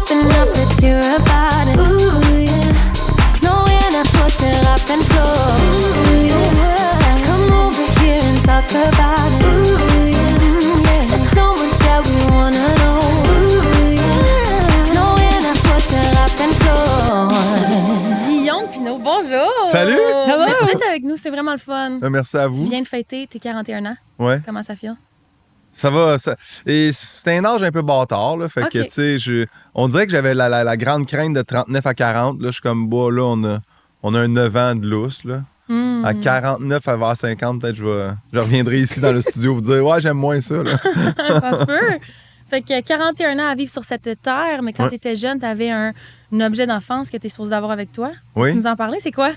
Open up, let's hear about it. Ooh, yeah. No, we're not floating up and floor. Ooh, yeah. Come over here and talk about it. Ooh, yeah. There's so much that we wanna know. Ooh, yeah. No, we're not floating up and floor. Guillaume Pinot, bonjour! Salut! Merci d'être avec nous, c'est vraiment le fun. Merci à vous. Tu viens de fêter tes 41 ans. Ouais. Comment ça file? Ça va. Et c'est un âge un peu bâtard, là. Fait que, tu sais, on dirait que j'avais la grande crainte de 39 à 40. Là, je suis comme, bah, là, on a un 9 ans de lousse, là. À 49 à vers 50, peut-être je reviendrai ici dans le studio vous dire, ouais, j'aime moins ça, là. Ça se peut. Fait que 41 ans à vivre sur cette terre, mais quand tu étais jeune, tu avais un objet d'enfance que tu es supposé d'avoir avec toi. Oui. Tu nous en parlais, c'est quoi?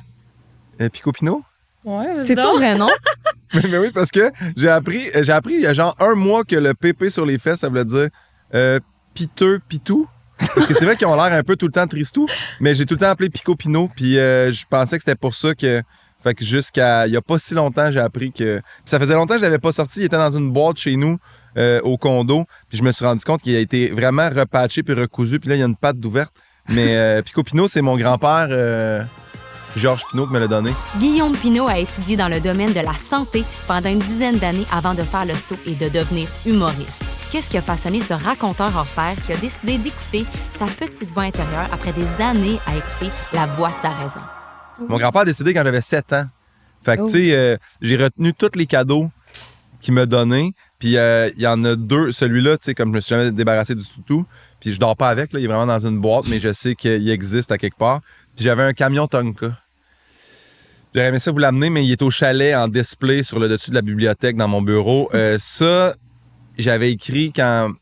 Pico Pinot? Ouais, C'est ton vrai nom? Mais oui, parce que j'ai appris il y a genre un mois que le PP sur les fesses, ça voulait dire piteux, pitou. Parce que c'est vrai qu'ils ont l'air un peu tout le temps tristou, mais j'ai tout le temps appelé Pico Pinot, puis je pensais que c'était pour ça que... Fait que jusqu'à il y a pas si longtemps, j'ai appris que... Puis ça faisait longtemps que je l'avais pas sorti, il était dans une boîte chez nous, au condo, puis je me suis rendu compte qu'il a été vraiment repatché puis recousu, puis là, il y a une patte d'ouverte. Mais Pico Pinot, c'est mon grand-père... Georges Pinot qui me l'a donné. Guillaume Pinot a étudié dans le domaine de la santé pendant une dizaine d'années avant de faire le saut et de devenir humoriste. Qu'est-ce qui a façonné ce raconteur hors pair qui a décidé d'écouter sa petite voix intérieure après des années à écouter la voix de sa raison? Mon grand-père a décédé quand j'avais 7 ans. Fait que, tu sais, j'ai retenu tous les cadeaux qu'il m'a donnés. Puis il y en a 2. Celui-là, tu sais, comme je me suis jamais débarrassé du toutou, puis je dors pas avec, là, il est vraiment dans une boîte, mais je sais qu'il existe à quelque part. Puis j'avais un camion Tonka. J'aurais aimé ça vous l'amener, mais il est au chalet en display sur le dessus de la bibliothèque dans mon bureau. Ça, j'avais écrit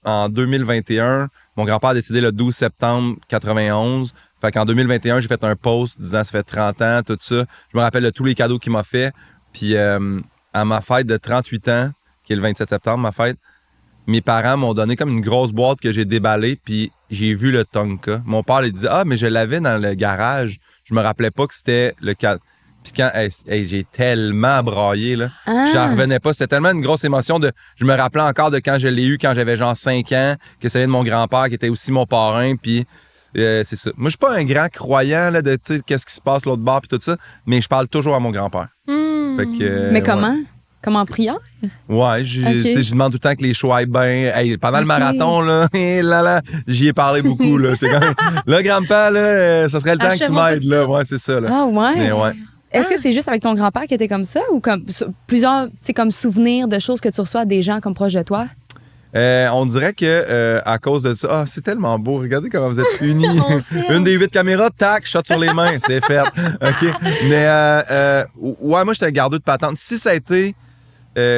en 2021, mon grand-père a décédé le 12 septembre 91. Fait qu'en 2021, j'ai fait un post disant ça fait 30 ans, tout ça. Je me rappelle de tous les cadeaux qu'il m'a fait. Puis à ma fête de 38 ans, qui est le 27 septembre, ma fête, mes parents m'ont donné comme une grosse boîte que j'ai déballée, puis j'ai vu le Tonka. Mon père, il disait « Ah, mais je l'avais dans le garage. » Je me rappelais pas que c'était le cadeau. Puis quand j'ai tellement braillé, là. J'en revenais pas. C'était tellement une grosse émotion de. Je me rappelais encore de quand je l'ai eu, quand j'avais genre 5 ans, que ça vient de mon grand-père, qui était aussi mon parrain. Puis c'est ça. Moi, je suis pas un grand croyant là, de qu'est-ce qui se passe l'autre bord, puis tout ça, mais je parle toujours à mon grand-père. Fait que, mais comment? Ouais. Comme en prière? Ouais, je demande tout le temps que les choix aillent bien. Hey, pendant le marathon, là, j'y ai parlé beaucoup. Là, là grand-père, là, ça serait le temps que tu m'aides. Là. Ouais, c'est ça. Là. Ah ouais? Mais ouais. Est-ce que c'est juste avec ton grand-père qui était comme ça ou comme plusieurs comme souvenirs de choses que tu reçois des gens comme proches de toi? On dirait que à cause de ça, c'est tellement beau. Regardez comment vous êtes unis. Une des 8 caméras, tac, shot sur les mains, c'est fait. OK. Mais ouais, moi, j'étais un gardeux de patente. Si ça a été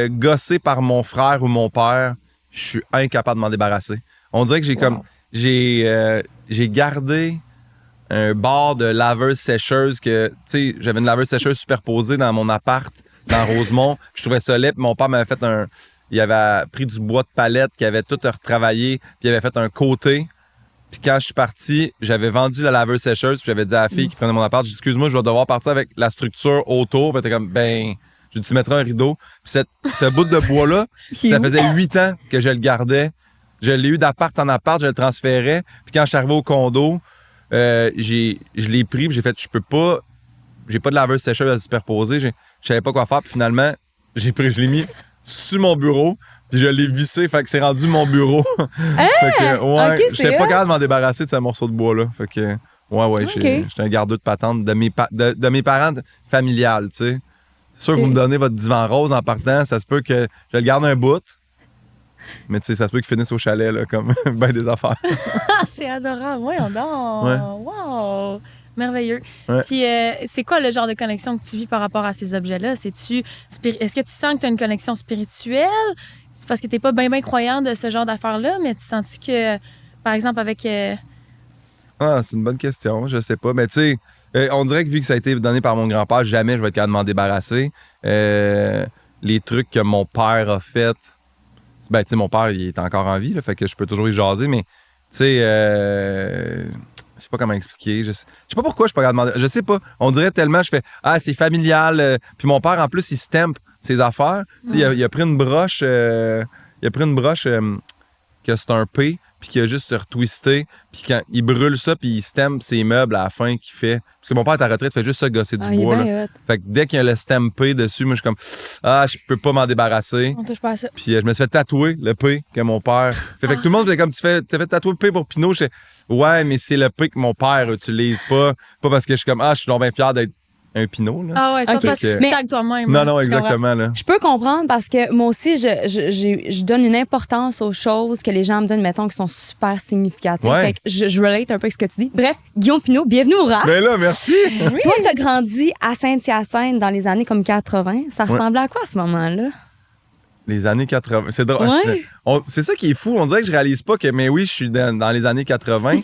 gossé par mon frère ou mon père, je suis incapable de m'en débarrasser. On dirait que j'ai gardé un bar de laveuse-sécheuse que, tu sais, j'avais une laveuse-sécheuse superposée dans mon appart, dans Rosemont. Je trouvais ça laid, puis mon père m'avait fait il avait pris du bois de palette qu'il avait tout retravaillé, puis il avait fait un côté. Puis quand je suis parti, j'avais vendu la laveuse-sécheuse, puis j'avais dit à la fille qui prenait mon appart, j'ai dit, excuse-moi, je vais devoir partir avec la structure autour. Puis elle était comme, je tu mettras un rideau. Puis ce bout de bois-là, ça faisait 8 ans que je le gardais. Je l'ai eu d'appart en appart, je le transférais. Puis quand je suis arrivé au condo, je l'ai pris, puis j'ai fait, j'ai pas de laveuse sécheuse à superposer, je savais pas quoi faire, puis finalement, je l'ai mis sur mon bureau, puis je l'ai vissé, fait que c'est rendu mon bureau. Fait que, ouais, okay, j'étais pas capable de m'en débarrasser de ce morceau de bois-là. Fait que, ouais, j'étais un gardeux de patente de mes parents familiales, tu sais. C'est sûr que vous me donnez votre divan rose en partant, ça se peut que je le garde un bout. Mais tu sais, ça se peut qu'ils finissent au chalet, là, comme ben des affaires. C'est adorable. Oui, on dort. Ouais. Wow! Merveilleux. Ouais. Puis, c'est quoi le genre de connexion que tu vis par rapport à ces objets-là? Est-ce que tu sens que tu as une connexion spirituelle? C'est parce que tu n'es pas bien croyant de ce genre d'affaires-là, mais tu sens-tu que, par exemple, avec... Ah, c'est une bonne question. Je sais pas. Mais tu sais, on dirait que vu que ça a été donné par mon grand-père, jamais je vais être capable de m'en débarrasser. Les trucs que mon père a fait... Ben, tu sais, mon père, il est encore en vie, là, fait que je peux toujours y jaser, mais, tu sais, je sais pas comment expliquer. Je sais pas pourquoi je peux pas demander. Je sais pas. On dirait tellement, je fais, c'est familial. Puis mon père, en plus, il stampe ses affaires. Tu sais, il a pris une broche, que c'est un P, puis qu'il a juste retwisté, puis quand il brûle ça, puis il stampe ses meubles à la fin qu'il fait. Parce que mon père est à la retraite, fait juste ça, gosser du il est bois. bien Là. hot. Fait que dès qu'il y a le stampé dessus, moi, je suis comme, je peux pas m'en débarrasser. On touche pas à ça. Puis je me suis fait tatouer le P que mon père. Fait que tout le monde faisait comme, tu t'es fait tatouer le P pour Pinot. Je fais, ouais, mais c'est le P que mon père utilise, pas parce que je suis comme, je suis donc bien fier d'être un Pinot. Là. Ah ouais, c'est Ok. pas parce que tu Mais- tagues toi-même. Non, hein. non, Je comprends. exactement. Là. Je peux comprendre parce que moi aussi, je donne une importance aux choses que les gens me donnent, mettons, qui sont super significatives. Ouais. Fait que je relate un peu avec ce que tu dis. Bref, Guillaume Pinot, bienvenue au rap. Mais là, merci. Toi, t'as grandi à Saint-Hyacinthe dans les années comme 80. Ça ressemblait à quoi à ce moment-là? Les années 80. C'est drôle. Ouais. C'est ça qui est fou. On dirait que je réalise pas que, mais oui, je suis dans les années 80.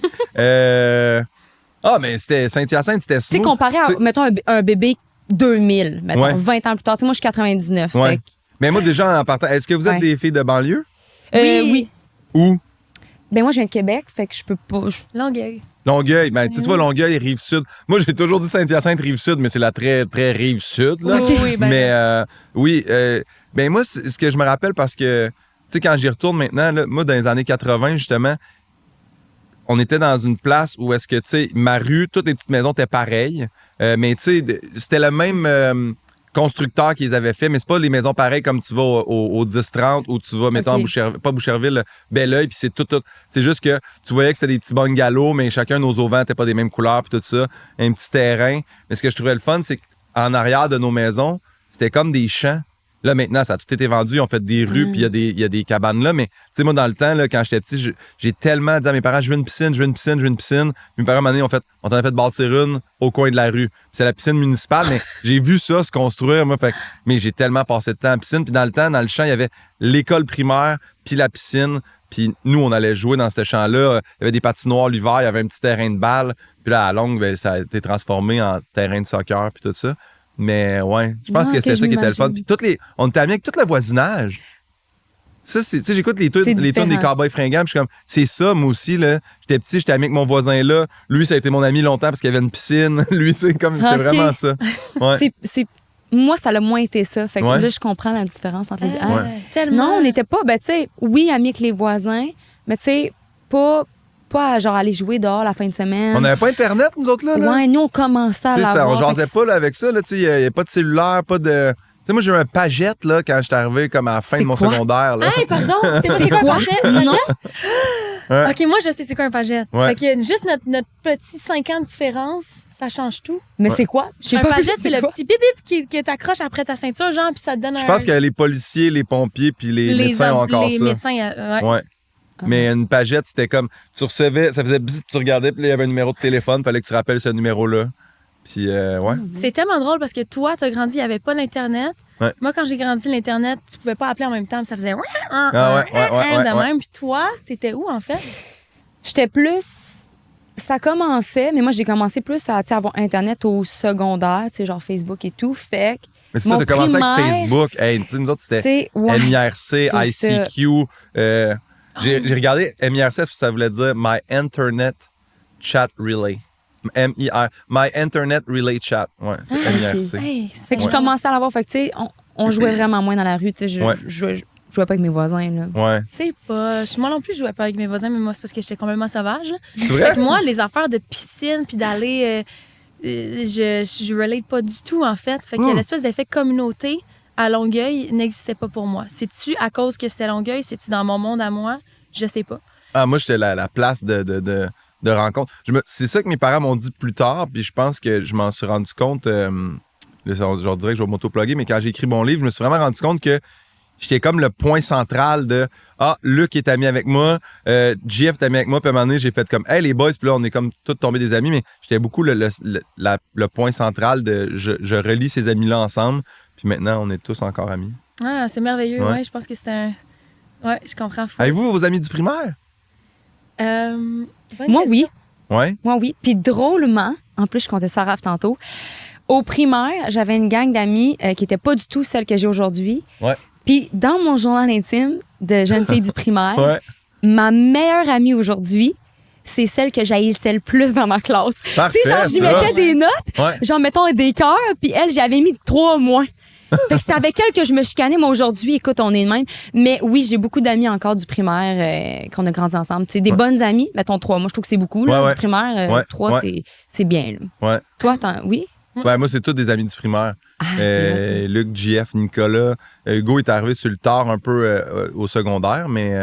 Mais c'était Saint-Hyacinthe, c'était Tu sais, smooth. comparé à, T'sais- mettons, un bébé 2000, mettons, Ouais. 20 ans plus tard. Tu sais, moi, je suis 99. Ouais. Fait que- Mais moi, déjà, en partant, est-ce que vous êtes Ouais. des filles de banlieue? Oui. Ou Ben moi, je viens de Québec, fait que je peux pas... Longueuil. Longueuil? Ben, tu vois, Longueuil, Rive-Sud. Moi, j'ai toujours dit Saint-Hyacinthe, Rive-Sud, mais c'est la très, très Rive-Sud. Là. Oui, oui, ben mais ben moi, c'est ce que je me rappelle parce que, tu sais, quand j'y retourne maintenant, là, moi, dans les années 80, justement, on était dans une place où est-ce que, tu sais, ma rue, toutes les petites maisons étaient pareilles. Mais, tu sais, c'était le même constructeur qui les avait fait, mais c'est pas les maisons pareilles comme tu vas au 10-30 ou tu vas, mettons, Ok. pas Boucherville, Belleuil, puis c'est tout. C'est juste que tu voyais que c'était des petits bungalows, mais chacun nos auvents n'étaient pas des mêmes couleurs, puis tout ça. Un petit terrain. Mais ce que je trouvais le fun, c'est qu'en arrière de nos maisons, c'était comme des champs. Là, maintenant, ça a tout été vendu. On fait des rues, puis il y a des cabanes là. Mais, tu sais, moi, dans le temps, là, quand j'étais petit, j'ai tellement dit à mes parents, je veux une piscine, je veux une piscine, je veux une piscine. Puis mes parents, à un moment donné, on t'en a fait bâtir une au coin de la rue. Puis c'est la piscine municipale, mais j'ai vu ça se construire, moi. Mais j'ai tellement passé de temps en piscine. Puis dans le temps, dans le champ, il y avait l'école primaire, puis la piscine. Puis nous, on allait jouer dans ce champ-là. Il y avait des patinoires l'hiver, il y avait un petit terrain de balle. Puis là, à la longue, ben, ça a été transformé en terrain de soccer, puis tout ça. Mais ouais, je pense que c'est ça qui était le fun. Puis on était amis avec tout le voisinage. Ça, tu sais, j'écoute les tunes des différent. cowboys fringants, puis je suis comme, c'est ça, moi aussi, là. J'étais petit, j'étais ami avec mon voisin là. Lui, ça a été mon ami longtemps parce qu'il y avait une piscine. Lui, tu sais, comme, c'était Ok. vraiment ça. Ouais. Moi, ça a moins été ça. Fait que Ouais. là, je comprends la différence entre les deux. Ah, Ouais. Tellement. non, on n'était pas, ben, tu sais, oui, amis avec les voisins, mais tu sais, pas à genre aller jouer dehors la fin de semaine. On n'avait pas Internet, nous autres, là. Ouais, nous, on commençait à Tu sais, ça, l'avoir. on jasait pas là, avec ça. Il n'y avait pas de cellulaire, pas de. Tu sais, moi, j'ai eu un Pagette là, quand j'étais arrivé comme à la fin C'est de mon quoi? secondaire. Là. Hey, pardon, c'est quoi un quoi? pagette? Non. Ouais. OK, moi, je sais c'est quoi un pagette. Ouais. Fait que juste notre petit 5 ans de différence, ça change tout. Mais c'est quoi? Je sais Un pas pagette, c'est le quoi. petit bip-bip qui t'accroche après ta ceinture, genre, puis ça te donne Je pense que les policiers, les pompiers puis les médecins ont encore les ça. médecins, ouais. Ouais. Mais une pagette, c'était comme, tu recevais, ça faisait bzzz, tu regardais, puis là, il y avait un numéro de téléphone, fallait que tu rappelles ce numéro-là. Puis, ouais. C'est tellement drôle parce que toi, t'as grandi, il n'y avait pas d'Internet. Ouais. Moi, quand j'ai grandi, l'Internet, tu pouvais pas appeler en même temps, puis ça faisait ouais, ouais, de même. Puis toi, t'étais où, en fait? J'étais plus... Ça commençait, mais moi, j'ai commencé plus à tu sais, avoir Internet au secondaire, tu sais, genre Facebook et tout. Fait que Mais c'est ça, mon t'as commencé avec primaire, Facebook. Hey, tu sais, nous autres, c'était c'est... ouais. MIRC, c'est ICQ. J'ai regardé MIRC, ça voulait dire My Internet Chat Relay. My Internet Relay Chat. Ouais, c'est MIRC. Hey, Fait que je Ouais. commençais à l'avoir. Fait que, tu sais, on jouait vraiment moins dans la rue. Tu sais, Ouais. je jouais pas avec mes voisins, là. Ouais. C'est pas. Moi non plus, je jouais pas avec mes voisins, mais moi, c'est parce que j'étais complètement sauvage. là. C'est vrai? Fait que moi, les affaires de piscine puis d'aller. Je relate pas du tout, en fait. Fait que l'espèce d'effet communauté à Longueuil n'existait pas pour moi. C'est-tu à cause que c'était Longueuil? C'est-tu dans mon monde à moi? Je sais pas. Ah, moi, j'étais la place de rencontre. C'est ça que mes parents m'ont dit plus tard, puis je pense que je m'en suis rendu compte. Là, je dirais que je vais m'auto-plugger, mais quand j'ai écrit mon livre, je me suis vraiment rendu compte que j'étais comme le point central de Luc est ami avec moi, JF est ami avec moi, puis à un moment donné, j'ai fait comme hey les boys, puis là, on est comme tous tombés des amis, mais j'étais beaucoup le point central de je relie ces amis-là ensemble, puis maintenant, on est tous encore amis. Ah, c'est merveilleux, Ouais. ouais. Je pense que c'est un. Ouais, je comprends. Fou. Avez-vous vos amis du primaire? Bonne Moi, question. oui. Ouais. Moi, oui. Puis drôlement, en plus, je comptais ça à Raph tantôt, au primaire, j'avais une gang d'amis qui n'était pas du tout celle que j'ai aujourd'hui. Ouais. Puis dans mon journal intime de jeune fille du primaire, Ouais. ma meilleure amie aujourd'hui, c'est celle que j'haïssais le plus dans ma classe. Parfait, Tu sais, genre, j'y ça. mettais des notes, Ouais. genre, mettons des cœurs, puis elle, j'avais mis 3 moins. Fait que c'est avec elle que je me chicanais. Moi, aujourd'hui, écoute, on est de même. Mais oui, j'ai beaucoup d'amis encore du primaire qu'on a grandi ensemble. Tu sais, des bonnes amies, mettons 3. Moi, je trouve que c'est beaucoup, là, du primaire. 3, c'est bien, là. Ouais. Toi, oui? Ouais, moi, c'est tous des amis du primaire. Ah, c'est Luc, JF, Nicolas. Hugo est arrivé sur le tard un peu au secondaire, mais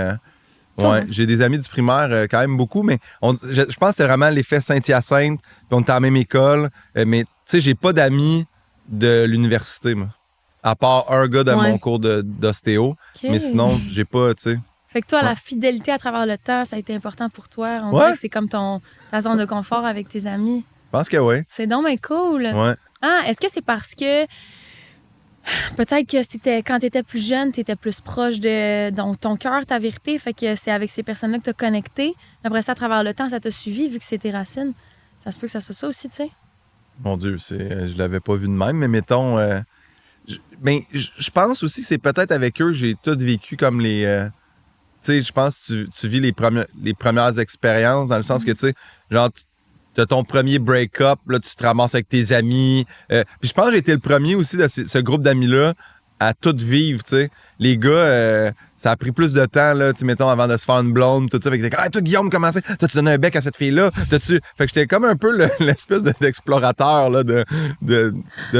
j'ai des amis du primaire quand même beaucoup, mais je pense que c'est vraiment l'effet Saint-Hyacinthe, puis on était à la même école. Mais tu sais, j'ai pas d'amis de l'université, moi. À part un gars de mon cours d'ostéo. Okay. Mais sinon, j'ai pas, tu sais. Fait que toi, la fidélité à travers le temps, ça a été important pour toi. On dirait que c'est comme ta zone de confort avec tes amis. Je pense que oui. C'est donc bien cool. Ouais. Ah, est-ce que c'est parce que peut-être que quand tu étais plus jeune, tu étais plus proche de ton cœur, ta vérité, fait que c'est avec ces personnes-là que tu as connecté. Après ça, à travers le temps, ça t'a suivi, vu que c'est tes racines. Ça se peut que ça soit ça aussi, tu sais. Mon Dieu, je l'avais pas vu de même, mais mettons... je pense aussi que c'est peut-être avec eux, j'ai tout vécu comme les... tu sais, je pense que tu vis les premières expériences, dans le sens que, tu sais, genre... T'as ton premier break-up, là, tu te ramasses avec tes amis. Puis je pense que j'ai été le premier aussi de ce groupe d'amis-là à tout vivre, tu sais. Les gars, ça a pris plus de temps, là, tu sais, mettons, avant de se faire une blonde, tout ça. Fait que t'es comme, toi, Guillaume, comment c'est? Toi, tu donnes un bec à cette fille-là? Fait que j'étais comme un peu l'espèce d'explorateur, là, de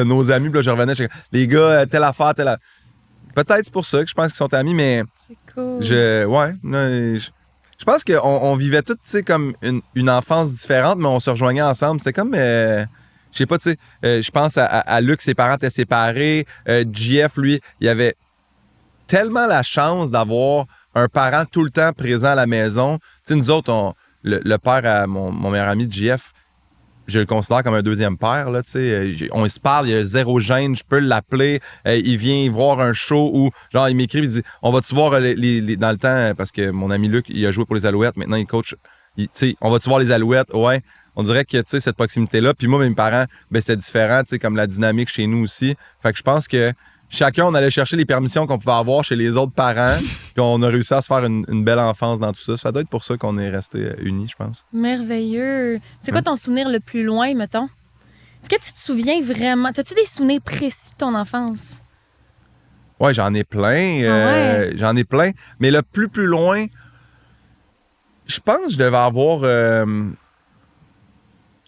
nos amis. Puis là, je revenais, les gars, telle affaire, telle affaire. Peut-être c'est pour ça que je pense qu'ils sont amis, mais... C'est cool. Je pense qu'on vivait tous, tu sais, comme une enfance différente, mais on se rejoignait ensemble. C'était comme, je sais pas, tu sais, je pense à Luc, ses parents étaient séparés. JF, lui, il avait tellement la chance d'avoir un parent tout le temps présent à la maison. Tu sais, nous autres, le père à mon meilleur ami, JF, je le considère comme un deuxième père, là, tu sais. On se parle, il y a zéro gêne, je peux l'appeler. Il vient voir un show où, genre, il m'écrit, il dit, on va-tu voir dans le temps, parce que mon ami Luc, il a joué pour les Alouettes, maintenant il coach, tu sais, on va-tu voir les Alouettes? Ouais. On dirait que, tu sais, cette proximité-là, puis moi, mes parents, ben c'était différent, tu sais, comme la dynamique chez nous aussi. Fait que je pense que chacun, on allait chercher les permissions qu'on pouvait avoir chez les autres parents, puis on a réussi à se faire une belle enfance dans tout ça. Ça doit être pour ça qu'on est restés unis, je pense. Merveilleux. C'est quoi ton souvenir le plus loin, mettons? Est-ce que tu te souviens vraiment? As-tu des souvenirs précis de ton enfance? Ouais, j'en ai plein. ouais? J'en ai plein. Mais le plus loin, je pense que je devais avoir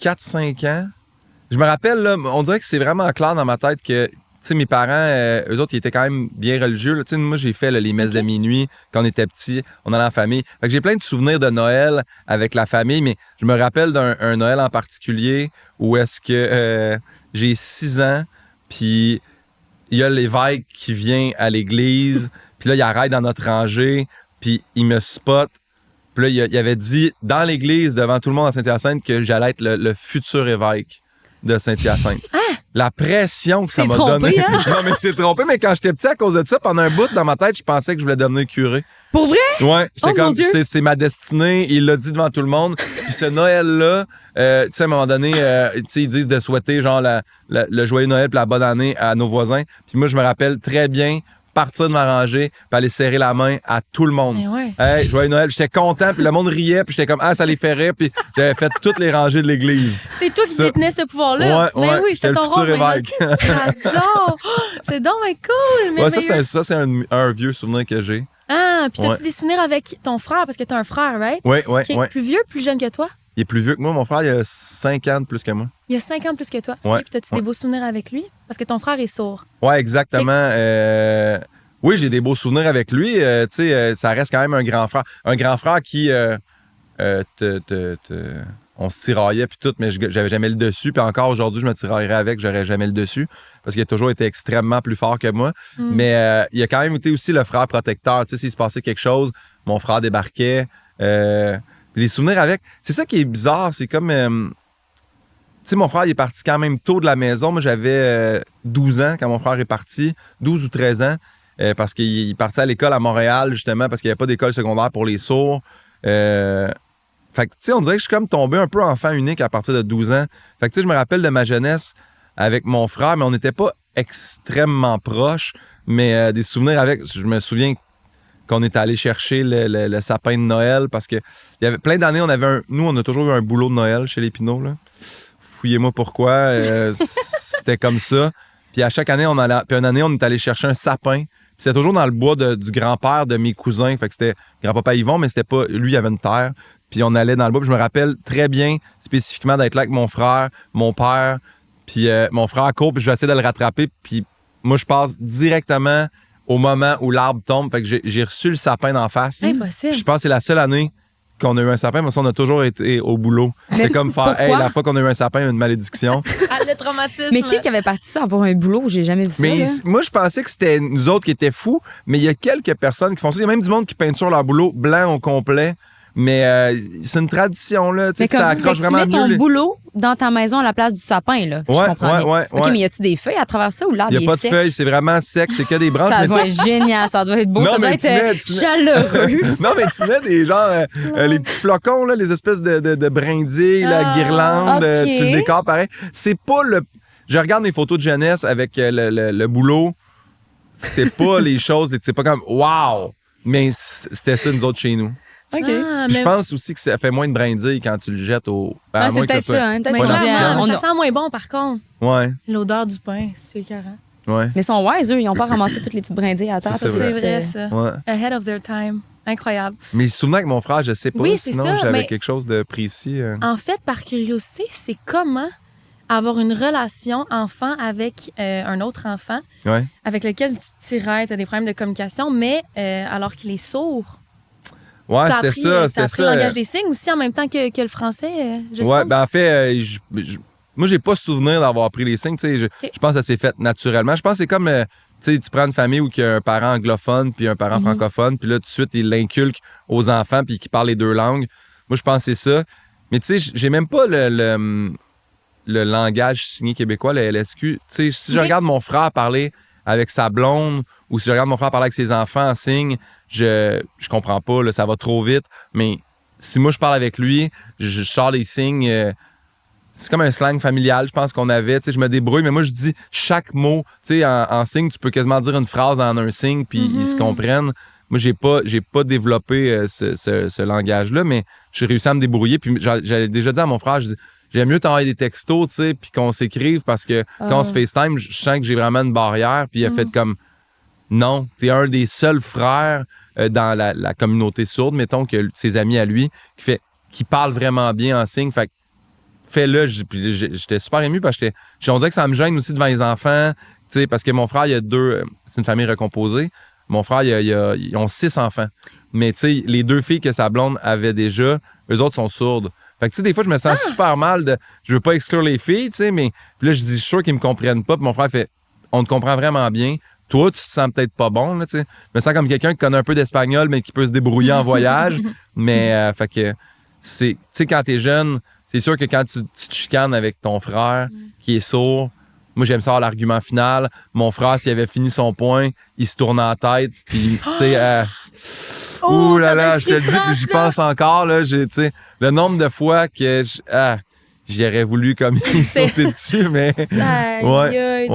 4-5 ans. Je me rappelle, là, on dirait que c'est vraiment clair dans ma tête que, tu sais, mes parents, eux autres, ils étaient quand même bien religieux. Tu sais, moi, j'ai fait les messes de minuit quand on était petits. On allait en famille. Fait que j'ai plein de souvenirs de Noël avec la famille, mais je me rappelle d'un Noël en particulier où est-ce que j'ai 6 ans, puis il y a l'évêque qui vient à l'église, puis là, il arrête dans notre rangée, puis il me spot. Puis là, il avait dit dans l'église, devant tout le monde à Saint-Hyacinthe, que j'allais être le futur évêque de Saint-Hyacinthe. Ah! La pression que ça C'est m'a trompé, donné. hein? Non, mais c'est trompé, mais quand j'étais petit, à cause de ça, pendant un bout, dans ma tête, je pensais que je voulais devenir curé. Pour vrai? Ouais, j'étais Oh, mon comme, Dieu! c'est ma destinée, il l'a dit devant tout le monde. Puis ce Noël-là, tu sais, à un moment donné, tu sais, ils disent de souhaiter, genre, le joyeux Noël et la bonne année à nos voisins. Puis moi, je me rappelle très bien partir de ma rangée puis aller serrer la main à tout le monde. Mais ouais. Hey, joyeux Noël, j'étais content, puis le monde riait, puis j'étais comme, ça les fait rire, puis j'avais fait toutes les rangées de l'église. C'est toi qui Ça. détenais ce pouvoir-là. Ouais, Mais ouais, oui, j'étais c'était le ton futur rôle. évêque. J'adore. C'est donc bien cool. Ouais, merveilleux. ça, c'est un vieux souvenir que j'ai. Ah, puis t'as-tu Ouais. des souvenirs avec ton frère? Parce que t'as un frère, right? Ouais, ouais, Qui est ouais. plus vieux, plus jeune que toi? Il est plus vieux que moi. Mon frère, il a 5 ans de plus que moi. Il y a 5 ans de plus que toi. Ouais, Puis t'as-tu ouais. des beaux souvenirs avec lui? Parce que ton frère est sourd. Ouais, exactement. Oui, j'ai des beaux souvenirs avec lui. Tu sais, ça reste quand même un grand frère. Un grand frère qui... on se tiraillait puis tout, mais j'avais jamais le dessus. Puis encore aujourd'hui, je me tiraillerais avec, j'aurais jamais le dessus. Parce qu'il a toujours été extrêmement plus fort que moi. Mais il a quand même été aussi le frère protecteur. Tu sais, s'il se passait quelque chose, mon frère débarquait. Les souvenirs avec... C'est ça qui est bizarre. C'est comme... tu sais, mon frère, il est parti quand même tôt de la maison. Moi, j'avais 12 ans quand mon frère est parti. 12 ou 13 ans. Parce qu'il est parti à l'école à Montréal, justement, parce qu'il n'y avait pas d'école secondaire pour les sourds. Fait que, tu sais, on dirait que je suis comme tombé un peu enfant unique à partir de 12 ans. Fait que, tu sais, je me rappelle de ma jeunesse avec mon frère, mais on n'était pas extrêmement proches. Mais des souvenirs avec... Je me souviens qu'on était allé chercher le sapin de Noël parce que il y avait plein d'années, nous, on a toujours eu un boulot de Noël chez les Pinault, là. Fouillez-moi pourquoi. C'était comme ça. Puis à chaque année, puis une année, on est allé chercher un sapin. Puis c'était toujours dans le bois du grand-père de mes cousins. Fait que c'était grand-papa Yvon, mais c'était pas... Lui, il avait une terre. Puis on allait dans le bois. Puis je me rappelle très bien, spécifiquement, d'être là avec mon frère, mon père. Puis mon frère court, puis je vais essayer de le rattraper. Puis moi, je passe directement au moment où l'arbre tombe. Fait que j'ai reçu le sapin d'en face. Impossible. Je pense que c'est la seule année qu'on a eu un sapin, mais ça, on a toujours été au boulot. C'est comme faire, hey, la fois qu'on a eu un sapin, une malédiction. Le traumatisme. Mais qui avait parti ça avoir un boulot? J'ai jamais vu ça. Mais moi, je pensais que c'était nous autres qui étaient fous, mais il y a quelques personnes qui font ça. Il y a même du monde qui peinture leur boulot blanc au complet. Mais c'est une tradition, là, tu sais, que ça accroche vraiment mieux. Tu mets ton boulot dans ta maison à la place du sapin, là, si je comprends bien. Ouais. OK, mais y a-tu des feuilles à travers ça ou l'arbre est sec? Il n'y a pas de feuilles, c'est vraiment sec, c'est que des branches. Ça doit être génial, ça doit être beau, non, ça doit être chaleureux. Non, mais tu mets des genres, les petits flocons, là, les espèces de brindilles, la guirlande, okay. Tu le décores pareil. C'est pas le... Je regarde mes photos de jeunesse avec le boulot, c'est pas les choses, c'est pas comme « wow », mais c'était ça, nous autres, chez nous. OK. Je pense aussi que ça fait moins de brindilles quand tu le jettes au... c'est peut-être ça, hein, peut-être ça sent moins bon, par contre. Ouais. L'odeur du pain, c'est écœurant. Ouais. Mais ils sont wise, eux, ils n'ont pas ramassé toutes les petites brindilles à terre. C'est vrai, ça. Ouais. Ahead of their time. Incroyable. Mais souvent avec mon frère, je sais pas, oui, sinon ça, j'avais mais quelque chose de précis. En fait, par curiosité, c'est comment avoir une relation enfant avec un autre enfant avec lequel tu tirais, tu as des problèmes de communication, mais alors qu'il est sourd. Ouais, c'était ça. T'as appris le langage des signes aussi en même temps que le français, je ouais, suppose? Ben en fait, moi, j'ai pas souvenir d'avoir appris les signes. Je pense que ça s'est fait naturellement. Je pense que c'est comme, tu prends une famille où il y a un parent anglophone puis un parent francophone, puis là, tout de suite, il l'inculque aux enfants puis qui parlent les deux langues. Moi, je pense que c'est ça. Mais tu sais, j'ai même pas le langage signé québécois, le LSQ. Tu sais, si je regarde mon frère parler avec sa blonde ou si je regarde mon frère parler avec ses enfants en signe, je comprends pas, là, ça va trop vite. Mais si moi, je parle avec lui, je sors les signes... c'est comme un slang familial, je pense qu'on avait. Je me débrouille, mais moi, je dis chaque mot. En signe, tu peux quasiment dire une phrase en un signe, puis ils se comprennent. Moi, j'ai pas développé ce langage-là, mais j'ai réussi à me débrouiller. Puis j'avais déjà dit à mon frère, je dis, j'aime mieux t'envoyer des textos, puis qu'on s'écrive, parce que quand on se FaceTime, je sens que j'ai vraiment une barrière. Puis il a fait comme, non, t'es un des seuls frères dans la communauté sourde, mettons, que ses amis à lui, qui parle vraiment bien en signe. Fait fais-le. Puis j'étais super ému parce que on dirait que ça me gêne aussi devant les enfants, parce que mon frère, il y a c'est une famille recomposée. Mon frère, ils ont 6 enfants. Mais les 2 filles que sa blonde avait déjà, eux autres sont sourdes. Fait que des fois, je me sens super mal je veux pas exclure les filles, mais puis là, je dis, je suis sûr qu'ils me comprennent pas. Puis mon frère fait, on te comprend vraiment bien. Toi, tu te sens peut-être pas bon, là, tu sais. Je me sens comme quelqu'un qui connaît un peu d'espagnol, mais qui peut se débrouiller en voyage. Mais, fait que, tu sais, quand t'es jeune, c'est sûr que quand tu te chicanes avec ton frère qui est sourd, moi, j'aime ça avoir l'argument final. Mon frère, s'il avait fini son point, il se tourne en tête, puis, tu sais, ouh là là, je te le dis, puis j'y pense encore, là, tu sais, le nombre de fois que j'aurais voulu comme y sauter dessus, mais... ouais.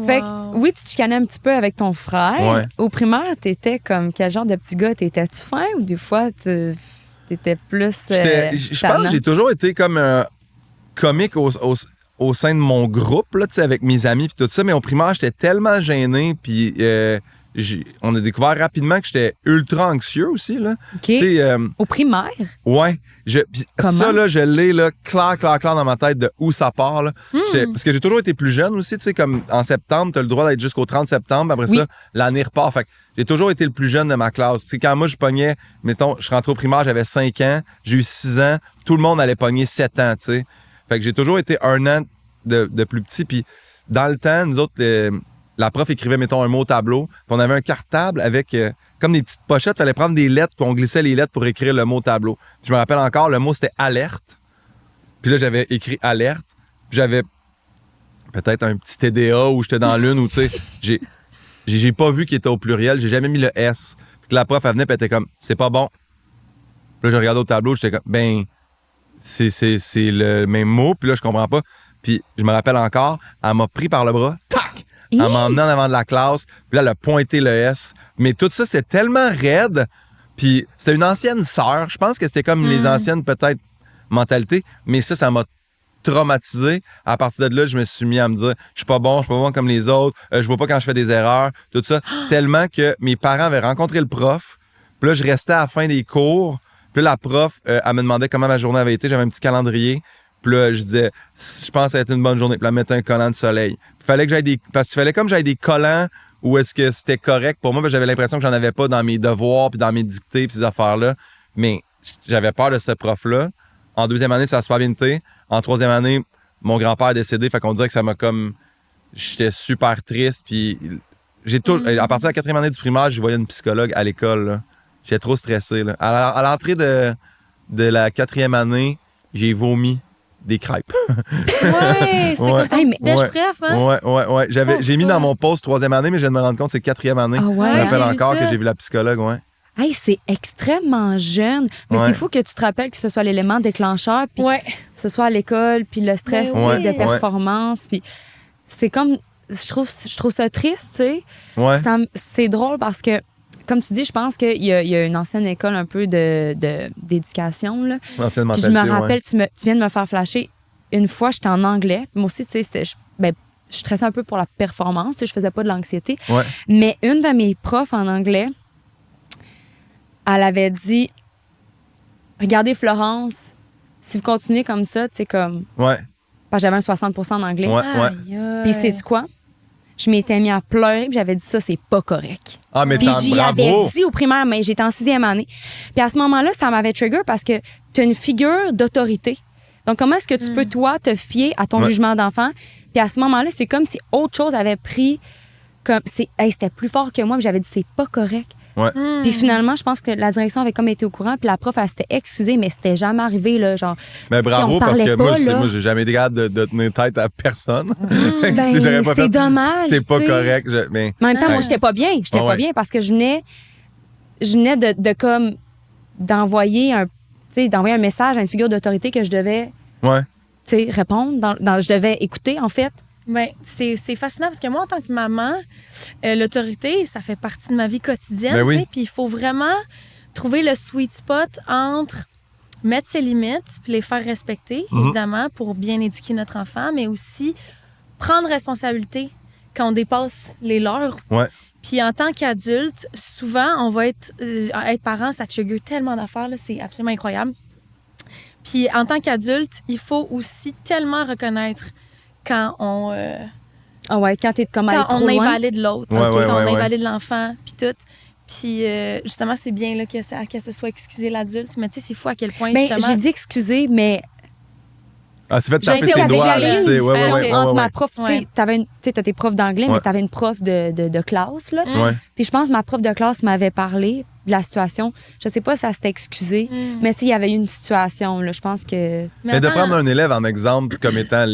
Fait que, oui, tu te chicanais un petit peu avec ton frère. Ouais. Au primaire, t'étais comme quel genre de petit gars? T'étais-tu fin ou des fois, t'étais plus... je pense que j'ai toujours été comme un comique au sein de mon groupe, là, avec mes amis puis tout ça, mais au primaire, j'étais tellement gêné, puis on a découvert rapidement que j'étais ultra anxieux aussi, là. OK. Au primaire? Ouais. Ça, là, je l'ai, là, clair dans ma tête de où ça part, là. Parce que j'ai toujours été plus jeune aussi, tu sais, comme en septembre, t'as le droit d'être jusqu'au 30 septembre, après ça, l'année repart. Fait que j'ai toujours été le plus jeune de ma classe. Tu sais, quand moi, je pognais, mettons, je rentrais au primaire, j'avais 5 ans, j'ai eu 6 ans, tout le monde allait pogner 7 ans, tu sais. Fait que j'ai toujours été 1 an de plus petit. Puis dans le temps, nous autres, la prof écrivait, mettons, un mot au tableau. Puis on avait un cartable avec comme des petites pochettes. Il fallait prendre des lettres, puis on glissait les lettres pour écrire le mot au tableau. Puis je me rappelle encore, le mot, c'était alerte. Puis là, j'avais écrit alerte. Puis j'avais peut-être un petit TDA où j'étais dans l'une où, tu sais, j'ai pas vu qu'il était au pluriel. J'ai jamais mis le S. Puis la prof, elle venait, puis elle était comme, c'est pas bon. Puis là, je regardais au tableau, j'étais comme, ben... C'est le même mot, puis là, je comprends pas. Puis je me rappelle encore, elle m'a pris par le bras, tac! Elle m'a emmené en avant de la classe, puis là, elle a pointé le S. Mais tout ça, c'est tellement raide. Puis c'était une ancienne sœur. Je pense que c'était comme les anciennes, peut-être, mentalités. Mais ça m'a traumatisé. À partir de là, je me suis mis à me dire, je suis pas bon comme les autres, je vois pas quand je fais des erreurs, tout ça. Tellement que mes parents avaient rencontré le prof. Puis là, je restais à la fin des cours. Puis là, la prof, elle me demandait comment ma journée avait été. J'avais un petit calendrier. Puis là, je disais, je pense que ça a été une bonne journée. Puis là, elle mettait un collant de soleil. Fallait que j'aille parce qu'il fallait comme j'aille des collants où est-ce que c'était correct pour moi. Puis j'avais l'impression que j'en avais pas dans mes devoirs, puis dans mes dictées, puis ces affaires-là. Mais j'avais peur de ce prof-là. En 2e année, ça a super bien été. En 3e année, mon grand-père est décédé. Fait qu'on dirait que ça m'a comme... J'étais super triste. Puis à partir de la 4e année du primaire, je voyais une psychologue à l'école. Là. J'étais trop stressé. Là. À l'entrée de la 4e année, j'ai vomi des crêpes. Ouais, c'était comme ton petit déj bref, hein? Ouais. J'ai mis dans mon poste 3e année, mais je viens de me rendre compte que c'est 4e année. Ah ouais? Je me rappelle J'ai encore vu que ça. j'ai vu la psychologue, ouais. Hey, c'est extrêmement jeune. Mais c'est fou que tu te rappelles que ce soit l'élément déclencheur, puis que ce soit à l'école, puis le stress Ben oui. de performance. Puis c'est comme... Je trouve ça triste, tu sais. Ouais. C'est drôle parce que, comme tu dis, je pense qu'il y a une ancienne école un peu d'éducation, là. Ancienne Puis mentalité, je me rappelle, tu viens de me faire flasher. Une fois, j'étais en anglais. Moi aussi, tu sais, je stressais un peu pour la performance. Tu sais, je faisais pas de l'anxiété. Ouais. Mais une de mes profs en anglais, elle avait dit, regardez Florence, si vous continuez comme ça, tu sais, comme... Ouais. Parce que j'avais un 60 % en anglais. Ouais. Aïe, aïe. Puis sais-tu quoi? Je m'étais mis à pleurer, puis j'avais dit ça, c'est pas correct. Ah, mais Puis j'y avais bravo! dit au primaire, mais j'étais en 6e année. Puis à ce moment-là, ça m'avait trigger parce que tu as une figure d'autorité. Donc, comment est-ce que tu peux, toi, te fier à ton jugement d'enfant? Puis à ce moment-là, c'est comme si autre chose avait pris comme... c'était plus fort que moi, puis j'avais dit, c'est pas correct. Ouais. Puis finalement, je pense que la direction avait comme été au courant, puis la prof, elle s'était excusée, mais c'était jamais arrivé, là, genre... Mais bravo, on parce que parlait pas, moi, j'ai jamais été capable de tenir tête à personne. Ben, j'aurais pas c'est dommage, c'est pas tu sais. correct. Mais En même temps, moi, Ouais. j'étais pas bien. J'étais pas bien parce que je venais de comme d'envoyer un message à une figure d'autorité que je devais Ouais. répondre. Je devais écouter, en fait. Ben, c'est fascinant parce que moi, en tant que maman, l'autorité, ça fait partie de ma vie quotidienne. Ben oui. Tu sais, puis il faut vraiment trouver le sweet spot entre mettre ses limites puis les faire respecter, évidemment, pour bien éduquer notre enfant, mais aussi prendre responsabilité quand on dépasse les leurs. Ouais. Puis en tant qu'adulte, souvent, on va être parent, ça trigger tellement d'affaires, là, c'est absolument incroyable. Puis en tant qu'adulte, il faut aussi tellement reconnaître quand on Ah ouais, quand t'es comme allé quand trop on loin. invalide l'autre, Ouais, ouais, quand on ouais, invalide l'enfant, puis tout. Puis justement, c'est bien là, que ce soit excusé l'adulte, mais tu sais, c'est fou à quel point, Ben, justement... j'ai dit excusez, mais Ah, c'est fait de taper J'ai ses été doigts, là, obligée. tu sais. Ouais. entre ma prof, tu Ouais. sais, t'as tes profs d'anglais, Ouais. mais t'avais une prof de classe, là. Ouais. Puis je pense que ma prof de classe m'avait parlé de la situation. Je sais pas si elle s'était excusée, mais tu sais, il y avait eu une situation, là. Je pense que... Mais de attends, prendre un élève en exemple comme étant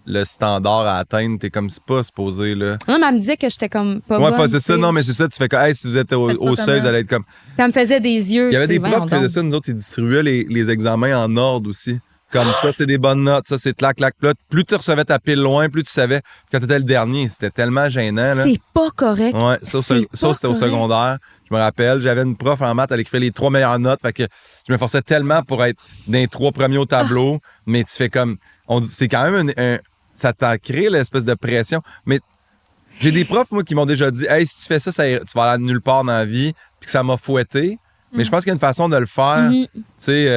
le standard à atteindre, t'es comme c'est pas supposé, là. Non, mais elle me disait que j'étais comme pas Ouais, bonne. pas c'est tu ça, sais. non, mais c'est ça, tu fais comme, hey, si vous êtes au Faites pas seuil, comme vous allez être comme. Puis elle me faisait des yeux. Il y avait tu sais, des profs qui voyons faisaient ça, donc. nous autres, ils distribuaient les examens en ordre aussi. Comme ça, c'est des bonnes notes, ça, c'est clac, clac, plat. Plus tu recevais ta pile loin, plus tu savais. Quand t'étais le dernier, c'était tellement gênant, là. C'est pas correct. Ouais, ça, C'est pas c'était au correct. secondaire. Je me rappelle, j'avais une prof en maths, elle écrivait les 3 meilleures notes. Fait que je me forçais tellement pour être dans les 3 premiers au tableau. Mais tu fais comme. C'est quand même ça t'a créé l'espèce de pression. Mais j'ai des profs, moi, qui m'ont déjà dit, hey, si tu fais ça, tu vas aller nulle part dans la vie. Puis que ça m'a fouetté. Mais je pense qu'il y a une façon de le faire. Mhm. Tu sais.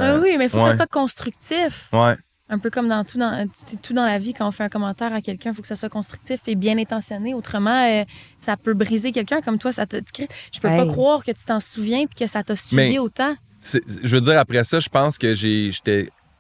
Ah oui, mais il faut que ouais. ça soit constructif. Ouais. Un peu comme dans tout dans la vie, quand on fait un commentaire à quelqu'un, il faut que ça soit constructif et bien intentionné. Autrement, ça peut briser quelqu'un. Comme toi, ça te crée. Je peux pas Hey. croire que tu t'en souviens et que ça t'a suivi Mais- autant. Je veux dire, après ça, je pense que j'ai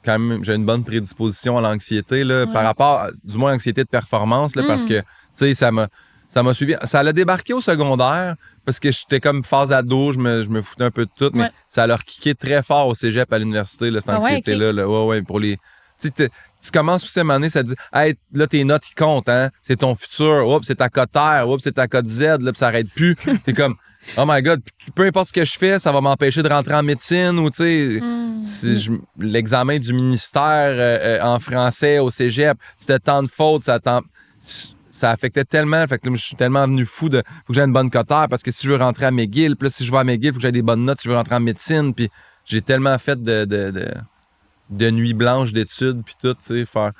une bonne prédisposition à l'anxiété, là, par rapport, du moins, l'anxiété de performance, là, parce que, tu sais, ça m'a suivi. Ça l'a débarqué au secondaire, parce que j'étais comme phase ado, je me foutais un peu de tout, mais Ouais. ça a leur kické très fort au cégep, à l'université, là, cette Ah ouais, anxiété-là. Là. Ouais, pour les... Tu sais, tu commences aussi à un moment donné, ça te dit, hey, là, tes notes, ils comptent, hein? C'est ton futur, oups, c'est ta cote R, oups, c'est ta cote Z, là, puis ça arrête plus. T'es comme, oh my God, peu importe ce que je fais, ça va m'empêcher de rentrer en médecine ou, tu sais, l'examen du ministère en français au cégep, c'était tant de fautes, ça affectait tellement. Fait que là, je suis tellement venu fou de. Faut que j'aie une bonne cote R parce que si je veux rentrer à McGill, puis là, si je vais à McGill, faut que j'aie des bonnes notes si je veux rentrer en médecine. Puis j'ai tellement fait de nuits blanches d'études, puis tout, tu sais, faire...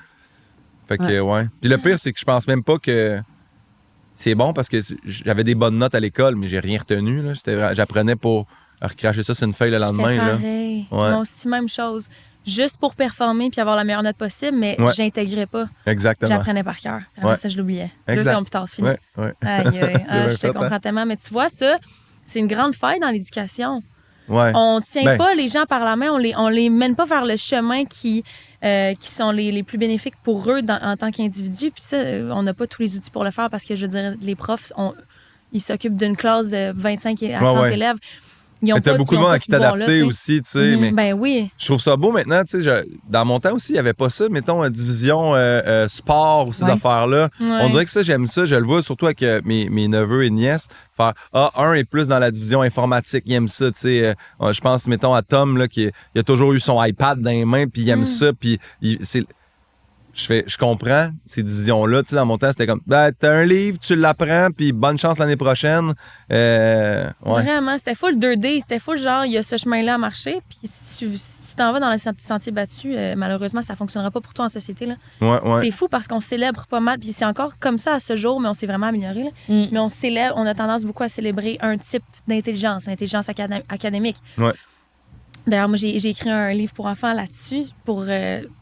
Fait que, ouais. Puis le pire, c'est que je pense même pas que c'est bon parce que j'avais des bonnes notes à l'école, mais j'ai rien retenu, là. J'apprenais pour recracher ça sur une feuille le lendemain, là. Pareil. Ouais. Moi aussi, même chose. Juste pour performer puis avoir la meilleure note possible, mais j'intégrais pas. Exactement. J'apprenais par cœur. Après ça, je l'oubliais. 2 secondes plus tard, c'est fini. Ouais. Je te comprends tellement. Mais tu vois, ça, c'est une grande faille dans l'éducation. Ouais. On tient pas les gens par la main, on les mène pas vers le chemin qui sont les plus bénéfiques pour eux en tant qu'individus. Puis ça, on n'a pas tous les outils pour le faire parce que, je veux dire, les profs, ils s'occupent d'une classe de 25 à 30 élèves. T'as beaucoup de monde à qui t'adapter aussi, tu sais. Mais ben oui. Je trouve ça beau maintenant, tu sais. Dans mon temps aussi, il n'y avait pas ça. Mettons, division sport ou ces affaires-là. Ouais. On dirait que ça, j'aime ça. Je le vois surtout avec mes neveux et nièces. Faire un est plus dans la division informatique. Il aime ça, tu sais. Je pense, mettons, à Tom, là, qui a toujours eu son iPad dans les mains, puis il aime ça. Puis je comprends ces divisions-là. Tu sais, dans mon temps, c'était comme, t'as un livre, tu l'apprends, puis bonne chance l'année prochaine. Vraiment, c'était full 2D. C'était full genre, il y a ce chemin-là à marcher, puis si tu t'en vas dans le sentier battu, malheureusement, ça ne fonctionnera pas pour toi en société. Là. Ouais. C'est fou parce qu'on célèbre pas mal, puis c'est encore comme ça à ce jour, mais on s'est vraiment amélioré. Là. Mais on a tendance beaucoup à célébrer un type d'intelligence, l'intelligence académique. Ouais. D'ailleurs, moi, j'ai écrit un livre pour enfants là-dessus pour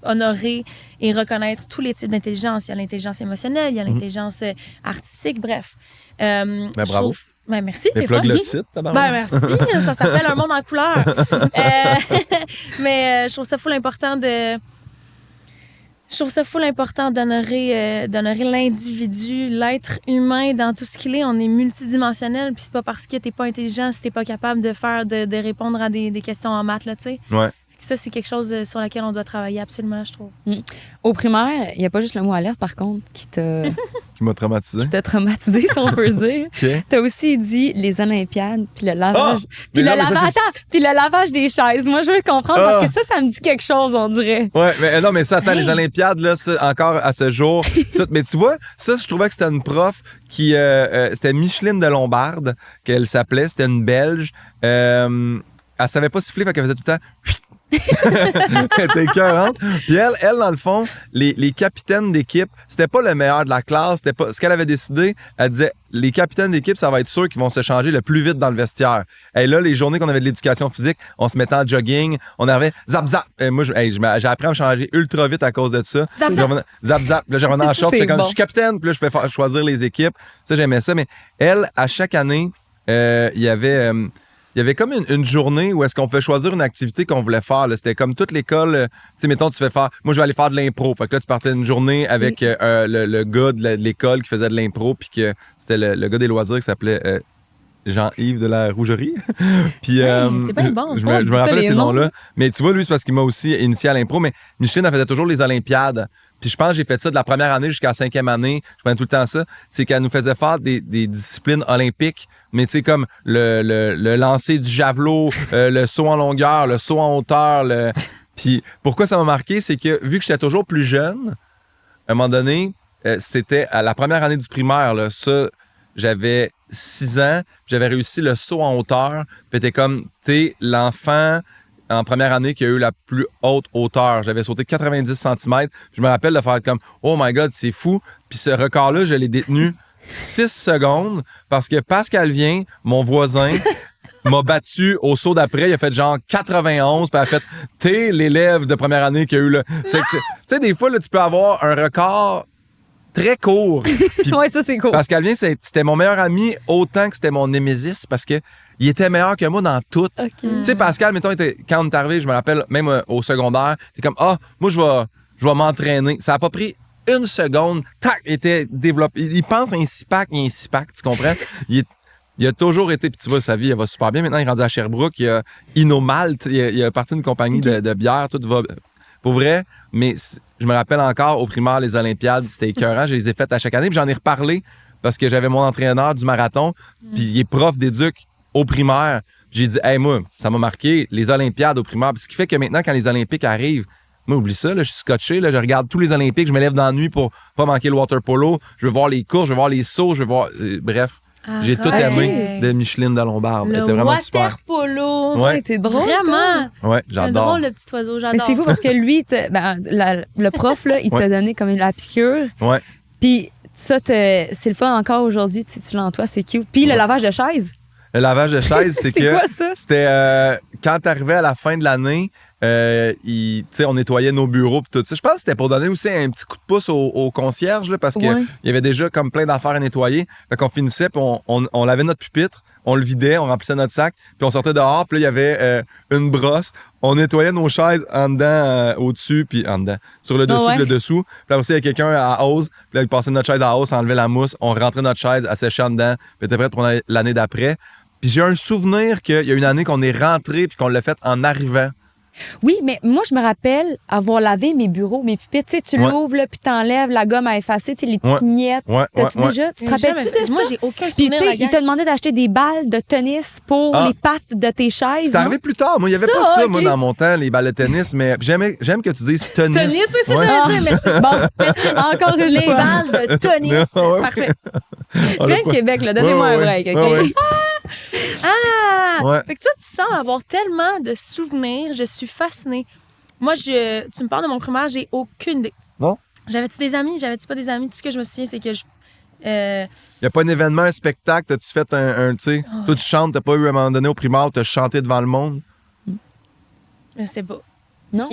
honorer et reconnaître tous les types d'intelligence. Il y a l'intelligence émotionnelle, il y a l'intelligence artistique, bref. Bravo. Merci, Stéphane. Plug le titre, merci. Ça s'appelle Un monde en couleur. Mais je trouve ça full important d'honorer l'individu, l'être humain dans tout ce qu'il est. On est multidimensionnel, puis c'est pas parce que t'es pas intelligent si t'es pas capable de répondre à des questions en maths, là, tu sais. Ouais. Ça, c'est quelque chose sur laquelle on doit travailler absolument, je trouve. Au primaire, il n'y a pas juste le mot alerte, par contre, qui m'a traumatisé. Qui t'a traumatisé, si on peut dire. Okay. T'as aussi dit les Olympiades, puis le lavage. Puis le lavage des chaises. Moi, je veux comprendre parce que ça me dit quelque chose, on dirait. Ouais, mais non, mais ça, attends, les Olympiades, là, ça, encore à ce jour. Mais tu vois, ça, je trouvais que c'était une prof qui. C'était Micheline de Lombarde, qu'elle s'appelait. C'était une Belge. Elle savait pas siffler, fait qu'elle faisait tout le temps. Elle était écœurante. Puis elle, dans le fond, les capitaines d'équipe, c'était pas le meilleur de la classe. C'était pas ce qu'elle avait décidé. Elle disait, les capitaines d'équipe, ça va être ceux qui vont se changer le plus vite dans le vestiaire. Et là, les journées qu'on avait de l'éducation physique, on se mettait en jogging, on arrivait zap zap. Et moi, j'ai appris à me changer ultra vite à cause de ça. Zap zap. Zap zap. Là, je revenais en short. C'est comme, je suis capitaine. Puis là, je fais choisir les équipes. Ça, j'aimais ça. Mais elle, à chaque année, il y avait comme une journée où est-ce qu'on pouvait choisir une activité qu'on voulait faire. Là. C'était comme toute l'école. Tu sais, mettons, tu fais faire... Moi, je vais aller faire de l'impro. Fait que là, tu partais une journée avec le gars de l'école qui faisait de l'impro, puis que c'était le gars des loisirs qui s'appelait Jean-Yves de la Rougerie. Puis, t'es bien bon. Je me rappelle ces noms-là. Mais tu vois, lui, c'est parce qu'il m'a aussi initié à l'impro. Mais Micheline, elle faisait toujours les Olympiades. Puis je pense que j'ai fait ça de la première année jusqu'à la 5e année. Je prenais tout le temps ça. C'est qu'elle nous faisait faire des disciplines olympiques. Mais tu sais, comme le lancer du javelot, le saut en longueur, le saut en hauteur. Puis pourquoi ça m'a marqué, c'est que vu que j'étais toujours plus jeune, à un moment donné, c'était à la première année du primaire. Là, ça, j'avais 6 ans. J'avais réussi le saut en hauteur. Puis t'es l'enfant... en première année qui a eu la plus haute hauteur. J'avais sauté 90 cm. Je me rappelle de faire comme « Oh my God, c'est fou! » Puis ce record-là, je l'ai détenu 6 secondes parce que Pascal Vien, mon voisin, m'a battu au saut d'après. Il a fait genre 91. Puis elle a fait « T'es l'élève de première année qui a eu le... » Tu sais, des fois, là, tu peux avoir un record très court. Ouais, ça, c'est cool. Pascal Vien, c'était mon meilleur ami autant que c'était mon némésis parce que il était meilleur que moi dans tout. Okay. Tu sais, Pascal, mettons, quand on est arrivé, je me rappelle, même au secondaire, t'es comme, moi, je vais m'entraîner. Ça a pas pris une seconde. Tac, il était développé. Il pense à un 6-pack, il y a un 6-pack, tu comprends? Il a toujours été, puis tu vois, sa vie, elle va super bien. Maintenant, il est rendu à Sherbrooke, il a Inomalt, il a parti d'une compagnie de bière, tout va pour vrai. Mais je me rappelle encore, au primaire, les Olympiades, c'était écœurant. Je les ai faites à chaque année, puis j'en ai reparlé parce que j'avais mon entraîneur du marathon, puis il est prof d'éduc au primaire. J'ai dit, hey, moi, ça m'a marqué, les Olympiades au primaire. Puis ce qui fait que maintenant, quand les Olympiques arrivent, moi, oublie ça, là, je suis scotché, là, je regarde tous les Olympiques, je me lève dans la nuit pour pas manquer le water polo, je veux voir les courses, je veux voir les sauts, je veux voir... bref. J'ai tout aimé de Micheline de Lombard. Elle était vraiment super. Water polo. Ouais. T'es drôle. Vraiment. Ouais, j'adore. Drôle, le petit oiseau, j'adore. Mais c'est fou parce que lui, le prof, là, il t'a donné comme la piqûre. Ouais. Puis ça, c'est le fun encore aujourd'hui. Tu l'as en toi, c'est cute. Puis le lavage de chaise. Le lavage de chaise, c'est que... C'est quoi ça? C'était quand t'arrivais à la fin de l'année, on nettoyait nos bureaux et tout ça. Je pense que c'était pour donner aussi un petit coup de pouce au concierge là, parce qu'il y avait déjà comme plein d'affaires à nettoyer. Fait qu'on finissait, puis on lavait notre pupitre, on le vidait, on remplissait notre sac, puis on sortait dehors, puis là, il y avait une brosse. On nettoyait nos chaises en dedans, au-dessus, puis en dedans. Sur le dessus, puis le dessous. Puis là aussi, il y avait quelqu'un à hausse, puis là, il passait notre chaise à hausse, enlevait la mousse, on rentrait notre chaise, elle séchait en dedans, puis était prête pour l'année d'après. Puis j'ai un souvenir qu'il y a une année qu'on est rentré puis qu'on l'a fait en arrivant. Oui, mais moi, je me rappelle avoir lavé mes bureaux, mes pupitres. Tu sais, tu l'ouvres, là, puis t'enlèves la gomme à effacer, tu sais, les petites miettes. T'as-tu déjà? Tu te rappelles-tu de ça? Moi, j'ai aucun Puis, souvenir. tu sais, il t'a demandé d'acheter des balles de tennis pour les pattes de tes chaises. C'est arrivé plus tard. Moi, il n'y avait pas ça, moi, dans mon temps, les balles de tennis, mais j'aime que tu dises tennis. Tennis, oui, c'est ça que j'allais dire. Merci. Bon, merci. Encore une les balles de tennis. Parfait. Je viens de Québec, là. Donnez-moi un break, OK? Fait que toi, tu sens avoir tellement de souvenirs. Je suis fascinée. Moi, tu me parles de mon primaire, j'ai aucune idée. Non? J'avais-tu des amis? J'avais-tu pas des amis? Tout ce que je me souviens, c'est que il n'y a pas un événement, un spectacle, t'as-tu fait un tu sais, toi tu chantes, t'as pas eu à un moment donné au primaire, t'as chanté devant le monde? Je sais pas. Non?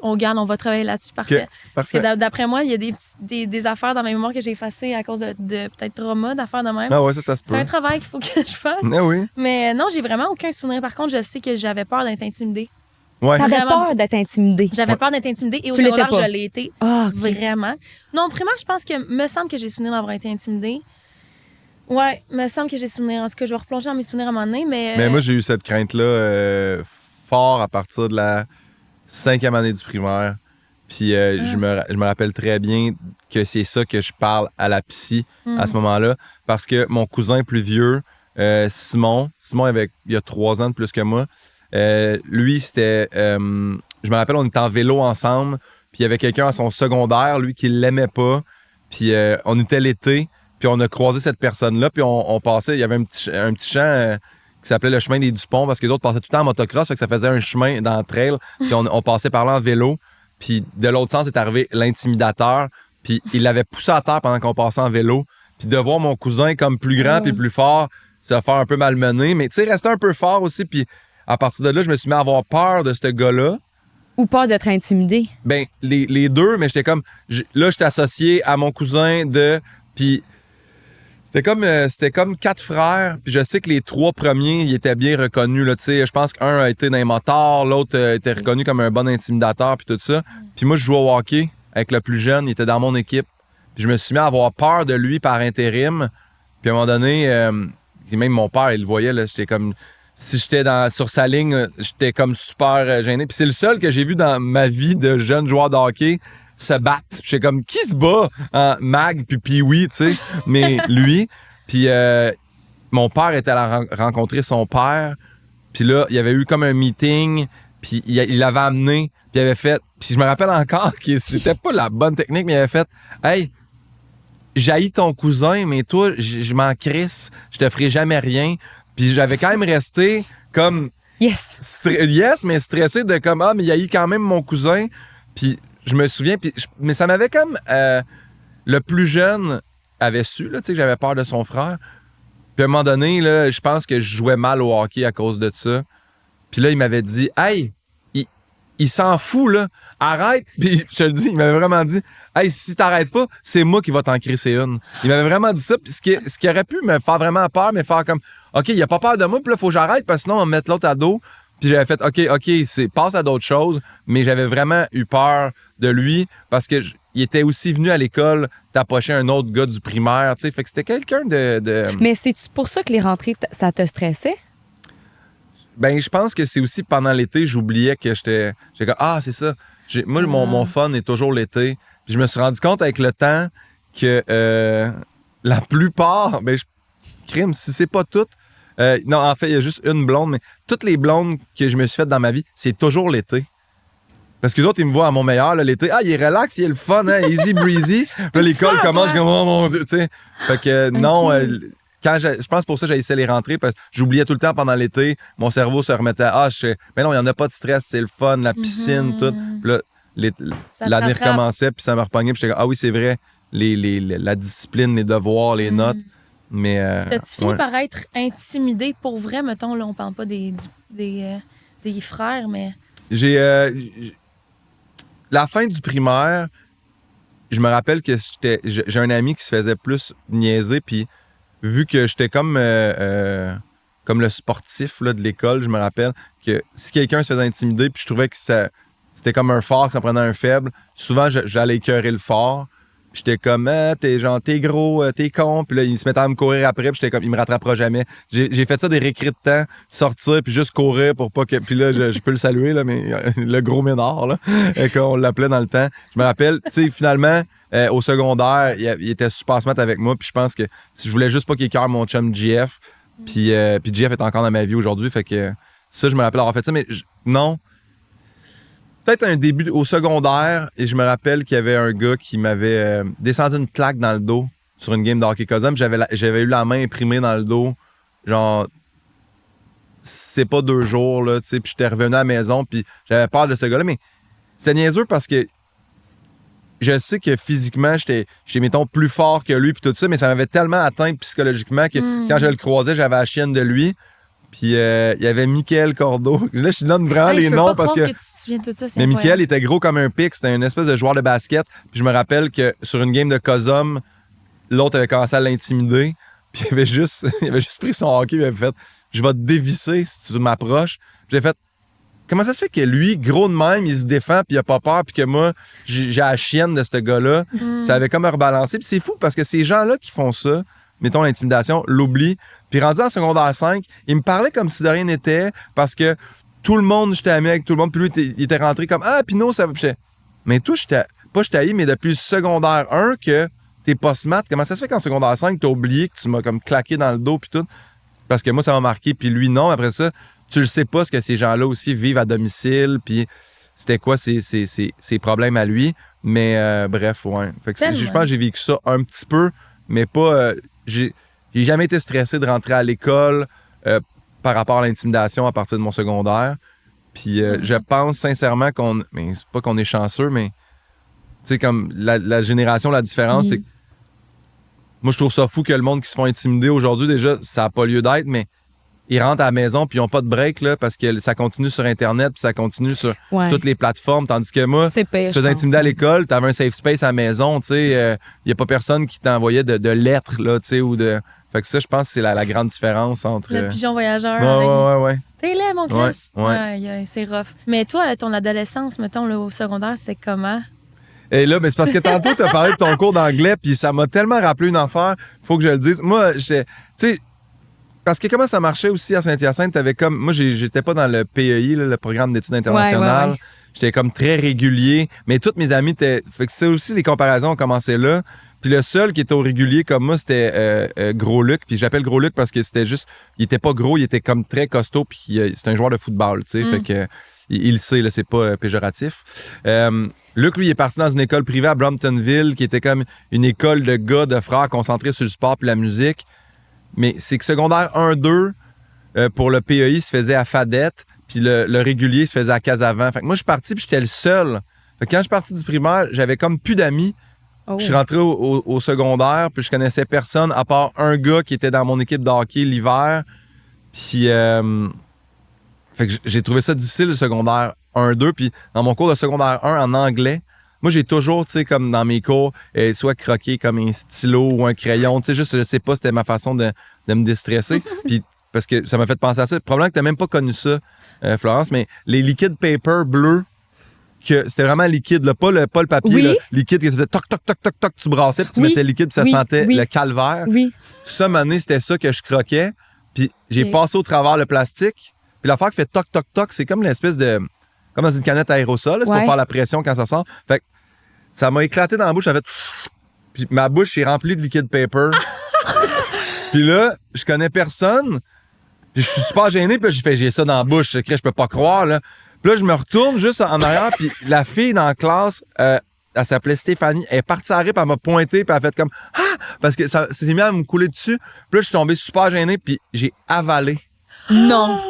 On va travailler là-dessus, parfait. Okay, parce que d'après moi, il y a des affaires dans ma mémoire que j'ai effacées à cause de peut-être trauma, d'affaires de même. Ah ouais, ça se peut. C'est un travail qu'il faut que je fasse. Ah oui. Mais non, j'ai vraiment aucun souvenir. Par contre, je sais que j'avais peur d'être intimidée. Ouais. T'avais peur d'être intimidée. J'avais peur d'être intimidée et au Tu l'étais secondaire, pas. je l'ai été. Ah, OK. Vraiment. Non, au primaire, je pense que me semble que j'ai souvenir d'avoir été intimidée. Ouais, me semble que j'ai souvenir. En tout cas, je vais replonger dans mes souvenirs à un moment donné, mais... Mais moi, j'ai eu cette crainte-là fort à partir de la 5e année du primaire. Puis je me rappelle très bien que c'est ça que je parle à la psy à ce moment-là. Parce que mon cousin plus vieux, Simon, il y a 3 ans de plus que moi, lui, c'était... je me rappelle, on était en vélo ensemble, puis il y avait quelqu'un à son secondaire, lui, qui l'aimait pas. Puis on était l'été, puis on a croisé cette personne-là, puis on passait, il y avait un petit champ qui s'appelait le chemin des Dupont, parce que les autres passaient tout le temps en motocross, fait que ça faisait un chemin dans le trail, puis on passait par là en vélo. Puis de l'autre sens est arrivé l'intimidateur, puis il l'avait poussé à terre pendant qu'on passait en vélo. Puis de voir mon cousin comme plus grand puis plus fort se faire un peu malmener, mais tu sais, rester un peu fort aussi. Puis à partir de là, je me suis mis à avoir peur de ce gars-là. Ou peur d'être intimidé? Ben, les deux, mais j'étais comme... Là, j'étais associé à mon cousin de... Puis c'était comme 4 frères, puis je sais que les 3 premiers, ils étaient bien reconnus. Là, je pense qu'un a été dans les motards, l'autre était reconnu comme un bon intimidateur, puis tout ça. Puis moi, je jouais au hockey avec le plus jeune, il était dans mon équipe. Puis je me suis mis à avoir peur de lui par intérim. Puis à un moment donné, même mon père, il le voyait, là, j'étais comme... Si j'étais sur sa ligne, j'étais comme super gêné. Puis c'est le seul que j'ai vu dans ma vie de jeune joueur de hockey se battre. J'étais comme, qui se bat? Mag puis Pee-wee, tu sais. Mais lui, puis mon père était allé rencontrer son père. Puis là, il y avait eu comme un meeting, puis il l'avait amené, puis il avait fait... Puis je me rappelle encore que c'était pas la bonne technique, mais il avait fait, « Hey, j'haïs ton cousin, mais toi, je m'en crisse, je te ferai jamais rien. » Puis j'avais quand même resté comme... Yes! Yes, mais stressé de comme, mais il haït quand même mon cousin. Puis je me souviens, mais ça m'avait comme... le plus jeune avait su, là, tu sais, que j'avais peur de son frère. Puis à un moment donné, là, je pense que je jouais mal au hockey à cause de ça. Puis là, il m'avait dit, « Hey, il s'en fout, là. Arrête. » Puis je te le dis, il m'avait vraiment dit, « Hey, si t'arrêtes pas, c'est moi qui va t'en crisser une. » Il m'avait vraiment dit ça. Puis ce qui aurait pu me faire vraiment peur, mais faire comme, « OK, il a pas peur de moi, puis là, faut que j'arrête, parce que sinon, on va me mettre l'autre à dos. » Puis j'avais fait, OK, passe à d'autres choses. Mais j'avais vraiment eu peur de lui parce que il était aussi venu à l'école t'approcher un autre gars du primaire, tu sais. Fait que c'était quelqu'un de... Mais c'est pour ça que les rentrées, ça te stressait? Ben, je pense que c'est aussi pendant l'été, j'oubliais que j'étais comme, c'est ça. Moi, mon fun est toujours l'été. Puis je me suis rendu compte avec le temps que la plupart, crime, si c'est pas toutes, non, en fait, il y a juste une blonde, mais toutes les blondes que je me suis faites dans ma vie, c'est toujours l'été. Parce que les autres, ils me voient à mon meilleur, là, l'été. Il est relax, il est le fun, hein, easy breezy. Puis là, l'école commence, je suis comme, oh mon Dieu, tu sais. Fait que non, je pense pour ça que j'haïssais les rentrées, parce que j'oubliais tout le temps pendant l'été. Mon cerveau se remettait mais non, il n'y en a pas de stress, c'est le fun, la piscine, tout. Puis là, l'année recommençait, puis ça me repognait, puis j'étais comme, oui, c'est vrai, la discipline, les devoirs, les notes. Mais. T'as-tu fini par être intimidé pour vrai, mettons, là, on parle pas des frères, mais. La fin du primaire, je me rappelle que j'ai un ami qui se faisait plus niaiser, puis vu que j'étais comme le sportif là, de l'école, je me rappelle que si quelqu'un se faisait intimider, puis je trouvais que c'était comme un fort, que ça prenait un faible, souvent j'allais écœurer le fort. Puis j'étais comme, t'es gros, t'es con. Puis là, il se mettait à me courir après. Puis j'étais comme, il me rattrapera jamais. J'ai fait ça des récrits de temps, sortir, puis juste courir pour pas que. Puis là, je peux le saluer, là, mais le gros ménard, là, qu'on l'appelait dans le temps. Je me rappelle, tu sais, finalement, au secondaire, il était super smart avec moi. Puis je pense que si je voulais juste pas qu'il écœure mon chum GF. Puis GF est encore dans ma vie aujourd'hui. Fait que ça, je me rappelle avoir fait ça. Mais non. Peut-être un début au secondaire, et je me rappelle qu'il y avait un gars qui m'avait descendu une claque dans le dos sur une game de hockey Cosum. J'avais eu la main imprimée dans le dos. Genre, c'est pas 2 jours, là, tu sais. Puis j'étais revenu à la maison, puis j'avais peur de ce gars-là. Mais c'était niaiseux parce que je sais que physiquement, j'étais mettons, plus fort que lui, puis tout ça, mais ça m'avait tellement atteint psychologiquement que quand je le croisais, j'avais la chienne de lui. Puis il y avait Mickaël Cordeau. Là, je te donne vraiment les noms parce que. Mais Mickaël était gros comme un pic. C'était une espèce de joueur de basket. Puis je me rappelle que sur une game de Cosum, l'autre avait commencé à l'intimider. Puis il avait juste pris son hockey et il avait fait, je vais te dévisser si tu m'approches. Puis j'ai fait, comment ça se fait que lui, gros de même, il se défend puis il a pas peur, puis que moi, j'ai la chienne de ce gars-là. Ça avait comme rebalancé. Puis c'est fou parce que ces gens-là qui font ça, mettons l'intimidation, l'oubli. Puis rendu en secondaire 5, il me parlait comme si de rien n'était parce que tout le monde, j'étais ami avec tout le monde. Puis lui, il était rentré comme, Pinot, ça va. Mais toi, j'étais haï, mais depuis le secondaire 1 que t'es pas smart. Comment ça se fait qu'en secondaire 5, t'as oublié que tu m'as comme claqué dans le dos puis tout? Parce que moi, ça m'a marqué. Puis lui, non. Après ça, tu le sais pas ce que ces gens-là aussi vivent à domicile. Puis c'était quoi ses problèmes à lui. Mais bref, ouais. Fait que je pense que j'ai vécu ça un petit peu, mais pas... J'ai jamais été stressé de rentrer à l'école par rapport à l'intimidation à partir de mon secondaire. Puis je pense sincèrement mais c'est pas qu'on est chanceux, mais tu sais, comme la génération, la différence, c'est que moi, je trouve ça fou que le monde qui se font intimider aujourd'hui, déjà, ça n'a pas lieu d'être, mais ils rentrent à la maison puis ils n'ont pas de break là, parce que ça continue sur Internet puis ça continue sur toutes les plateformes. Tandis que moi, tu te faisais intimider à l'école, tu avais un safe space à la maison, tu sais, il n'y a pas personne qui t'envoyait de lettres, là, tu sais, ou de... Fait que ça, je pense que c'est la grande différence entre... Le pigeon voyageur. Ouais. T'es laid, mon Chris. Ouais. C'est rough. Mais toi, ton adolescence, mettons, là, au secondaire, c'était comment? Et là, c'est parce que tantôt, tu as parlé de ton cours d'anglais, puis ça m'a tellement rappelé une affaire, faut que je le dise. Moi, tu sais, parce que comment ça marchait aussi à Saint-Hyacinthe, t'avais comme... Moi, j'étais pas dans le PEI, là, le programme d'études internationales. Ouais. J'étais comme très régulier, mais tous mes amis étaient... Fait que c'est aussi, les comparaisons ont commencé là. Puis le seul qui était au régulier comme moi, c'était Gros Luc. Puis j'appelle Gros Luc parce que c'était juste... Il était pas gros, il était comme très costaud, puis c'est un joueur de football, tu sais. Fait que... Il le sait, là, c'est pas péjoratif. Luc, lui, il est parti dans une école privée à Bromptonville, qui était comme une école de gars, de frères concentrés sur le sport puis la musique. Mais c'est que secondaire 1-2, pour le PEI, se faisait à Fadette, puis le régulier se faisait à Casavant. Fait que moi, je suis parti, puis j'étais le seul. Fait que quand je suis parti du primaire, j'avais comme plus d'amis. Oh. Je suis rentré au secondaire, puis je connaissais personne, à part un gars qui était dans mon équipe de hockey l'hiver. Puis... fait que j'ai trouvé ça difficile, le secondaire 1-2. Puis dans mon cours de secondaire 1 en anglais, moi, j'ai toujours, tu sais, comme dans mes cours, soit croqué comme un stylo ou un crayon. Tu sais, juste, je sais pas, c'était ma façon de me déstresser. Puis parce que ça m'a fait penser à ça. Probablement que t'as même pas connu ça, Florence, mais les liquid paper bleus, que c'était vraiment liquide, là, pas le papier, là, liquide, que ça faisait toc, toc, toc, toc, toc, tu brassais, puis tu mettais liquide, puis ça sentait le calvaire. Oui. Ça, mané, c'était ça que je croquais. Puis j'ai passé au travers le plastique. Puis l'affaire qui fait toc, toc, toc, c'est comme l'espèce de... Comme dans une canette à aérosol, c'est pour faire la pression quand ça sort. Fait que ça m'a éclaté dans la bouche, ça fait... Puis ma bouche est remplie de liquid paper. Puis là, je connais personne. Puis je suis super gêné, puis là, j'ai ça dans la bouche. Je peux pas croire, là. Puis là, je me retourne juste en arrière, puis la fille dans la classe elle s'appelait Stéphanie. Elle est partie à rire, puis elle m'a pointé, puis elle a fait comme « Ah! » Parce que ça s'est mis à me couler dessus. Puis là, je suis tombé super gêné, puis j'ai avalé Non.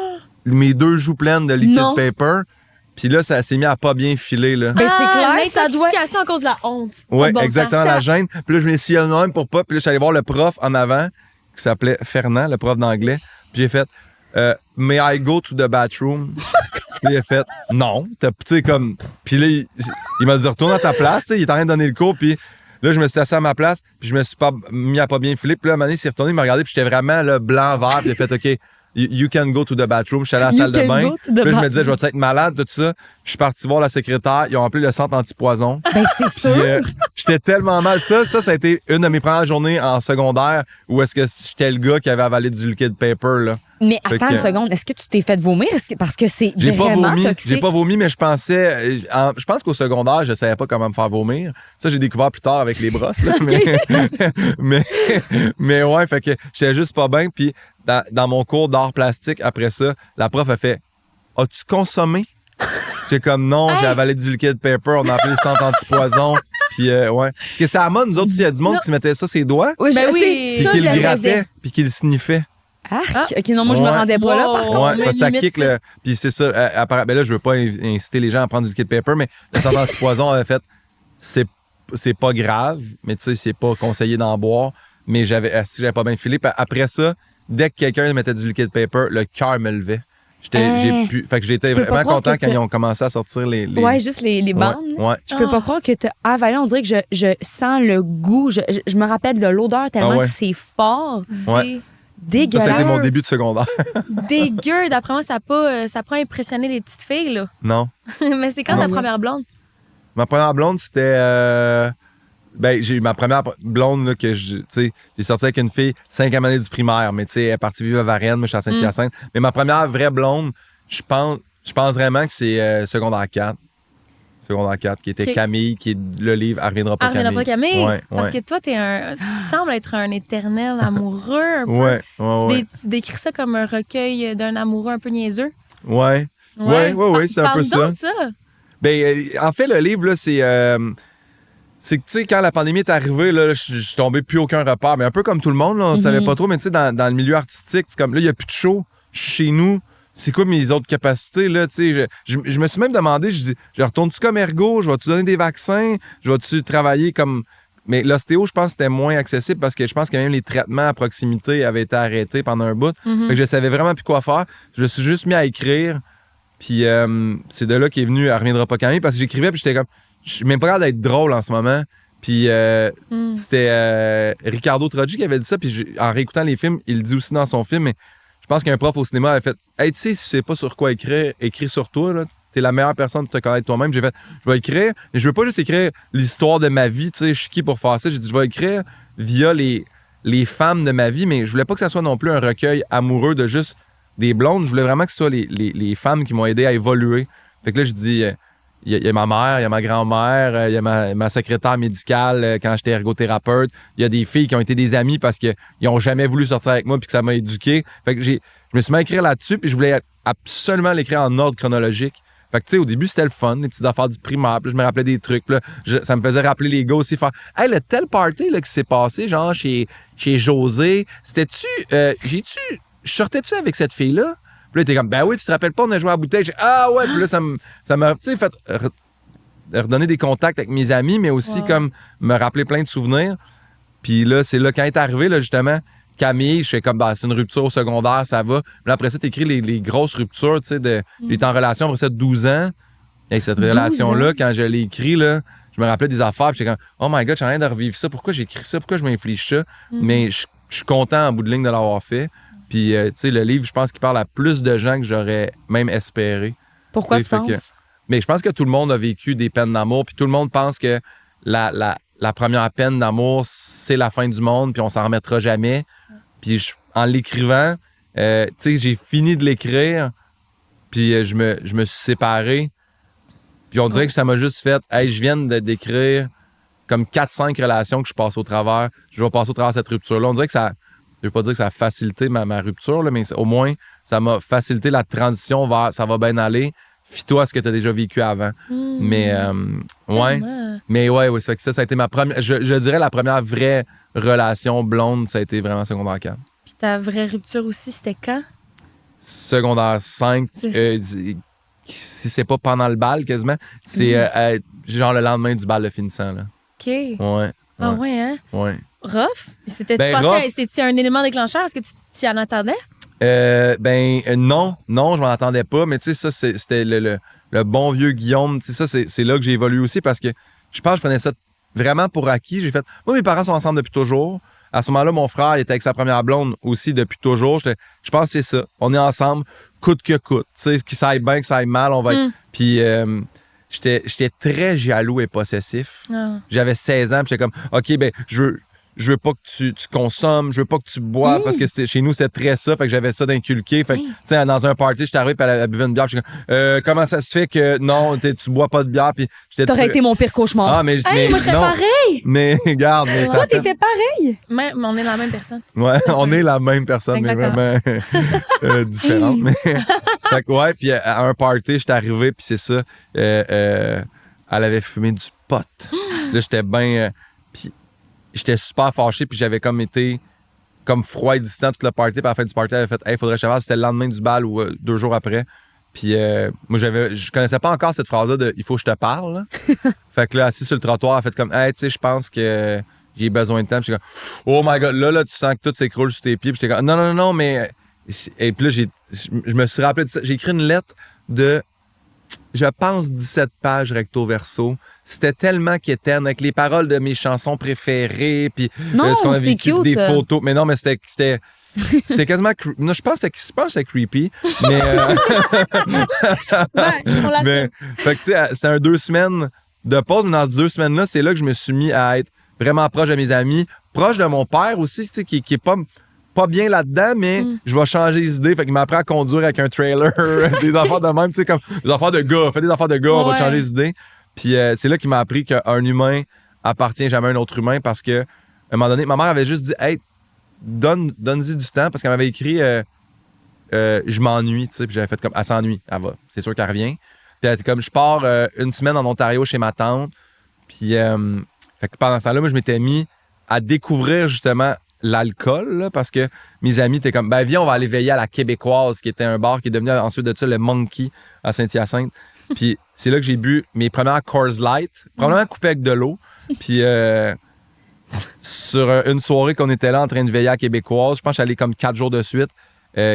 mes 2 joues pleines de liquid paper. Puis là, ça s'est mis à pas bien filer, là. Ben, c'est clair, ça doit... L'intoxication à cause de la honte. Oui, Bon, exactement, la gêne. Puis là, je me suis dit même pour pas. Puis là, je suis allé voir le prof en avant, qui s'appelait Fernand, le prof d'anglais. Puis j'ai fait « May I go to the bathroom? » Puis il a fait « Non. » Tu sais, comme... Puis là, il m'a dit « Retourne à ta place. » Tu sais, il est en train de donner le cours. Puis là, je me suis assis à ma place. Puis je me suis pas mis à pas bien filer. Puis là, à un moment donné, il s'est retourné, il m'a regardé. Puis j'étais vraiment là, blanc-vert. Puis il a fait « OK. You can go to the bathroom. » Je suis allé à la salle de bain. Puis là, je me disais, je vais être malade, tout ça. Je suis parti voir la secrétaire. Ils ont appelé le centre antipoison. Ben, c'est sûr. J'étais tellement mal. Ça a été une de mes premières journées en secondaire où est-ce que j'étais le gars qui avait avalé du liquid paper, là. Mais attends une seconde. Est-ce que tu t'es fait vomir? Parce que c'est vraiment toxique. J'ai pas vomi, mais je pense qu'au secondaire, je savais pas comment me faire vomir. Ça, j'ai découvert plus tard avec les brosses, là. Mais ouais, fait que j'étais juste pas bien. Puis dans mon cours d'art plastique, après ça, la prof a fait « As-tu consommé? » J'étais comme « Non, j'ai avalé du liquid paper. On a appelé le centre antipoison. » Puis ouais. Parce que c'était à la mode, nous autres, il y a du monde qui se mettait ça ses doigts. Oui, ben puis qui le grattait, puis qui le sniffait. OK, non, moi, je me rendais pas là, par contre. Ouais, parce que ça kick le... Puis c'est ça. Ben là, je veux pas inciter les gens à prendre du liquid paper, mais le centre antipoison avait fait c'est pas grave, mais tu sais, c'est pas conseillé d'en boire. Mais si j'avais pas bien filé. Puis après ça, dès que quelqu'un mettait du liquid paper, le cœur me levait. Fait que j'étais vraiment content quand ils ont commencé à sortir les... Ouais, juste les bandes. Ouais. Je peux pas croire que t'as avalé. On dirait que je sens le goût. Je me rappelle de l'odeur tellement que c'est fort. Ouais. Dégueulasse. Ça a été mon début de secondaire. Dégueu. D'après moi, ça a pas impressionné les petites filles, là. Non. Mais c'est quand ta première blonde? Ma première blonde, c'était... j'ai eu ma première blonde, là, que j'ai sorti avec une fille 5e année du primaire, mais tu sais, elle est partie vivre à Varennes, moi, je suis à Saint-Hyacinthe. Mais ma première vraie blonde, je pense vraiment que c'est secondaire 4. Secondaire 4, qui était Camille, qui est le livre « Elle reviendra pas Camille ». Elle reviendra pas Camille? Ouais. Parce que toi, tu sembles être un éternel amoureux, un peu. Ouais. Tu décris ça comme un recueil d'un amoureux un peu niaiseux. Ouais, c'est un peu ça. Parle donc ça. Ben, en fait, le livre, là, c'est que, tu sais, quand la pandémie est arrivée, là, je suis tombé plus aucun repère. Mais un peu comme tout le monde, là, on ne savait pas trop. Mais tu sais, dans le milieu artistique, c'est comme là, il n'y a plus de show. Je suis chez nous. C'est quoi mes autres capacités, là? Tu sais, je me suis même demandé, je dis, je retourne-tu comme ergo? Je vais-tu donner des vaccins? Je vais-tu travailler comme... Mais l'ostéo, je pense que c'était moins accessible parce que je pense que même les traitements à proximité avaient été arrêtés pendant un bout. Fait que je savais vraiment plus quoi faire. Je me suis juste mis à écrire. Puis c'est de là qu'est venu « Elle reviendra pas Camille » parce que j'écrivais puis j'étais comme... Je suis même pas capable d'être drôle en ce moment. Puis c'était Ricardo Troggi qui avait dit ça. Puis en réécoutant les films, il le dit aussi dans son film. Mais je pense qu'un prof au cinéma avait fait « Hey, tu sais, si tu sais pas sur quoi écrire, écris sur toi. Là. T'es la meilleure personne pour te connaître toi-même. » J'ai fait « Je vais écrire. Mais je veux pas juste écrire l'histoire de ma vie. Tu sais, je suis qui pour faire ça? » J'ai dit « Je vais écrire via les femmes de ma vie. » Mais je voulais pas que ça soit non plus un recueil amoureux de juste des blondes. Je voulais vraiment que ce soit les femmes qui m'ont aidé à évoluer. Fait que là, je dis... Il y a ma mère, il y a ma grand-mère, il y a ma secrétaire médicale quand j'étais ergothérapeute. Il y a des filles qui ont été des amies parce qu'ils n'ont jamais voulu sortir avec moi puis que ça m'a éduqué. Fait que je me suis mis à écrire là-dessus puis je voulais absolument l'écrire en ordre chronologique. Fait que tu sais, au début, c'était le fun, les petites affaires du primaire. Puis je me rappelais des trucs. Puis là, ça me faisait rappeler les gars aussi. Faire « Hey, le tel party là, qui s'est passé, genre chez José, c'était-tu... Je sortais-tu avec cette fille-là? » Puis là, t'es comme, ben oui, tu te rappelles pas, on a joué à la bouteille. Ah ouais, puis là, ça m'a fait redonner des contacts avec mes amis, mais aussi comme me rappeler plein de souvenirs. Puis là, c'est là, quand elle est arrivée, là, justement, Camille, je fais comme, bah, c'est une rupture au secondaire, ça va. Mais après ça, t'écris les grosses ruptures, tu sais, j'étais en relation après ça 12 ans. Et cette relation-là, quand je l'ai écrit, là, je me rappelais des affaires, puis j'étais comme, oh my God, j'ai rien de revivre ça. Pourquoi j'écris ça? Pourquoi je m'inflige ça? Mais je suis content en bout de ligne de l'avoir fait. Puis, tu sais, le livre, je pense qu'il parle à plus de gens que j'aurais même espéré. Pourquoi tu penses? Mais je pense que tout le monde a vécu des peines d'amour, puis tout le monde pense que la première peine d'amour, c'est la fin du monde, puis on s'en remettra jamais. Puis, en l'écrivant, tu sais, j'ai fini de l'écrire, puis je me suis séparé. Puis, on dirait que ça m'a juste fait, hey, je viens d'écrire comme 4-5 relations que je passe au travers. Je vais passer au travers de cette rupture-là. On dirait que ça... Je ne veux pas dire que ça a facilité ma rupture, là, mais au moins, ça m'a facilité la transition vers ça va bien aller. Fie-toi à ce que tu as déjà vécu avant. Mais, ouais. Mais ouais, ça fait que ça a été ma première... Je dirais la première vraie relation blonde, ça a été vraiment secondaire 4. Puis ta vraie rupture aussi, c'était quand? Secondaire 5, si c'est pas pendant le bal quasiment, c'est genre le lendemain du bal de finissant. Là. OK. Ouais. Ah ouais, hein? Ouais. Rough? C'était un élément déclencheur? Est-ce que tu t'y en attendais? Non, je m'en attendais pas, mais tu sais, ça, c'était le bon vieux Guillaume. Tu sais, ça, c'est là que j'ai évolué aussi parce que je pense que je prenais ça vraiment pour acquis. J'ai fait, moi, mes parents sont ensemble depuis toujours. À ce moment-là, mon frère était avec sa première blonde aussi depuis toujours. Je pense que c'est ça. On est ensemble, coûte que coûte. Tu sais, qu'il s'aille bien, que ça aille mal, on va être. Puis, j'étais très jaloux et possessif. J'avais 16 ans, puis j'étais comme, OK, ben, je veux pas que tu consommes, je veux pas que tu bois, parce que chez nous, c'est très ça. Fait que j'avais ça d'inculqué. Fait que, tu sais, dans un party, j'étais arrivé, puis elle buvait une bière, puis j'étais comme, comment ça se fait que non, tu bois pas de bière, puis j'étais. T'aurais été mon pire cauchemar. Ah, mais moi, j'étais pareil. Mais regarde, mais toi, t'étais pareil. Mais on est la même personne. Ouais, on est la même personne, mais vraiment différente. Mais fait que ouais, puis à un party, j'étais arrivé, puis c'est ça. Elle avait fumé du pot. Là, j'étais bien. Puis j'étais super fâché, puis j'avais comme été comme froid et distant toute le party. Puis à la fin du party, elle avait fait « Hey, faudrait que je fasse. » C'était le lendemain du bal ou 2 jours après. Puis moi, je connaissais pas encore cette phrase-là de « Il faut que je te parle. » Fait que là, assis sur le trottoir, elle a fait comme « Hey, tu sais, je pense que j'ai besoin de temps. » Puis j'étais comme « Oh my God, là, tu sens que tout s'écroule sur tes pieds. » Puis j'étais comme « Non, mais... » Et puis là, je me suis rappelé de ça. J'ai écrit une lettre de... Je pense 17 pages recto verso. C'était tellement quétaine avec les paroles de mes chansons préférées, puis ce qu'on a vécu, cute, des ça. photos. Mais non, mais c'était quasiment... Non, je pense que c'était creepy, mais... On l'assume. mais fait que tu sais, c'était un 2 semaines de pause, mais dans ces 2 semaines-là, c'est là que je me suis mis à être vraiment proche de mes amis, proche de mon père aussi, tu sais, qui est pas bien là-dedans, mais je vais changer les idées. Fait qu'il m'apprend à conduire avec un trailer, des affaires de même, tu sais, comme des affaires de gars. Fais des affaires de gars, on va te changer les idées. Puis c'est là qu'il m'a appris qu'un humain appartient jamais à un autre humain parce que, à un moment donné, ma mère avait juste dit, hey, donne-y du temps parce qu'elle m'avait écrit, je m'ennuie, tu sais. Puis j'avais fait comme, elle s'ennuie, elle va. C'est sûr qu'elle revient. Puis elle était comme, je pars 1 semaine en Ontario chez ma tante. Puis, fait que pendant ce temps-là, moi, je m'étais mis à découvrir justement l'alcool, là, parce que mes amis étaient comme, ben viens, on va aller veiller à la Québécoise, qui était un bar qui est devenu ensuite de ça le Monkey à Saint-Hyacinthe. Puis c'est là que j'ai bu mes premières Coors Light, probablement coupées avec de l'eau. Puis sur une soirée qu'on était là en train de veiller à la Québécoise, je pense que j'allais comme 4 jours de suite.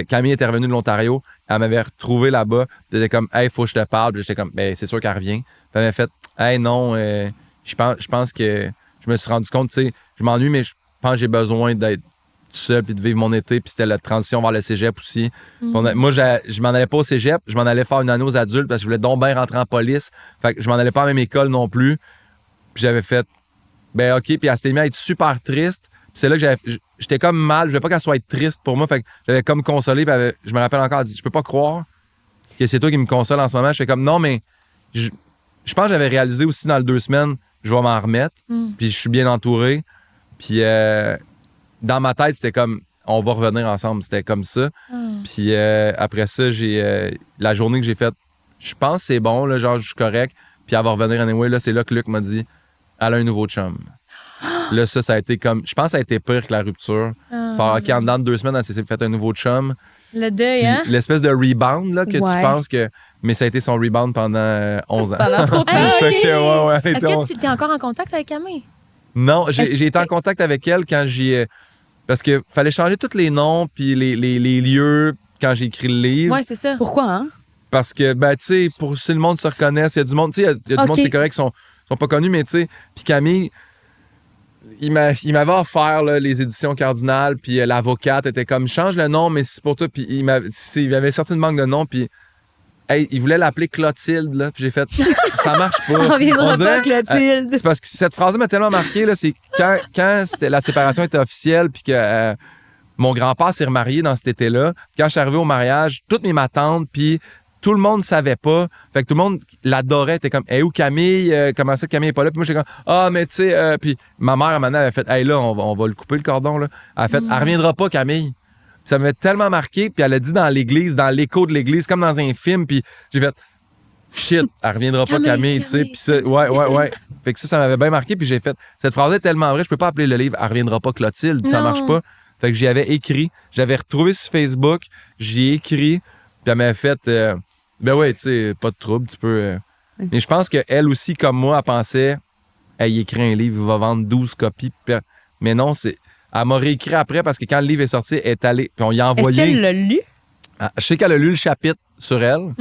Camille était revenue de l'Ontario, elle m'avait retrouvé là-bas, elle était comme, hey, faut que je te parle. Puis j'étais comme, ben c'est sûr qu'elle revient. Puis elle m'avait fait, hey, non, je pense que je me suis rendu compte, tu sais, je m'ennuie, mais je pense que j'ai besoin d'être tout seul puis de vivre mon été. Puis c'était la transition vers le cégep aussi. Moi, je m'en allais pas au cégep. Je m'en allais faire une année aux adultes parce que je voulais donc bien rentrer en police. Fait que je m'en allais pas à la même école non plus. Puis j'avais fait, ben OK. Puis elle s'était mise à être super triste. Puis c'est là que j'étais comme mal. Je voulais pas qu'elle soit triste pour moi. Fait que j'avais comme consolé. Puis je me rappelle encore, elle dit, je peux pas croire que c'est toi qui me console en ce moment. Je fais comme, non, mais je pense que j'avais réalisé aussi dans les 2 semaines, je vais m'en remettre. Puis je suis bien entouré. Puis dans ma tête, c'était comme, on va revenir ensemble. C'était comme ça. Puis après ça, j'ai la journée que j'ai faite, je pense que c'est bon, là, genre, je suis correct. Puis elle va revenir anyway. Là, c'est là que Luc m'a dit, elle a un nouveau chum. Là, ça a été comme, je pense que ça a été pire que la rupture. Faire, OK, en dedans de 2 semaines, elle s'est fait un nouveau chum. Le deuil, Puis hein? l'espèce de rebound, là, que tu penses que... Mais ça a été son rebound pendant 11 ans. Pendant trop de temps. Fait que, Est-ce que tu es encore en contact avec Camille? Non, j'ai été en contact avec elle quand parce qu'il fallait changer tous les noms puis les lieux quand j'ai écrit le livre. Oui, c'est ça. Pourquoi, hein? Parce que, ben, tu sais, pour si le monde se reconnaisse, il y a du monde, tu sais, il y a du monde, c'est correct, qui sont pas connus, mais tu sais, puis Camille, il m'avait offert là, les éditions Cardinal, puis l'avocate était comme, change le nom, mais c'est pour toi, puis il avait sorti une banque de noms, puis hey, il voulait l'appeler Clotilde, là, puis j'ai fait, ça marche pas. On viendra dirait, pas, Clotilde. c'est parce que cette phrase-là m'a tellement marqué, là, c'est quand la séparation était officielle, puis que mon grand-père s'est remarié dans cet été-là. Quand je suis arrivé au mariage, toutes mes matantes, puis tout le monde ne savait pas. Fait que tout le monde l'adorait. T'es comme, hey, où Camille? Comment ça, Camille n'est pas là? Puis moi, j'étais comme, ah, mais tu sais, puis ma mère, à un moment donné, elle avait fait, hey, là, on va le couper, le cordon, là. Elle a fait, elle reviendra pas, Camille. Puis ça m'avait tellement marqué. Puis elle a dit dans l'église, dans l'écho de l'église, comme dans un film. Puis j'ai fait, shit, elle reviendra pas, Camille, tu sais. Puis ça, ouais. Fait que ça m'avait bien marqué. Puis j'ai fait, cette phrase est tellement vraie, je peux pas appeler le livre Elle reviendra pas Clotilde, ça marche pas. Fait que j'y avais écrit. J'avais retrouvé sur Facebook, j'y ai écrit. Puis elle m'avait fait, ben ouais, tu sais, pas de trouble, tu peux. Mais je pense qu'elle aussi, comme moi, elle pensait, elle écrit un livre, il va vendre 12 copies. Mais non, elle m'a réécrit après parce que quand le livre est sorti, elle est allée. Puis on y a envoyé. Est-ce qu'elle l'a lu? Je sais qu'elle a lu le chapitre sur elle.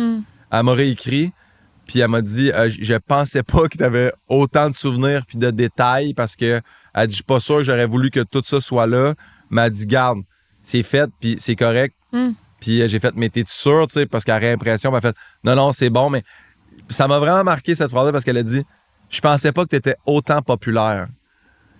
Elle m'a réécrit. Puis elle m'a dit, je pensais pas que tu avais autant de souvenirs puis de détails parce que elle dit, je suis pas sûr que j'aurais voulu que tout ça soit là. Mais elle dit, garde, c'est fait puis c'est correct. Puis j'ai fait, mais t'es-tu sûr, tu sais, parce qu'elle a l'impression, elle a fait, non, c'est bon, mais ça m'a vraiment marqué cette phrase-là parce qu'elle a dit, je pensais pas que t'étais autant populaire.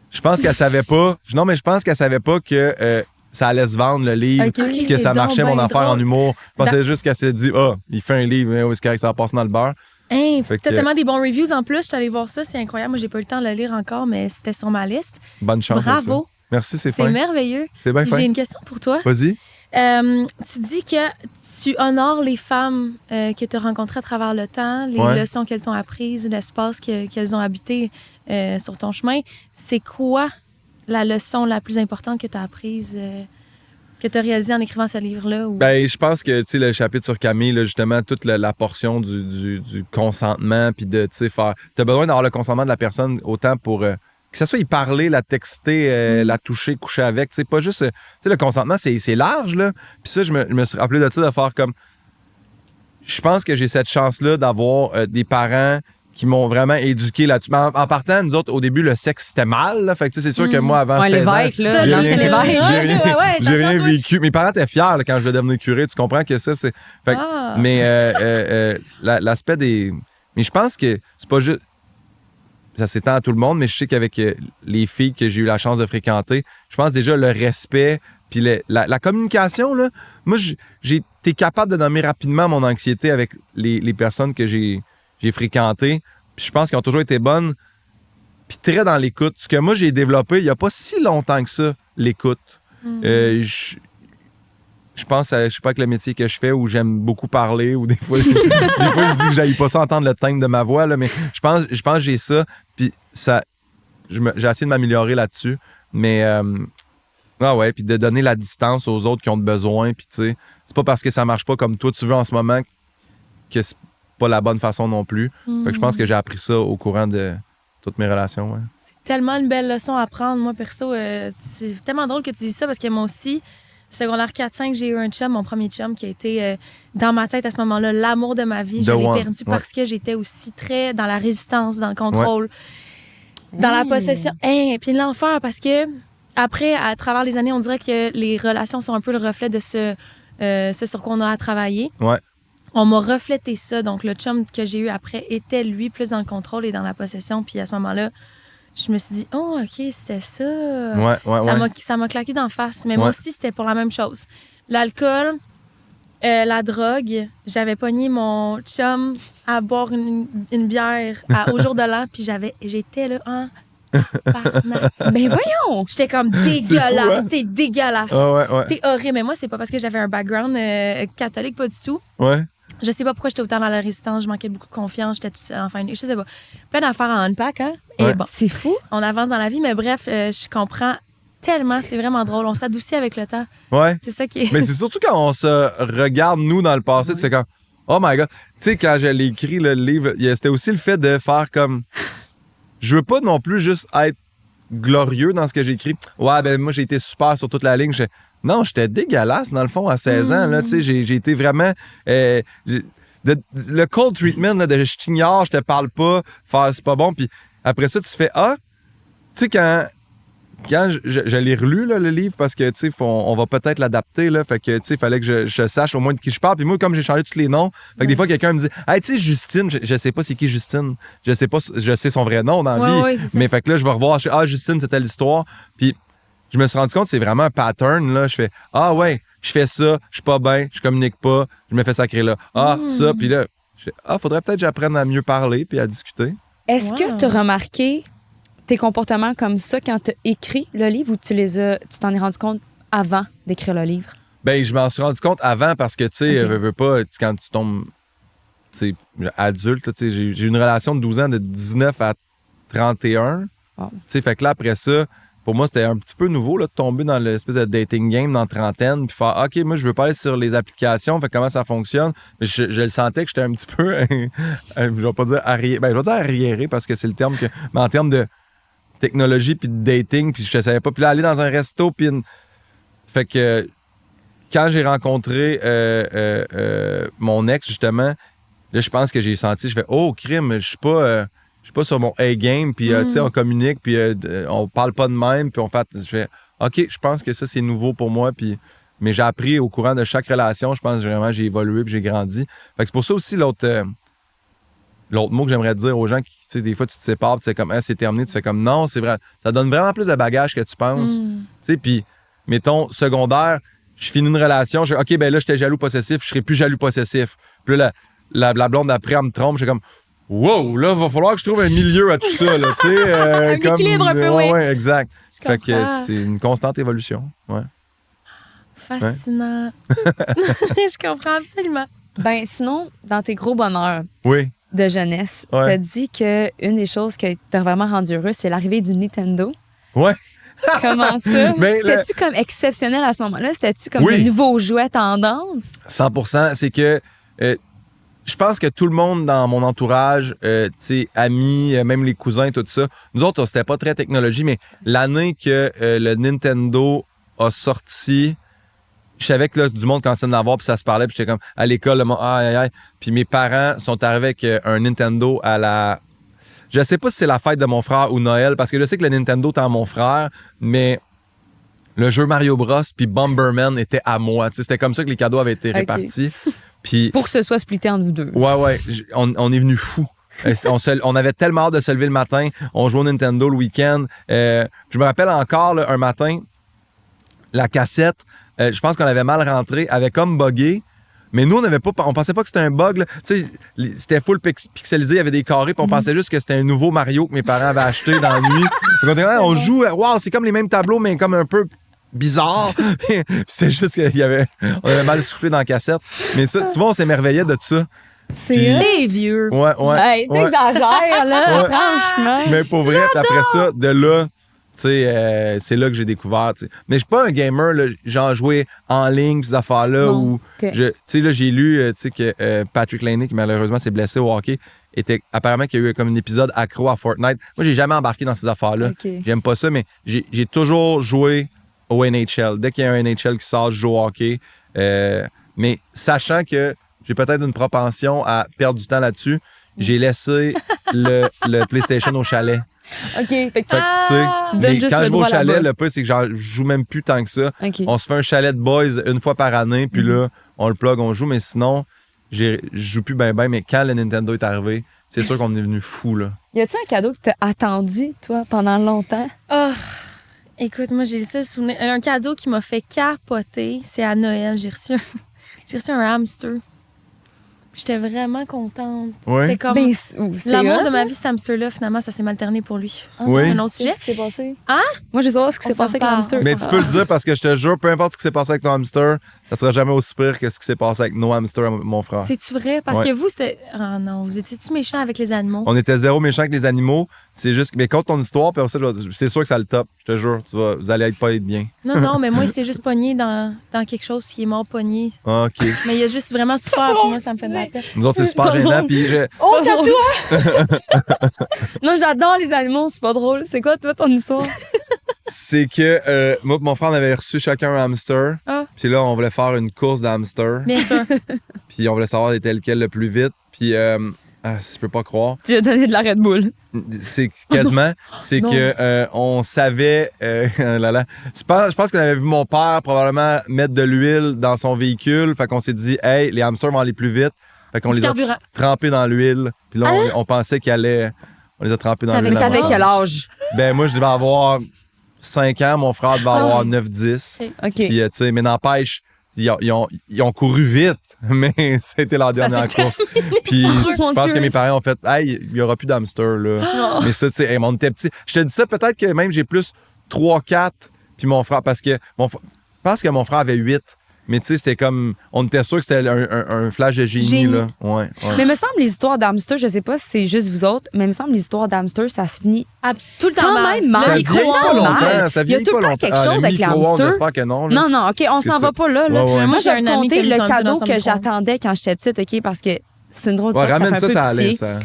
Je pense qu'elle savait pas. Non, mais je pense qu'elle savait pas que ça allait se vendre le livre, puis que ça marchait mon affaire en humour. Je pensais juste qu'elle s'est dit, il fait un livre, mais c'est correct, ça va passer dans le beurre. Hey, t'as tellement des bons reviews en plus. Je suis allée voir ça, c'est incroyable. Moi, j'ai pas eu le temps de le lire encore, mais c'était sur ma liste. Bonne chance. Bravo. Merci, c'est fin. C'est merveilleux. C'est bien fin. J'ai une question pour toi. Vas-y. Tu dis que tu honores les femmes que tu as rencontrées à travers le temps, les leçons qu'elles t'ont apprises, l'espace qu'elles ont habité sur ton chemin. C'est quoi la leçon la plus importante que tu as apprise, que tu as réalisée en écrivant ce livre-là? Ou... Ben, je pense que le chapitre sur Camille, là, justement, toute la portion du consentement, puis de faire. Tu as besoin d'avoir le consentement de la personne autant pour. Que ce soit y parler, la texter, la toucher, coucher avec. C'est pas juste. Le consentement, c'est large, là. Puis ça, je me suis rappelé de ça, de faire comme. Je pense que j'ai cette chance-là d'avoir des parents qui m'ont vraiment éduqué là-dessus. En partant, nous autres, au début, le sexe, c'était mal. Là. Fait que c'est sûr que moi, avant 16 ans, j'ai rien vécu. Mes parents étaient fiers là, quand je vais devenir curé. Tu comprends que ça, c'est... Fait que, mais l'aspect des... Mais je pense que c'est pas juste... Ça s'étend à tout le monde, mais je sais qu'avec les filles que j'ai eu la chance de fréquenter, je pense déjà le respect puis la communication, là. Moi, j'ai été capable de nommer rapidement mon anxiété avec les personnes que j'ai fréquentées. Puis je pense qu'elles ont toujours été bonnes. Puis très dans l'écoute. Ce que moi, j'ai développé il n'y a pas si longtemps que ça, l'écoute. Je pense, je sais pas, que le métier que je fais où j'aime beaucoup parler, ou des fois, je dis que j'aille pas ça entendre le timbre de ma voix, là, mais je pense que j'ai ça. Puis ça, j'ai essayé de m'améliorer là-dessus. Mais, puis de donner la distance aux autres qui ont besoin. Puis, tu sais, c'est pas parce que ça marche pas comme toi tu veux en ce moment que c'est pas la bonne façon non plus. Fait que je pense que j'ai appris ça au courant de toutes mes relations. Ouais. C'est tellement une belle leçon à prendre. Moi, perso, c'est tellement drôle que tu dises ça parce que moi aussi, secondaire 4-5, j'ai eu un chum, mon premier chum, qui a été dans ma tête à ce moment-là l'amour de ma vie. Je l'ai perdu parce que j'étais aussi très dans la résistance, dans le contrôle, dans la possession. Puis l'enfer, parce que après, à travers les années, on dirait que les relations sont un peu le reflet de ce sur quoi on a à travailler. Ouais. On m'a reflété ça. Donc, le chum que j'ai eu après était, lui, plus dans le contrôle et dans la possession. Puis à ce moment-là, je me suis dit, oh, OK, c'était ça. Ça m'a claqué d'en face. Mais moi aussi, c'était pour la même chose. L'alcool, la drogue. J'avais pogné mon chum à boire une bière au jour de l'an. Puis j'étais là, ben voyons! J'étais comme dégueulasse. Fou, hein? T'es dégueulasse. T'es horrible. Mais moi, c'est pas parce que j'avais un background catholique, pas du tout. Ouais. Je sais pas pourquoi j'étais autant dans la résistance. Je manquais beaucoup de confiance. J'étais toute seule. Enfin, je sais pas. Plein d'affaires en unpack, hein? Et bon, c'est fou. On avance dans la vie, mais bref, je comprends tellement. C'est vraiment drôle. On s'adoucit avec le temps. Ouais. C'est ça qui est... Mais c'est surtout quand on se regarde, nous, dans le passé, tu sais, quand... Oh my God! Tu sais, quand je l'ai écrit, le livre, c'était aussi le fait de faire comme... Je veux pas non plus juste être glorieux dans ce que j'écris. Ouais, ben moi, j'ai été super sur toute la ligne. Non, j'étais dégueulasse, dans le fond, à 16 ans. Là, tu sais, j'ai été vraiment... le cold treatment, là, de je t'ignore, je te parle pas, faire c'est pas bon. Puis après ça, tu fais... tu sais, quand je l'ai relu, là, le livre, parce que, tu sais, on va peut-être l'adapter, là. Fait que, tu sais, il fallait que je sache au moins de qui je parle. Puis moi, comme j'ai changé tous les noms, fait que des fois, quelqu'un me dit, hey, tu sais, Justine, je sais pas c'est qui Justine. Je sais son vrai nom dans la vie. Mais fait que là, je vais revoir, Justine, c'était l'histoire. Puis je me suis rendu compte que c'est vraiment un pattern, là. Je fais, je fais ça, je suis pas bien, je communique pas, je me fais sacrer là. Ça, puis là, je fais, faudrait peut-être que j'apprenne à mieux parler puis à discuter. Est-ce que tu as remarqué tes comportements comme ça quand tu as écrit le livre ou tu t'en es rendu compte avant d'écrire le livre? Ben, je m'en suis rendu compte avant parce que, tu sais, veux pas, quand tu tombes adulte. Là, j'ai eu une relation de 12 ans, de 19 à 31. Wow. Fait que là, après ça, pour moi, c'était un petit peu nouveau là, de tomber dans l'espèce de dating game dans la trentaine, puis faire OK, moi, je veux pas aller sur les applications, fait comment ça fonctionne. Mais je le sentais que j'étais un petit peu, je vais pas dire arriéré, je vais dire arriéré parce que c'est le terme que. Mais en termes de technologie puis de dating, puis je savais pas. Puis là, aller dans un resto, puis fait que quand j'ai rencontré mon ex, justement, là, je pense que j'ai senti, je fais oh, crime, je suis pas sur mon A-game, puis tu sais, on communique, puis on parle pas de même, puis on fait. Je fais OK, je pense que ça, c'est nouveau pour moi, puis. Mais j'ai appris au courant de chaque relation, je pense vraiment j'ai évolué puis j'ai grandi. Fait que c'est pour ça aussi l'autre mot que j'aimerais dire aux gens qui, tu sais, des fois, tu te sépares, puis c'est comme, c'est terminé, tu fais comme, non, c'est vrai. Ça donne vraiment plus de bagages que tu penses. Tu sais, puis, mettons, secondaire, je finis une relation, je fais, OK, ben là, j'étais jaloux-possessif, je serai plus jaloux-possessif. Puis là, la blonde après, elle me trompe, je suis comme, wow, là, va falloir que je trouve un milieu à tout ça, là, tu sais. Un équilibre un peu, oui. Ouais, exact. Je fait que comprends. c'est une constante évolution, ouais. Fascinant. Je comprends absolument. Ben, sinon, dans tes gros bonheurs Oui. de jeunesse, Ouais. t'as dit qu'une des choses qui t'a vraiment rendu heureux, c'est l'arrivée du Nintendo. Ouais. Comment ça? Ben, C'était-tu comme exceptionnel à ce moment-là? C'était-tu comme Oui. le nouveau jouet tendance? 100%. C'est que je pense que tout le monde dans mon entourage, tu sais, amis, même les cousins, tout ça, nous autres, c'était pas très technologie, mais l'année que le Nintendo a sorti, je savais que là, du monde commençait d'en avoir, puis ça se parlait, puis j'étais comme à l'école, le monde, aïe, aïe, aïe. Puis mes parents sont arrivés avec un Nintendo à la. Je sais pas si c'est la fête de mon frère ou Noël, parce que je sais que le Nintendo était à mon frère, mais le jeu Mario Bros puis Bomberman était à moi. Tu sais, c'était comme ça que les cadeaux avaient été répartis. Puis, Pour que ce soit splitté entre vous deux. ouais, on est venu fous. On avait tellement hâte de se lever le matin. On jouait au Nintendo le week-end. Je me rappelle encore, là, un matin, la cassette, je pense qu'on avait mal rentré, avait comme buggé. Mais nous, on pensait pas que c'était un bug. Là. Tu sais, c'était full pixelisé, il y avait des carrés, puis on pensait juste que c'était un nouveau Mario que mes parents avaient acheté dans la nuit. Donc, on joue, wow, c'est comme les mêmes tableaux, mais comme un peu bizarre. C'était juste on avait mal soufflé dans la cassette. Mais ça, tu vois, on s'émerveillait de ça. C'est Puis- T'es vieux. Ouais. Hey, t'exagères, là, Ouais. franchement. Mais pour vrai, puis après ça, de là, tu sais, c'est là que j'ai découvert. T'sais. Mais je suis pas un gamer, là, j'en jouais en ligne, ces affaires-là. Non. Où OK. tu sais, là, j'ai lu que Patrick Laney, qui malheureusement s'est blessé au hockey, apparemment qu'il y a eu comme un épisode accro à Fortnite. Moi, j'ai jamais embarqué dans ces affaires-là. OK. J'aime pas ça, mais j'ai toujours joué au NHL. Dès qu'il y a un NHL qui sort, je joue au hockey. Mais sachant que j'ai peut-être une propension à perdre du temps là-dessus, j'ai laissé le PlayStation au chalet. OK. Fait que Fait que, tu sais, tu donnes mais juste quand le je vais au droit chalet, là-bas. le pire, c'est que je joue même plus tant que ça. OK. On se fait un chalet de boys une fois par année, puis là, on le plug, on joue, mais sinon, je joue plus ben, mais quand le Nintendo est arrivé, c'est sûr qu'on est venu fou, là. Y a-tu un cadeau que t'as attendu, toi, pendant longtemps? Oh, écoute, moi, j'ai le seul souvenir. Un cadeau qui m'a fait capoter, c'est à Noël. J'ai reçu un hamster. Puis j'étais vraiment contente. Ouais. C'était comme Ben, c'est l'amour hot, de ma là. vie, cet hamster-là. Finalement, ça s'est mal terminé pour lui. Oui. C'est un autre sujet. Qu'est-ce qui s'est passé? Hein? Moi, je veux savoir ce qui On s'est s'en passé avec le parle. hamster. Mais tu peux le dire parce que je te jure, peu importe ce qui s'est passé avec ton hamster, ça sera jamais aussi pire que ce qui s'est passé avec nos hamsters, mon frère. C'est-tu vrai? Parce Ouais. que vous, c'était. Ah non, vous étiez-tu méchants avec les animaux? On était zéro méchant avec les animaux. C'est juste. Mais compte ton histoire, puis après ça, c'est sûr que ça le top. Je te jure, vous allez pas être bien. Non, mais moi, il s'est juste pogné dans quelque chose qui est mort pogné. OK. Mais il a juste vraiment souffert, puis moi, ça me fait de la peine. Nous autres, c'est super pas gênant. drôle. Puis Oh, t'as toi! Non, j'adore les animaux, c'est pas drôle. C'est quoi, toi, ton histoire? c'est que moi et mon frère, on avait reçu chacun un hamster. Ah. Puis là, on voulait faire une course d'hamster. Bien sûr. Puis on voulait savoir était lequel le plus vite. Puis je peux pas croire. Tu lui as donné de la Red Bull. C'est quasiment. C'est Non. que on savait. Je pense qu'on avait vu mon père probablement mettre de l'huile dans son véhicule. Fait qu'on s'est dit, hey, les hamsters vont aller plus vite. Fait qu'on Du les a carburant. trempés dans l'huile. Puis là, on pensait qu'il allait. On les a trempés dans T'avais l'huile. T'avais avant. quel âge? Ben, moi, je devais avoir 5 ans. Mon frère devait avoir 9-10. OK. Puis, tu sais, mais n'empêche, ils ont couru vite, mais ça a été leur dernière s'est course. Puis, Mon je pense Dieu. que mes parents ont fait, hey, il n'y aura plus d'hamster, là. Mais ça, tu sais, hey, on était petits. Je te dis ça, peut-être que même j'ai plus 3-4, puis mon frère, parce que mon frère avait 8. Mais tu sais, c'était comme. On était sûr que c'était un flash de génie, là. Ouais. Mais me semble les histoires d'hamster, je sais pas si c'est juste vous autres, mais me semble les histoires d'hamster, ça se finit tout le temps quand mal. même mal. Ça vieillit pas longtemps. Ça Il y a vieillit tout pas le temps longtemps. quelque chose avec les hamsters. J'espère que non. Là. Non, OK, on C'est s'en ça. va pas là. Ouais. Moi, Moi, j'ai j'ai un ami raconté qui a le mis cadeau ça dans que son j'attendais quand j'étais petite, OK, parce que c'est une drôle de Ramène ça fait ça, un ça peu allait, pitié. ça.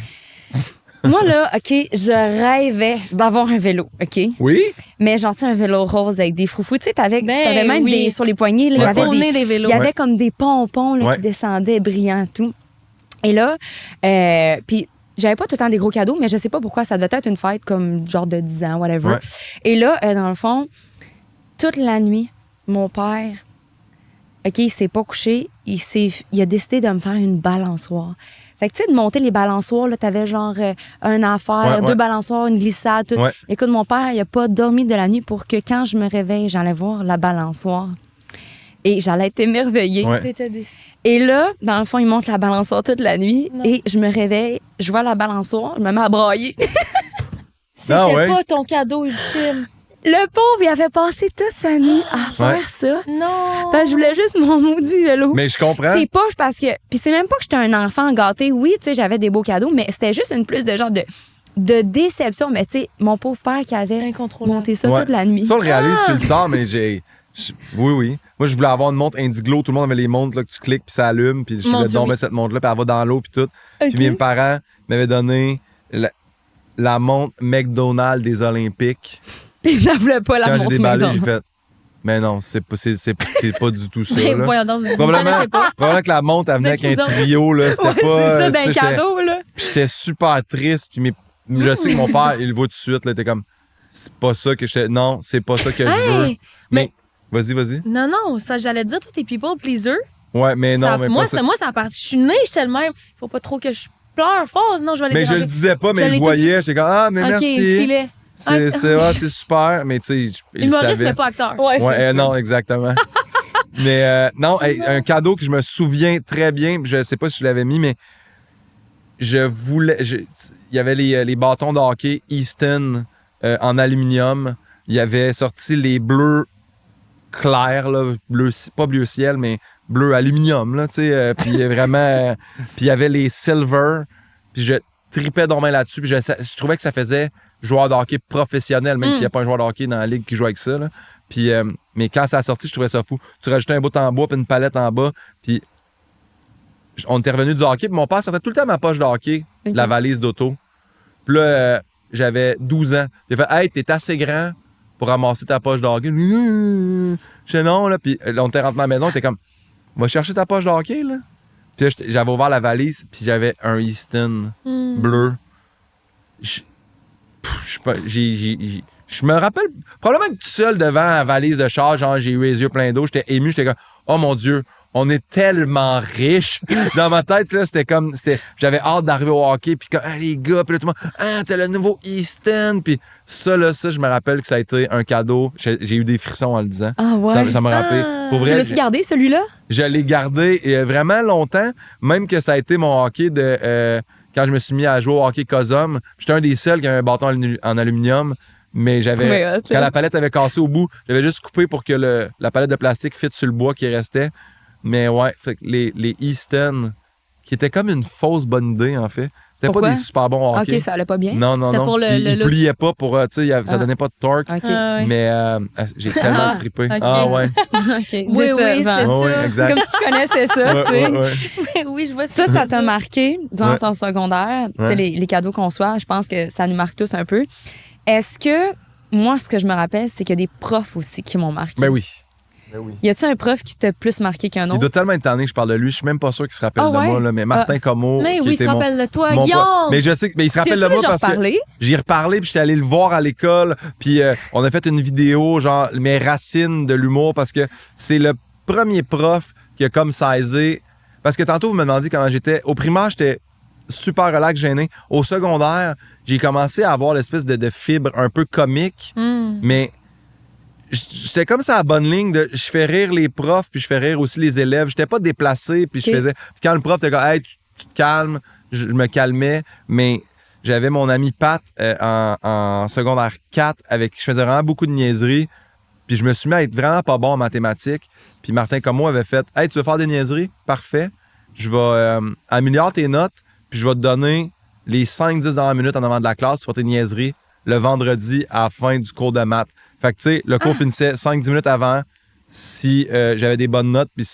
Moi, là, OK, je rêvais d'avoir un vélo, OK? Oui? Mais j'en tiens un vélo rose avec des froufrous. Tu sais, t'avais même oui. sur les poignets, là, il y Ouais, avait Au nez des vélos. il y avait comme des pompons là, Ouais. qui descendaient brillants et tout. Et là, puis j'avais pas tout le temps des gros cadeaux, mais je sais pas pourquoi. Ça devait être une fête comme genre de 10 ans, whatever. Ouais. Et là, dans le fond, toute la nuit, mon père, OK, il s'est pas couché. Il a décidé de me faire une balançoire. Fait que, tu sais, de monter les balançoires, là, t'avais genre un affaire, Ouais, 2 balançoires, une glissade, tout. Ouais. Écoute, mon père, il a pas dormi de la nuit pour que quand je me réveille, j'allais voir la balançoire. Et j'allais être émerveillée. Ouais. T'étais déçue. Et là, dans le fond, il monte la balançoire toute la nuit. Non. Et je me réveille, je vois la balançoire, je me mets à brailler. C'était ouais. pas ton cadeau ultime. Le pauvre, il avait passé toute sa nuit à faire Ouais. ça. Non. Ben, je voulais juste mon maudit vélo. Mais je comprends. C'est poche parce que. Puis c'est même pas que j'étais un enfant gâté. Oui, tu sais, j'avais des beaux cadeaux, mais c'était juste une plus de genre de déception. Mais tu sais, mon pauvre père qui avait Incontrôlable. monté ça Ouais. toute la nuit. Ça, on le réalise sur le tard, mais oui. Moi, je voulais avoir une montre Indiglo. Tout le monde avait les montres là, que tu cliques, puis ça allume. Puis je Mon voulais Dieu, tomber oui. cette montre-là, puis elle va dans l'eau, puis tout. Ok. Puis mes parents m'avaient donné la montre McDonald's des Olympiques. Il n'en voulait pas Puis la quand j'ai montre. déballé, mais j'ai non. fait. Mais non, c'est pas du tout ça. Mais là. voyons donc, vous ne Probablement, connaissez pas. probablement que la montre, elle venait avec êtes un vous autres. trio. Là, c'était Ouais, pas. c'est ça, tu sais, d'un j'étais- cadeau, là. Puis j'étais super triste. Puis je sais que mon père, il le voit tout de suite. Là, il était comme, c'est pas ça que j'étais. Non, c'est pas ça que je veux. Hey, Mais vas-y. Non, ça, j'allais dire, toi, t'es people pleaser. Ouais, mais non, Ça- mais moi, pas ça. moi, ça a parti. Je suis née, j'étais le même. Faut pas trop que je pleure fort, sinon je vais aller Mais je déranger. le disais pas, mais Je il l'ai le voyait. J'étais comme, ah, mais OK, merci. filet. C'est super, mais tu sais, il Humoriste, savait. mais pas acteur. Ouais, c'est ça. Non, exactement. Mais non, un cadeau que je me souviens très bien, je sais pas si je l'avais mis, mais il y avait les bâtons de hockey Easton en aluminium. Il y avait sorti les bleus clairs, là, pas bleu ciel, mais bleu aluminium, là, tu sais. Puis vraiment, puis il y avait les silver. Puis je tripais donc bien là-dessus. Puis je trouvais que ça faisait joueur de hockey professionnel, même s'il n'y a pas un joueur de hockey dans la ligue qui joue avec ça. Là. Puis, mais quand ça a sorti, je trouvais ça fou. Tu rajoutais un bout en bois puis une palette en bas. Puis on était revenu du hockey. Puis mon père sortait tout le temps ma poche de hockey, Ok. la valise d'auto. Puis là, j'avais 12 ans. Il a fait « Hey, t'es assez grand pour ramasser ta poche de hockey. » Je disais non, là. Puis là, on était rentré à la maison. T'es comme « Va chercher ta poche de hockey, là. » Puis là, j'avais ouvert la valise, puis j'avais un Easton bleu. Je me rappelle, probablement que tout seul devant la valise de char, genre, j'ai eu les yeux pleins d'eau, j'étais ému, j'étais comme, oh mon Dieu, on est tellement riches. Dans ma tête, là, j'avais hâte d'arriver au hockey, puis comme, ah, les gars, puis là, tout le monde, ah, t'as le nouveau Easton, puis ça, je me rappelle que ça a été un cadeau. J'ai eu des frissons en le disant. Ah ouais. Ça m'a rappelé. Pour Tu vrai, l'as-tu gardé, celui-là? je l'ai gardé vraiment longtemps, même que ça a été mon hockey de quand je me suis mis à jouer au hockey Cosum. J'étais un des seuls qui avait un bâton en aluminium, mais trouvais hot, là. quand la palette avait cassé au bout, j'avais juste coupé pour que la palette de plastique fitte sur le bois qui restait. Mais ouais, fait que les Easton, qui étaient comme une fausse bonne idée en fait. C'était pas Pourquoi? des super bons hockey. OK, ça allait pas bien. Non. C'était pour le Il look. pliait pas pour, tu sais, ça donnait pas de torque. OK. Ah, ouais. Mais j'ai tellement trippé. ok. Ah ouais. OK. Oui, Décevant. c'est ça. Ouais, exact. Comme si tu connaissais ça, tu sais. Ouais. Oui, je vois Ça t'a marqué durant Ouais. ton secondaire. Tu sais, Ouais. les cadeaux qu'on soit, je pense que ça nous marque tous un peu. Est-ce que, moi, ce que je me rappelle, c'est qu'il y a des profs aussi qui m'ont marqué. Ben oui. Y a-tu un prof qui t'a plus marqué qu'un Il autre? doit tellement être tanné que je parle de lui. Je suis même pas sûr qu'il se rappelle Ah de ouais? moi, là, mais Martin Comeau. Mais qui oui, il était se rappelle de toi, mon Guillaume. Mais je sais mais il se rappelle de moi parce que parlé? j'y ai reparlé puis j'étais allé le voir à l'école puis on a fait une vidéo genre mes racines de l'humour parce que c'est le premier prof qui a comme saisi parce que tantôt vous me demandiez quand j'étais au primaire, j'étais super relax, gêné. Au secondaire, j'ai commencé à avoir l'espèce de fibre un peu comique, mais j'étais comme ça à la bonne ligne de je fais rire les profs puis je fais rire aussi les élèves. J'étais pas déplacé puis je Ok. faisais. Puis quand le prof était comme hey, tu te calmes, je me calmais, mais j'avais mon ami Pat en secondaire 4 avec qui je faisais vraiment beaucoup de niaiseries. Puis je me suis mis à être vraiment pas bon en mathématiques. Puis Martin Comeau avait fait « Hey, tu veux faire des niaiseries? Parfait. Je vais améliorer tes notes, puis je vais te donner les 5-10 dernières minutes en avant de la classe. Tu fais tes niaiseries le vendredi à la fin du cours de maths. » Fait que, tu sais, le cours finissait 5-10 minutes avant si j'avais des bonnes notes. Puis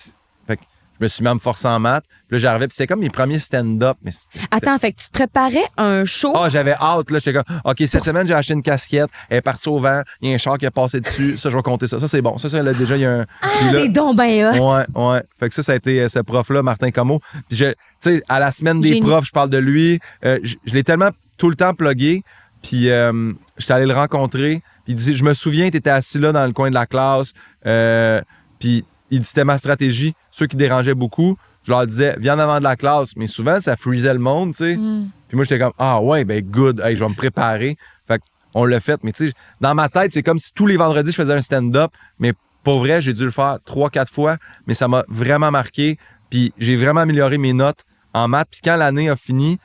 fait que je me suis mis à me forcer en maths. Puis là, j'arrivais, puis c'était comme mes premiers stand-up. Mais attends, fait que tu te préparais un show? Ah, j'avais hâte, là. J'étais comme, OK, cette semaine, j'ai acheté une casquette. Elle est partie au vent. Il y a un char qui a passé dessus. Ça, je vais compter ça. Ça, c'est bon. Ça, là, déjà, il y a un. C'est donc ben hot. Ouais. Fait que ça a été ce prof-là, Martin Comeau. Puis, tu sais, à la semaine des profs, je parle de lui. Je l'ai tellement tout le temps plugué. Puis, j'étais allé le rencontrer. Puis, il dit, je me souviens, tu étais assis là dans le coin de la classe. Puis, il dit, c'était ma stratégie. Ceux qui dérangeaient beaucoup, je leur disais, viens en avant de la classe. Mais souvent, ça freezait le monde, tu sais. Puis moi, j'étais comme, ah ouais, ben good, hey, je vais me préparer. Fait qu'on l'a fait. Mais tu sais, dans ma tête, c'est comme si tous les vendredis, je faisais un stand-up. Mais pour vrai, j'ai dû le faire 3-4 fois. Mais ça m'a vraiment marqué. Puis j'ai vraiment amélioré mes notes en maths. Puis quand l'année a fini,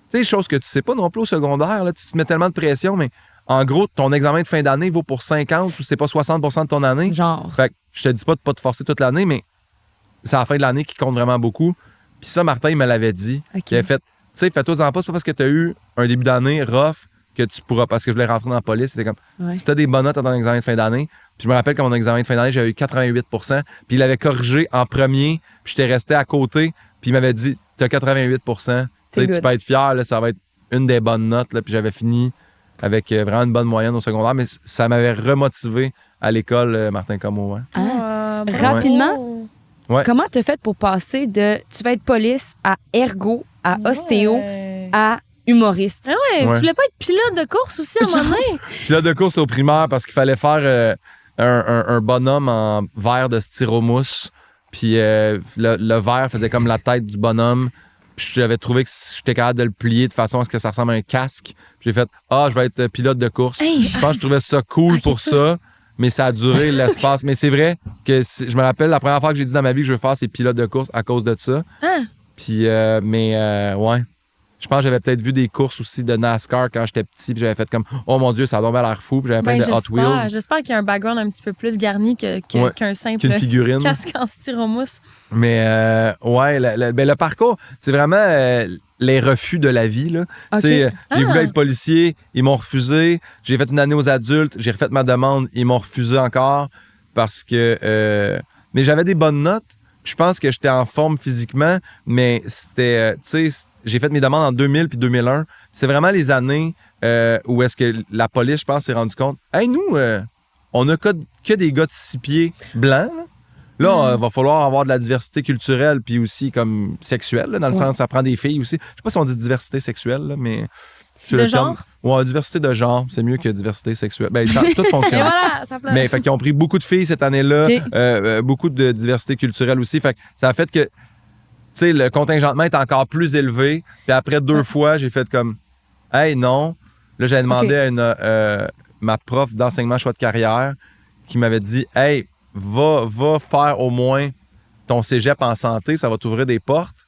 tu sais, chose que tu sais pas non plus au secondaire, là, tu te mets tellement de pression, mais en gros, ton examen de fin d'année vaut pour 50 ou c'est pas 60% de ton année. Genre. Fait que je te dis pas de pas te forcer toute l'année, mais c'est à la fin de l'année qui compte vraiment beaucoup. Puis ça, Martin, il me l'avait dit. Okay. Il avait fait, tu sais, fais-toi-en pas, c'est pas parce que tu as eu un début d'année rough que tu pourras, parce que je voulais rentrer dans la police. C'était comme, si tu as des bonnes notes à ton examen de fin d'année, puis je me rappelle qu'à mon examen de fin d'année, j'avais eu 88%, puis il l'avait corrigé en premier, puis j'étais resté à côté, puis il m'avait dit, tu as 88%, tu peux être fier, là, ça va être une des bonnes notes, là, puis j'avais fini avec vraiment une bonne moyenne au secondaire, mais ça m'avait remotivé à l'école, Martin Comeau. Ouais. Rapidement, ouais. Comment t'as fait pour passer de tu vas être police à ergo, à ostéo, à humoriste? Tu voulais pas être pilote de course aussi à un moment donné? Pilote de course au primaire parce qu'il fallait faire un bonhomme en verre de styromousse. Puis le verre faisait comme la tête du bonhomme. Puis j'avais trouvé que j'étais capable de le plier de façon à ce que ça ressemble à un casque. Puis j'ai fait je vais être pilote de course. Je pense que je trouvais ça cool pour ça. Mais ça a duré l'espace. Mais c'est vrai que je me rappelle, la première fois que j'ai dit dans ma vie que je veux faire, c'est pilote de course à cause de ça. Puis, ouais. Je pense que j'avais peut-être vu des courses aussi de NASCAR quand j'étais petit. Puis j'avais fait comme, oh mon Dieu, ça a donc l'air fou. Puis j'avais plein de Hot Wheels. J'espère qu'il y a un background un petit peu plus garni qu'un simple casque en styromousse. Mais, le parcours, c'est vraiment les refus de la vie. Là. J'ai voulu être policier, ils m'ont refusé. J'ai fait une année aux adultes, j'ai refait ma demande, ils m'ont refusé encore parce que... mais j'avais des bonnes notes. Je pense que j'étais en forme physiquement, mais c'était... j'ai fait mes demandes en 2000 puis 2001. C'est vraiment les années où est-ce que la police, je pense, s'est rendu compte. Hey, nous, on a que des gars de 6 pieds blancs, là. Là, il va falloir avoir de la diversité culturelle puis aussi comme sexuelle, là, dans le sens ça prend des filles aussi. Je sais pas si on dit diversité sexuelle, là, mais... De genre? Ouais, diversité de genre. C'est mieux que diversité sexuelle. Ben, tout fonctionne. Et voilà, ça plaît. Mais fait qu'ils ont pris beaucoup de filles cette année-là, beaucoup de diversité culturelle aussi. Fait que ça a fait que, tu sais, le contingentement est encore plus élevé. Puis après 2 fois, j'ai fait comme, hey, non. Là, j'avais demandé à ma prof d'enseignement choix de carrière qui m'avait dit, hey, va faire au moins ton cégep en santé, ça va t'ouvrir des portes.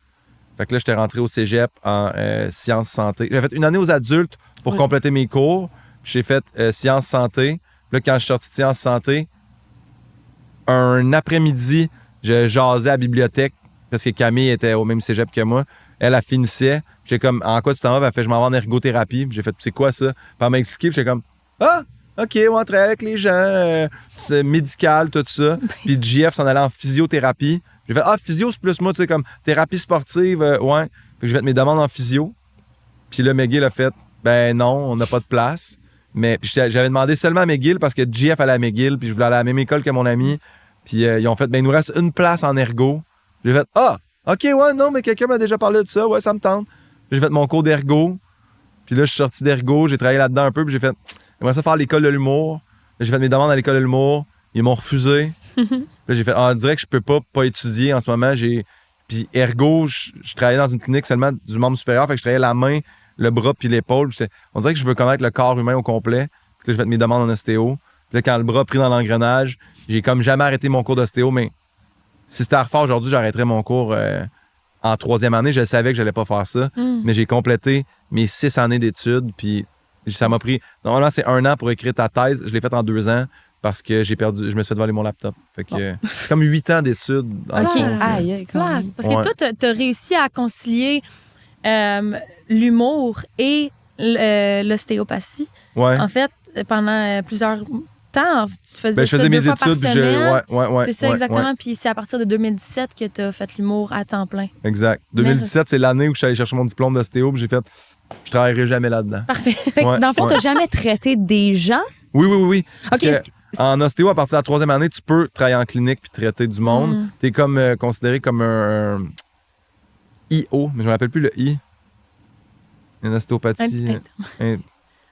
Fait que là, j'étais rentré au cégep en sciences santé. J'ai fait une année aux adultes pour compléter mes cours. Puis j'ai fait sciences santé. Là, quand je suis sorti de sciences santé, un après-midi, je jasais à la bibliothèque parce que Camille était au même cégep que moi. Elle finissait. J'ai comme, en quoi tu t'en vas? Elle a fait, je m'en vais en ergothérapie. Puis j'ai fait, c'est quoi ça? Puis elle m'a expliqué. Puis j'ai comme, OK, on travaille avec les gens, c'est médical, tout ça. Puis JF s'en allait en physiothérapie. J'ai fait, physio, c'est plus moi, tu sais, comme thérapie sportive, ouais. Puis j'ai fait mes demandes en physio. Puis là, McGill a fait, ben non, on n'a pas de place. Mais puis j'avais demandé seulement à McGill parce que JF allait à McGill, puis je voulais aller à la même école que mon ami. Puis ils ont fait, ben il nous reste une place en ergo. J'ai fait, OK, ouais, non, mais quelqu'un m'a déjà parlé de ça, ouais, ça me tente. J'ai fait mon cours d'ergo. Puis là, je suis sorti d'ergo, j'ai travaillé là-dedans un peu, puis j'ai fait, j'aimerais ça faire l'école de l'humour. Là, j'ai fait mes demandes à l'école de l'humour. Ils m'ont refusé. Là, j'ai fait, on dirait que je peux pas étudier en ce moment. Puis ergo, je travaillais dans une clinique seulement du membre supérieur. Fait que je travaillais la main, le bras puis l'épaule. On dirait que je veux connaître le corps humain au complet. Puis là, j'ai fait mes demandes en ostéo. Puis là, quand le bras a pris dans l'engrenage, j'ai comme jamais arrêté mon cours d'ostéo. Mais si c'était à refaire aujourd'hui, j'arrêterais mon cours en 3e année. Je savais que j'allais pas faire ça. Mais j'ai complété mes 6 années d'études. Puis ça m'a pris... Normalement, c'est 1 an pour écrire ta thèse. Je l'ai fait en 2 ans. parce que je me suis fait voler mon laptop. Fait que c'est comme 8 ans d'études. OK. Aïe, Parce que toi, t'as réussi à concilier l'humour et l'ostéopathie. Ouais. En fait, pendant plusieurs temps, tu faisais je faisais mes études. C'est ça, exactement. Ouais. Puis c'est à partir de 2017 que tu as fait l'humour à temps plein. Exact. 2017, c'est l'année où je suis allé chercher mon diplôme d'ostéo, puis j'ai fait je travaillerai jamais là-dedans. Parfait. Fait que dans le fond, tu n'as jamais traité des gens? Oui. Parce OK. en ostéo, à partir de la 3e année, tu peux travailler en clinique puis traiter du monde. Tu es comme considéré comme un IO, mais je me rappelle plus le I. Une ostéopathie.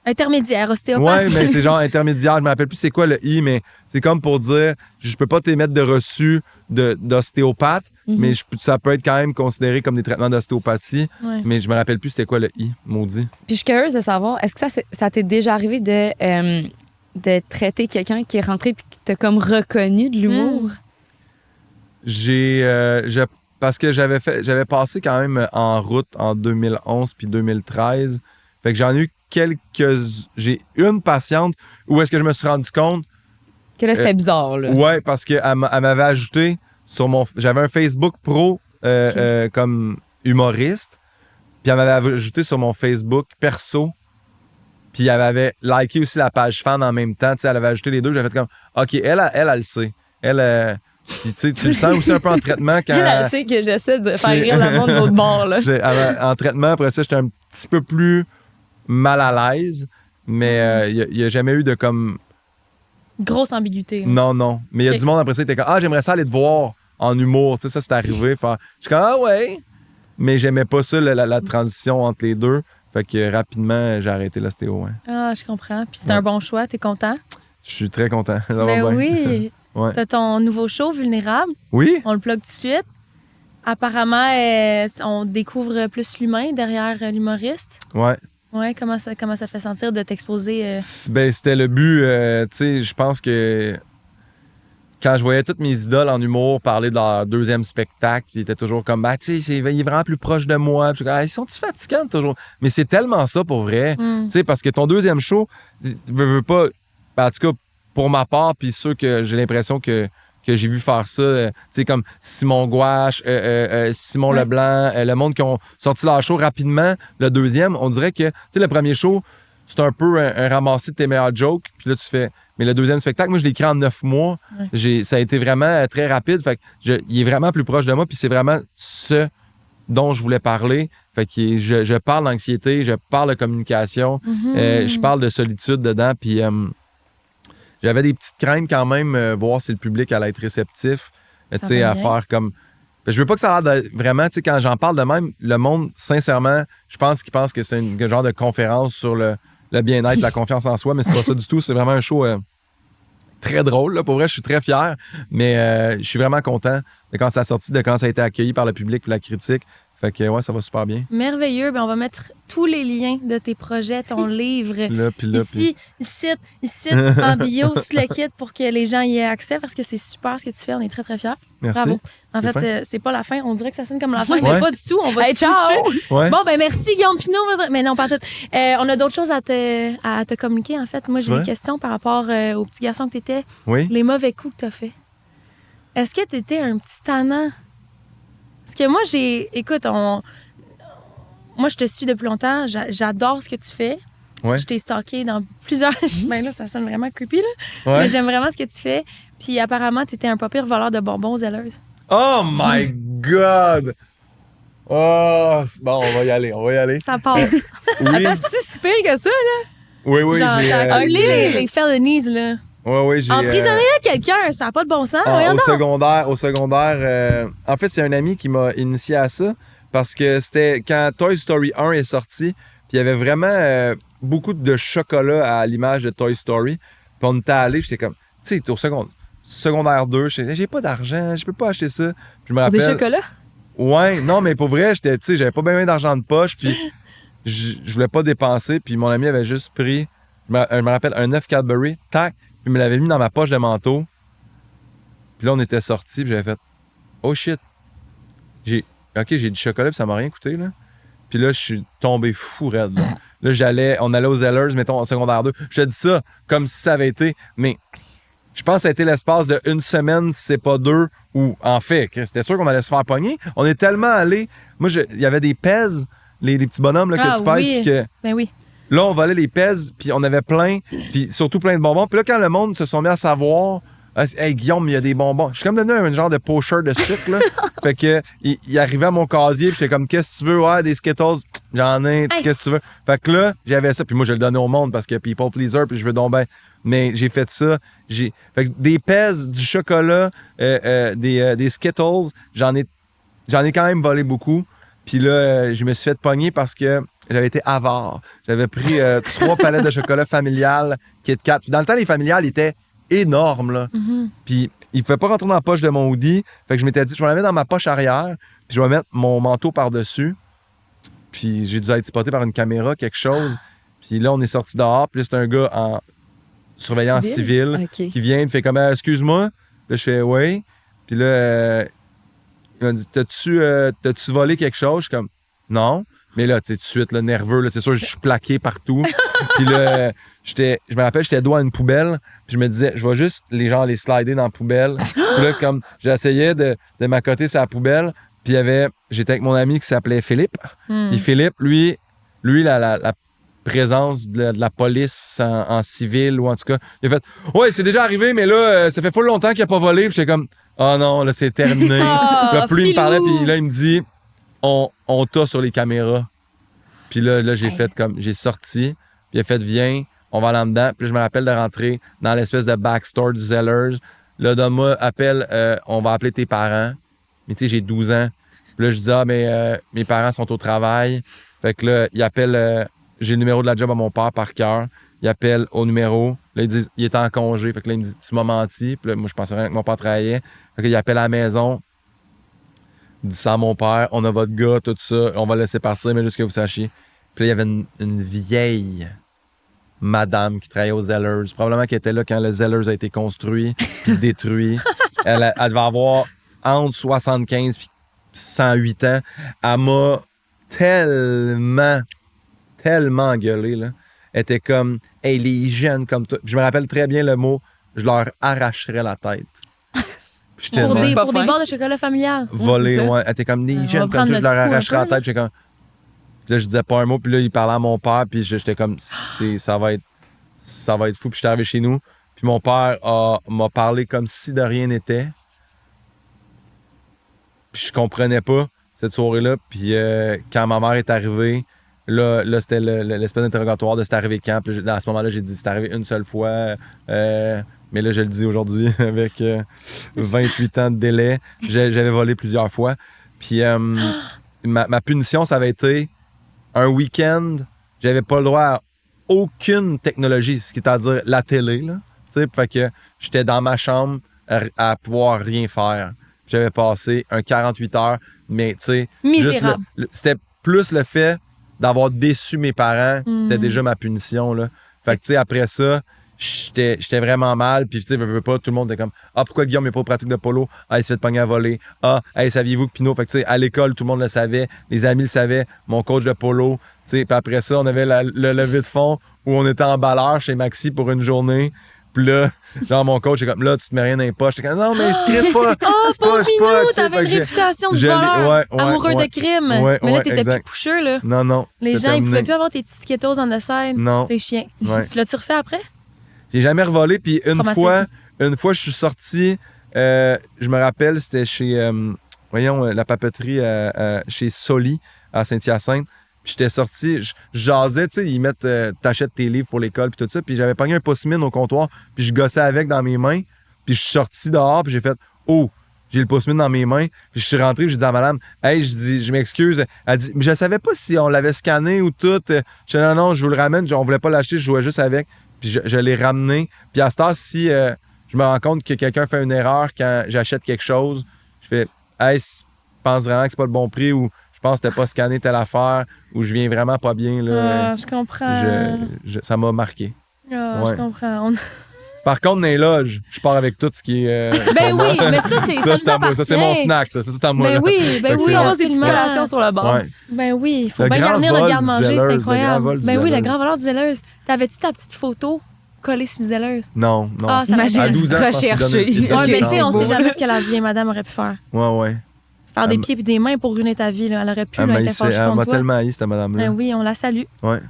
Intermédiaire, ostéopathe. Oui, mais c'est genre intermédiaire. Je me rappelle plus c'est quoi le I, mais c'est comme pour dire je peux pas t'émettre de reçu d'ostéopathe, mais ça peut être quand même considéré comme des traitements d'ostéopathie. Ouais. Mais je me rappelle plus c'est quoi le I, maudit. Puis je suis curieuse de savoir, est-ce que ça t'est déjà arrivé de traiter quelqu'un qui est rentré et qui t'a comme reconnu de l'humour? Parce que j'avais passé quand même en route en 2011 puis 2013. Fait que j'en ai eu j'ai une patiente où est-ce que je me suis rendu compte Que là, c'était bizarre, là. Ouais, parce qu'elle m'avait ajouté sur j'avais un Facebook pro comme humoriste, puis elle m'avait ajouté sur mon Facebook perso, puis elle avait liké aussi la page fan en même temps. Tu sais, elle avait ajouté les deux. J'avais fait comme, OK, elle le sait. Puis tu le sens aussi un peu en traitement quand... Elle sait que j'essaie de faire rire le monde de l'autre bord, là. En traitement, après ça, j'étais un petit peu plus mal à l'aise, mais il n'y a jamais eu de comme... Grosse ambiguïté. Là. Non. Mais il y a du monde après ça qui était comme, j'aimerais ça aller te voir en humour. Tu sais, ça, c'est arrivé. Je suis comme, ouais. Mais j'aimais pas ça, la transition entre les deux. Fait que rapidement, j'ai arrêté l'ostéo. Ah, je comprends. Puis c'est un bon choix. T'es content? Je suis très content. Ça va Ben bien. oui. Ouais. T'as ton nouveau show, Vulnérable. Oui. On le plug tout de suite. Apparemment, on découvre plus l'humain derrière l'humoriste. Ouais. Ouais, comment ça te fait sentir de t'exposer? C'était le but. Tu sais, je pense que quand je voyais toutes mes idoles en humour parler de leur deuxième spectacle, ils étaient toujours comme, tu sais, il est vraiment plus proche de moi. Puis, ils sont-tu fatigants toujours? Mais c'est tellement ça pour vrai. Tu sais, parce que ton deuxième show, veux pas, en tout cas, pour ma part, puis ceux que j'ai l'impression que j'ai vu faire ça, tu sais, comme Simon Gouache, Simon Leblanc, le monde qui ont sorti leur show rapidement. Le deuxième, on dirait que, tu sais, le premier show, c'est un peu un ramassé de tes meilleurs jokes, puis là, tu fais... Mais le deuxième spectacle, moi, je l'ai écrit en 9 mois. Ouais. Ça a été vraiment très rapide, fait que il est vraiment plus proche de moi, puis c'est vraiment ce dont je voulais parler. Fait que je parle d'anxiété, je parle de communication, je parle de solitude dedans, puis... j'avais des petites craintes quand même, voir si le public allait être réceptif, tu sais, à faire comme... Je veux pas que ça a l'air de... Vraiment, tu sais, quand j'en parle de même, le monde, sincèrement, je pense qu'il pense que c'est un genre de conférence sur le bien-être, la confiance en soi, mais c'est pas ça du tout. C'est vraiment un show très drôle, là. Pour vrai, je suis très fier, mais je suis vraiment content de quand ça a sorti, de quand ça a été accueilli par le public et la critique. Fait que, ouais, ça va super bien. Merveilleux. Bien, on va mettre tous les liens de tes projets, ton livre, ici, en bio, tu le quittes pour que les gens y aient accès parce que c'est super ce que tu fais. On est très, très fiers. Merci. Bravo. En fait, c'est pas la fin. On dirait que ça sonne comme la fin, mais pas du tout. On va se ciao! Ouais. Bon, ben merci, Guillaume Pinot. Mais non, pas tout. On a d'autres choses à te communiquer, en fait. Moi, j'ai des questions par rapport au petit garçon que tu étais. Oui. Les mauvais coups que tu as fait. Est-ce que tu étais un petit tannant? Parce que moi, écoute, moi, je te suis depuis longtemps. J'adore ce que tu fais. Ouais. Je t'ai stalké dans plusieurs... Ben là, ça sonne vraiment creepy, là. Ouais. Mais j'aime vraiment ce que tu fais. Puis apparemment, tu étais un pas pire voleur de bonbons aux Zellers. Oh my God! Oh, bon, on va y aller. Ça part. Oui. Attends, c'est si pire que ça, là? Oui, Genre, j'ai... t'as accumulé les felonies, là. Oui, j'ai... Emprisonner quelqu'un, ça n'a pas de bon sens. Au secondaire, en fait, c'est un ami qui m'a initié à ça parce que c'était quand Toy Story 1 est sorti, puis il y avait vraiment beaucoup de chocolat à l'image de Toy Story. Puis on était allé, j'étais comme, tu sais, au secondaire 2, j'ai pas d'argent, je peux pas acheter ça. Puis je me rappelle... Des chocolats? Ouais, non, mais pour vrai, j'avais pas bien d'argent de poche, puis je voulais pas dépenser, puis mon ami avait juste pris, je me rappelle, un 9 Cadbury, tac, puis il me l'avait mis dans ma poche de manteau. Puis là, on était sortis, puis j'avais fait « Oh shit! » J'ai du chocolat, puis ça m'a rien coûté, là. Puis là, je suis tombé fou raide, là. Là, on allait aux Zellers, mettons, en secondaire 2. Je te dis ça comme si ça avait été, mais Je pense que ça a été l'espace de 1 semaine, si c'est pas 2, où, en fait, c'était sûr qu'on allait se faire pogner. On est tellement allés. Moi, il y avait des pèses, les petits bonhommes là, que tu pèses. Oui. Puis que, ben oui. là, on volait les pèses, puis on avait plein, puis surtout plein de bonbons. Puis là, quand le monde se sont mis à savoir, hey, Guillaume, il y a des bonbons. Je suis comme devenu un genre de pocheur de sucre, là. Fait que, il arrivait à mon casier, puis j'étais comme, qu'est-ce que tu veux? Ouais, des Skittles, j'en ai, qu'est-ce que tu veux? Fait que là, j'avais ça, puis moi, je le donnais au monde parce que people pleaser, puis je veux donc ben. Mais j'ai fait ça. Fait que des pèses, du chocolat, des Skittles, j'en ai quand même volé beaucoup. Puis là, je me suis fait pogner parce que j'avais été avare. J'avais pris 3 palettes de chocolat familial, Kit Kat. Puis dans le temps, les familiales étaient énormes, là. Mm-hmm. Puis ils ne pouvaient pas rentrer dans la poche de mon hoodie. Fait que je m'étais dit, je vais la mettre dans ma poche arrière, puis je vais mettre mon manteau par-dessus. Puis j'ai dû être spoté par une caméra, quelque chose. Puis là, on est sorti dehors. Puis là, c'est un gars en surveillance civile qui vient et me fait comme, excuse-moi. Là, je fais, oui. Puis là, il m'a dit, t'as-tu volé quelque chose? Je suis comme, non. Mais là, tu sais, tout de suite, là, nerveux, là, c'est sûr, je suis plaqué partout. Puis là, je me rappelle, j'étais dos à une poubelle. Puis je me disais, je vais juste les slider dans la poubelle. Puis là, comme j'essayais de m'accoter sur la poubelle, puis j'étais avec mon ami qui s'appelait Philippe. Puis Philippe, lui la présence de la police en civil, ou en tout cas, il a fait, ouais, c'est déjà arrivé, mais là, ça fait full longtemps qu'il n'a pas volé. Puis j'étais comme, oh non, là, c'est terminé. Là, plus il me parlait, puis là, il me dit, on t'a sur les caméras. Puis là j'ai fait comme, j'ai sorti, puis il a fait, viens, on va aller en dedans. Puis je me rappelle de rentrer dans l'espèce de backstore du Zellers. Là, donne-moi, on va appeler tes parents. Mais tu sais, j'ai 12 ans. Puis là, je dis, mais mes parents sont au travail. Fait que là, il appelle, j'ai le numéro de la job à mon père par cœur. Il appelle au numéro. Là, il dit, il est en congé. Fait que là, il me dit, tu m'as menti. Puis là, moi, je pensais rien que mon père travaillait. Fait que là, il appelle à la maison. Il dit ça à mon père. On a votre gars, tout ça. On va le laisser partir, mais juste que vous sachiez. Puis là, il y avait une vieille madame qui travaillait aux Zellers. Probablement qu'elle était là quand le Zellers a été construit puis détruit. Elle devait avoir entre 75 et 108 ans. Elle m'a tellement engueulé, là. Elle était comme, hey, les jeunes comme toi. Puis je me rappelle très bien le mot, je leur arracherais la tête. Pour des barres de chocolat familial. Voler, ouais. Elle était comme, les jeunes comme toi, je leur arracherais la tête. J'étais comme, là, je disais pas un mot, puis là, il parlait à mon père, puis j'étais comme, ça va être fou. Puis j'étais arrivé chez nous, puis mon père m'a parlé comme si de rien n'était. Puis je comprenais pas cette soirée-là. Puis quand ma mère est arrivée, là c'était l'espèce d'interrogatoire de c'est arrivé quand. Puis à ce moment-là, j'ai dit, c'est arrivé une seule fois. Mais là, je le dis aujourd'hui, avec 28 ans de délai. J'avais volé plusieurs fois. Puis ma punition, ça avait été un week-end. J'avais pas le droit à aucune technologie, ce qui est à dire la télé, là. T'sais, fait que j'étais dans ma chambre à pouvoir rien faire. J'avais passé un 48 heures, mais tu sais, misérable. C'était plus le fait d'avoir déçu mes parents, c'était déjà ma punition, là. Fait que tu sais, après ça, j'étais vraiment mal, puis tu sais, veux pas, tout le monde était comme, pourquoi Guillaume n'est pas aux pratiques de polo? Il se fait pogner à voler. Saviez-vous que Pinot? Fait que tu sais, à l'école, tout le monde le savait, les amis le savaient, mon coach de polo, tu sais, puis après ça, on avait le levée de fond où on était en balleur chez Maxi pour une journée. Puis là, genre, mon coach est comme, là, tu te mets rien dans les poches. J'étais comme, non, mais c'est pas. Pauvre Minou, t'avais une réputation de voleur, amoureux de crime. Mais là, t'étais plus pusher, là. Non. Les gens, ils pouvaient plus avoir tes petites Skittles on the side. Non. C'est chiant. Ouais. Tu l'as-tu refait après? J'ai jamais revolé. Puis une fois, je suis sorti, je me rappelle, c'était chez, la papeterie chez Soli, à Saint-Hyacinthe. Puis j'étais sorti, je jasais, tu sais, ils mettent, t'achètes tes livres pour l'école, puis tout ça. Puis j'avais pogné un post-it au comptoir, puis je gossais avec dans mes mains. Puis je suis sorti dehors, puis j'ai fait, j'ai le post-it dans mes mains. Puis je suis rentré, puis j'ai dit à madame, je m'excuse. Elle dit, mais je savais pas si on l'avait scanné ou tout. Je dis, non, je vous le ramène, on voulait pas l'acheter, je jouais juste avec. Puis je l'ai ramené. Puis à ce temps, si je me rends compte que quelqu'un fait une erreur quand j'achète quelque chose, je fais, je pense vraiment que c'est pas le bon prix ou je pense que t'as pas scanné telle affaire ou je viens vraiment pas bien. Là, je comprends. Ça m'a marqué. Je comprends. Par contre, dans les loges, je pars avec tout ce qui est. Oui, mais ça, c'est mon snack, ça. C'est à moi. On va une petite collation sur le bord. Ouais. Ben oui, il faut bien garnir notre garde-manger, c'est incroyable. Le grand voleur du Zellers. T'avais-tu ta petite photo collé sur une zelleuse. Non. Ah, ça Imagine, à 12 ans, je pense qu'il rechercher. donne une Ouais, mais tu sais, on chance. sait jamais ce que la vieille madame aurait pu faire. Ouais. Faire des pieds et des mains pour ruiner ta vie. Là. Elle aurait pu là, être fâchée Elle m'a contre toi. tellement haï, cette madame-là. Ben oui, on la salue. Ouais.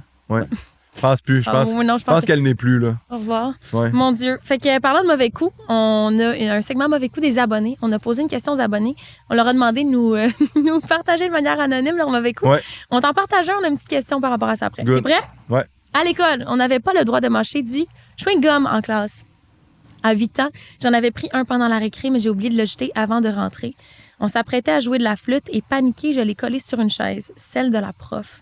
Je pense plus. Je pense, oui, non, je pense qu'elle n'est plus, là. Au revoir. Ouais. Mon Dieu. Fait que parlant de mauvais coups, on a un segment mauvais coups des abonnés. On a posé une question aux abonnés. On leur a demandé de nous, nous partager de manière anonyme leurs mauvais coups. Ouais. On t'en partage un. On a une petite question par rapport à ça après. Good. T'es prêt? Ouais. À l'école, on n'avait pas le droit de mâcher du chewing-gum en classe. À 8 ans, j'en avais pris un pendant la récré, mais j'ai oublié de le jeter avant de rentrer. On s'apprêtait à jouer de la flûte et paniqué, je l'ai collé sur une chaise, celle de la prof.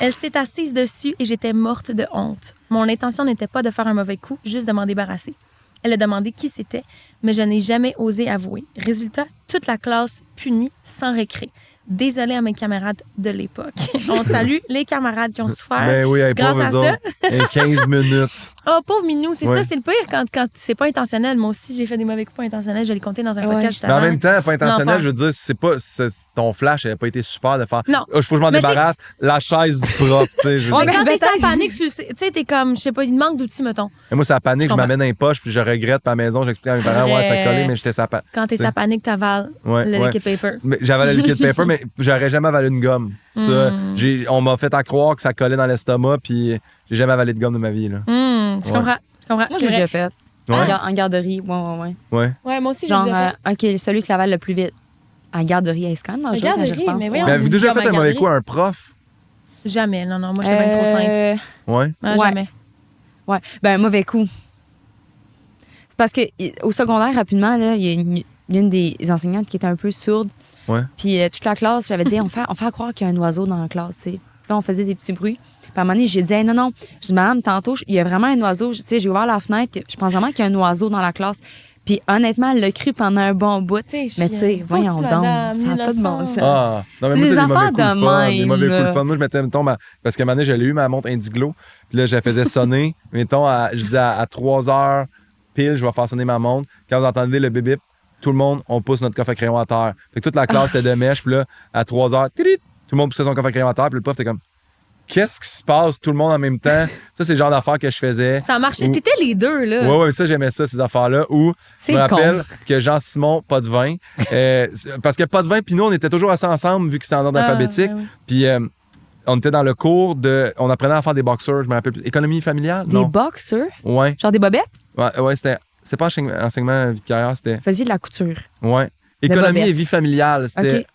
Elle s'est assise dessus et j'étais morte de honte. Mon intention n'était pas de faire un mauvais coup, juste de m'en débarrasser. Elle a demandé qui c'était, mais je n'ai jamais osé avouer. Résultat, toute la classe punie sans récré. Désolée à mes camarades de l'époque. On salue les camarades qui ont souffert Ben oui, grâce à pauvres ça. autres. Et 15 minutes. Oh, pauvre Minou, c'est Ouais. ça, c'est le pire quand c'est pas intentionnel. Moi aussi, j'ai fait des mauvais coups pas intentionnels. Je l'ai compté dans un podcast juste Mais en avant. même temps, pas intentionnel, L'enfer. je veux dire, ton flash n'a pas été super de faire. Non. Il faut que je m'en Mais débarrasse. La chaise du prof, tu sais. Mais mais quand t'es peut-être- sans panique, tu sais, t'es comme, je sais pas, il manque d'outils, mettons. Et moi, c'est la panique, je comprends. m'amène dans les poches, puis je regrette, puis à la maison, j'explique à mes C'est parents, ouais, ça vrai. collait, mais j'étais sa panique. Quand t'es sans panique, t'avales Ouais, le ouais. liquid paper. Mais j'avais le liquid paper, mais j'aurais jamais avalé une gomme. Ça, on m'a fait à croire que ça collait dans l'estomac, puis j'ai jamais avalé de gomme de ma vie. Là. Je comprends. Je comprends. Moi, C'est j'ai vrai. déjà fait. Ouais. En garderie, ouais. Ouais. Ouais, moi aussi, j'ai Genre, déjà fait. OK, celui qui l'avale le plus vite. En garderie, c'est quand même dangereux quand je garderie, repense. mais ouais. voyons. Mais avez-vous déjà gomme fait à un mauvais garderie. coup à un prof? Jamais. Non, moi, j'étais bien trop sainte. Ouais. Ah, ouais. Jamais. Ouais, ben mauvais coup. C'est parce que au secondaire, rapidement, là, il y a une des enseignantes qui était un peu sourde. Ouais. Puis toute la classe, j'avais dit, on fait croire qu'il y a un oiseau dans la classe, tu sais. Puis là, on faisait des petits bruits. Puis à un moment donné, j'ai dit, hey, non. Je dis, madame, tantôt, il y a vraiment un oiseau. Tu sais, j'ai ouvert la fenêtre. Je pense vraiment qu'il y a un oiseau dans la classe. Puis honnêtement, elle l'a cru pendant un bon bout. T'sais, Mais tu sais, voyons donc, ça n'a pas de bon sens. Ah, non, mais C'est moi, des c'est des mauvais affaires coups de le fun. Des même, mauvais coups là. le fun. Moi, je mettais, mettons, parce que un moment donné, j'avais eu ma montre Indiglo. Puis là, je la faisais sonner. Mettons, je disais à 3 heures pile, je vais faire sonner ma montre. Quand vous entendez le bip-bip, tout le monde, on pousse notre coffre à crayon à terre. Fait que toute la classe était de mèche. Puis là, à 3 heures, tout le monde poussait son coffre à crayon à terre. Puis le prof était comme, qu'est-ce qui se passe? Tout le monde en même temps. Ça, c'est le genre d'affaires que je faisais. Ça marchait. Ou- T'étais les deux, là. Ouais, ça, j'aimais ça, ces affaires-là. Où C'est je me rappelle con. que Jean-Simon, pas de vin. Parce que pas de vin, puis nous, on était toujours assis ensemble, vu que c'était en ordre alphabétique. ouais, ouais. Puis on était dans le cours on apprenait à faire des boxeurs, je me rappelle plus. Économie familiale? Des Non. boxers, Ouais. genre des bobettes, Ouais, c'est pas enseignement vie de carrière, c'était. faisiez de la couture. Ouais. Économie bobettes. et vie familiale, c'était. OK.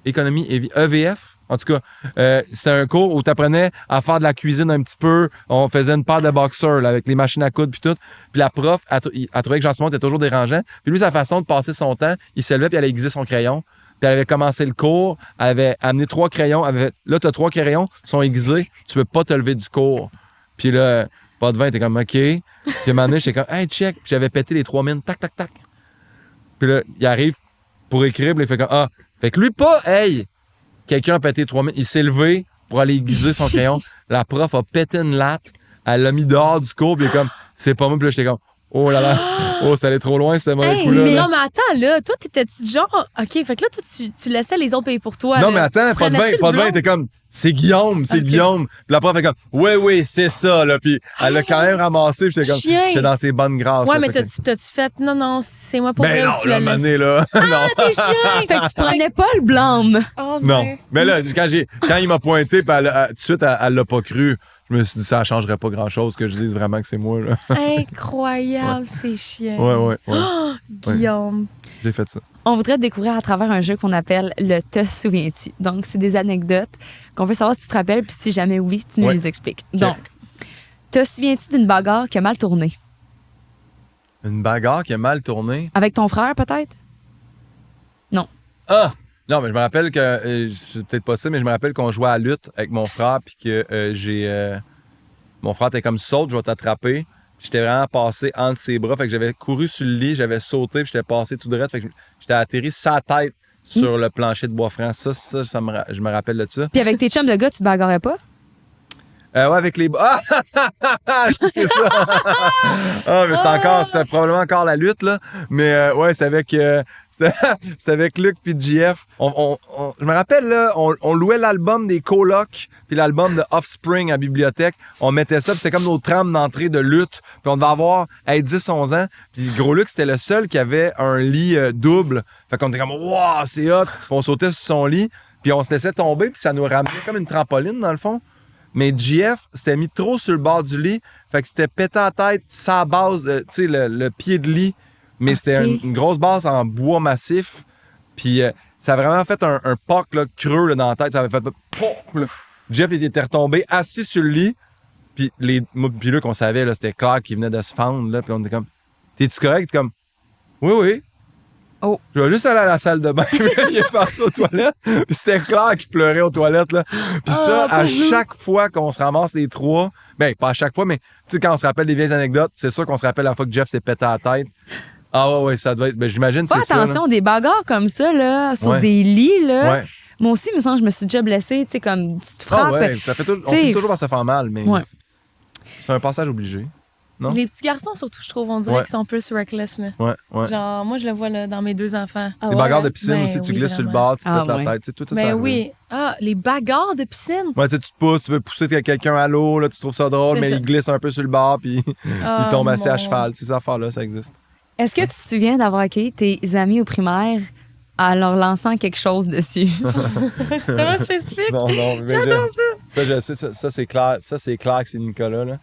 Économie et vie. EVF, en tout cas. C'est un cours où tu apprenais à faire de la cuisine un petit peu. On faisait une paire de boxeurs là, avec les machines à coudre puis tout. Puis la prof, elle trouvait que Jean-Simon était toujours dérangeant. Puis lui, sa façon de passer son temps, il se levait puis elle allait aiguiser son crayon. Puis elle avait commencé le cours, elle avait amené 3 crayons. Là, tu as 3 crayons, ils sont aiguisés, tu peux pas te lever du cours. Puis là, pas de vin, t'es comme OK. Puis à un moment donné, j'étais comme hey, check. Puis j'avais pété les 3 mines, tac, tac, tac. Puis là, il arrive pour écrire, puis il fait comme ah. Fait que lui, pas hey, quelqu'un a pété 3 mines. Il s'est levé pour aller aiguiser son crayon. La prof a pété une latte, elle l'a mis dehors du cours, puis il est comme c'est pas moi. Puis là, j'étais comme oh là là, oh, ça allait trop loin, ce mauvais Hey, coup-là. mais là. non, mais attends, là, toi, t'étais-tu genre, OK, fait que là, toi, tu laissais les autres payer pour toi. Non, là. mais attends, Tu pas de vin, prenais-tu pas de le vin. blond? T'es comme, c'est Guillaume, c'est Ok. Guillaume. Puis la prof est comme, oui, c'est ça, là. Puis elle l'a quand même ramassé. Puis j'étais comme, Chien. j'étais dans ses bonnes grâces. Ouais, là, mais fait que- t'as-tu fait, non, c'est moi pour Ben elle, non, tu là, l'as laissé. mané, là. non. T'es chien! Fait que tu prenais pas le blâme. Oh, Non. ben. Mais là, quand il m'a pointé, puis tout de suite, elle l'a pas cru. Je me suis dit, ça ne changerait pas grand-chose que je dise vraiment que c'est moi, là. Incroyable, c'est chiant. Ouais. Guillaume. J'ai fait ça. On voudrait te découvrir à travers un jeu qu'on appelle le Te souviens-tu. Donc, c'est des anecdotes qu'on veut savoir si tu te rappelles, puis si jamais oui, tu nous Ouais. les expliques. Donc, te souviens-tu d'une bagarre qui a mal tourné? Une bagarre qui a mal tourné. Avec ton frère, peut-être? Non. Ah! Non, mais je me rappelle que, c'est peut-être pas ça, mais je me rappelle qu'on jouait à la lutte avec mon frère, puis que mon frère était comme saute, je vais t'attraper. Puis j'étais vraiment passé entre ses bras, fait que j'avais couru sur le lit, j'avais sauté, puis j'étais passé tout droit, fait que j'étais atterri sa tête sur le plancher de bois franc. Ça je me rappelle de ça. Puis avec tes chums de gars, tu te bagarrais pas? Ouais, avec les... Ah! Si, c'est ça! Ah, mais c'est probablement encore la lutte, là. Mais ouais, c'est avec... C'était avec Luc puis JF. Je me rappelle, là, on louait l'album des Colocs puis l'album de Offspring à la bibliothèque. On mettait ça, puis c'était comme nos trames d'entrée de lutte. Puis on devait avoir 10-11 ans. Puis Gros Luc, c'était le seul qui avait un lit double. Fait qu'on était comme « Wow, c'est hot! » Puis on sautait sur son lit, puis on se laissait tomber, puis ça nous ramenait comme une trampoline, dans le fond. Mais JF s'était mis trop sur le bord du lit. Fait que c'était pété à la tête, sa base, tu sais, le pied de lit. Mais c'était une grosse base en bois massif. Puis ça a vraiment fait un poc là, creux là, dans la tête. Ça avait fait... Jeff, il était retombé assis sur le lit. Puis là, qu'on savait, là, c'était clair qu'il venait de se fendre. Là, puis on était comme... T'es-tu correct? Comme... Oui. Oh. Je vais juste aller à la salle de bain. Il est passé aux toilettes. Puis c'était clair qu'il pleurait aux toilettes. Là. Puis ça, à chaque fois qu'on se ramasse les trois... Ben, pas à chaque fois, mais tu sais, quand on se rappelle des vieilles anecdotes, c'est sûr qu'on se rappelle la fois que Jeff s'est pété à la tête. Ah ouais, ça doit être... Ben, j'imagine que c'est ça. Attention, des bagarres comme ça, là, sur des lits, là. Ouais. Moi aussi, il me semble que je me suis déjà blessée, tu sais, comme tu te frappes. Ah ouais, ça fait on finit toujours par se faire mal, mais c'est un passage obligé. Non? Les petits garçons, surtout, je trouve, on dirait qu'ils sont plus reckless. Là. Ouais. Genre, moi, je le vois là, dans mes 2 enfants. Les bagarres de piscine aussi, tu glisses sur le bord, tu te pètes la tête. Tu sais, tout ça. Ben oui. Ah, les bagarres de piscine. Ouais, tu te pousses, tu veux pousser quelqu'un à l'eau, là, tu trouves ça drôle, mais il glisse un peu sur le bord, puis il tombe assis à cheval. Ces affaires-là, ça existe. Est-ce que tu te souviens d'avoir accueilli tes amis au primaire en leur lançant quelque chose dessus? C'est tellement spécifique. Non, j'adore ça. Ça, c'est clair. Ça, c'est clair que c'est Nicolas, là.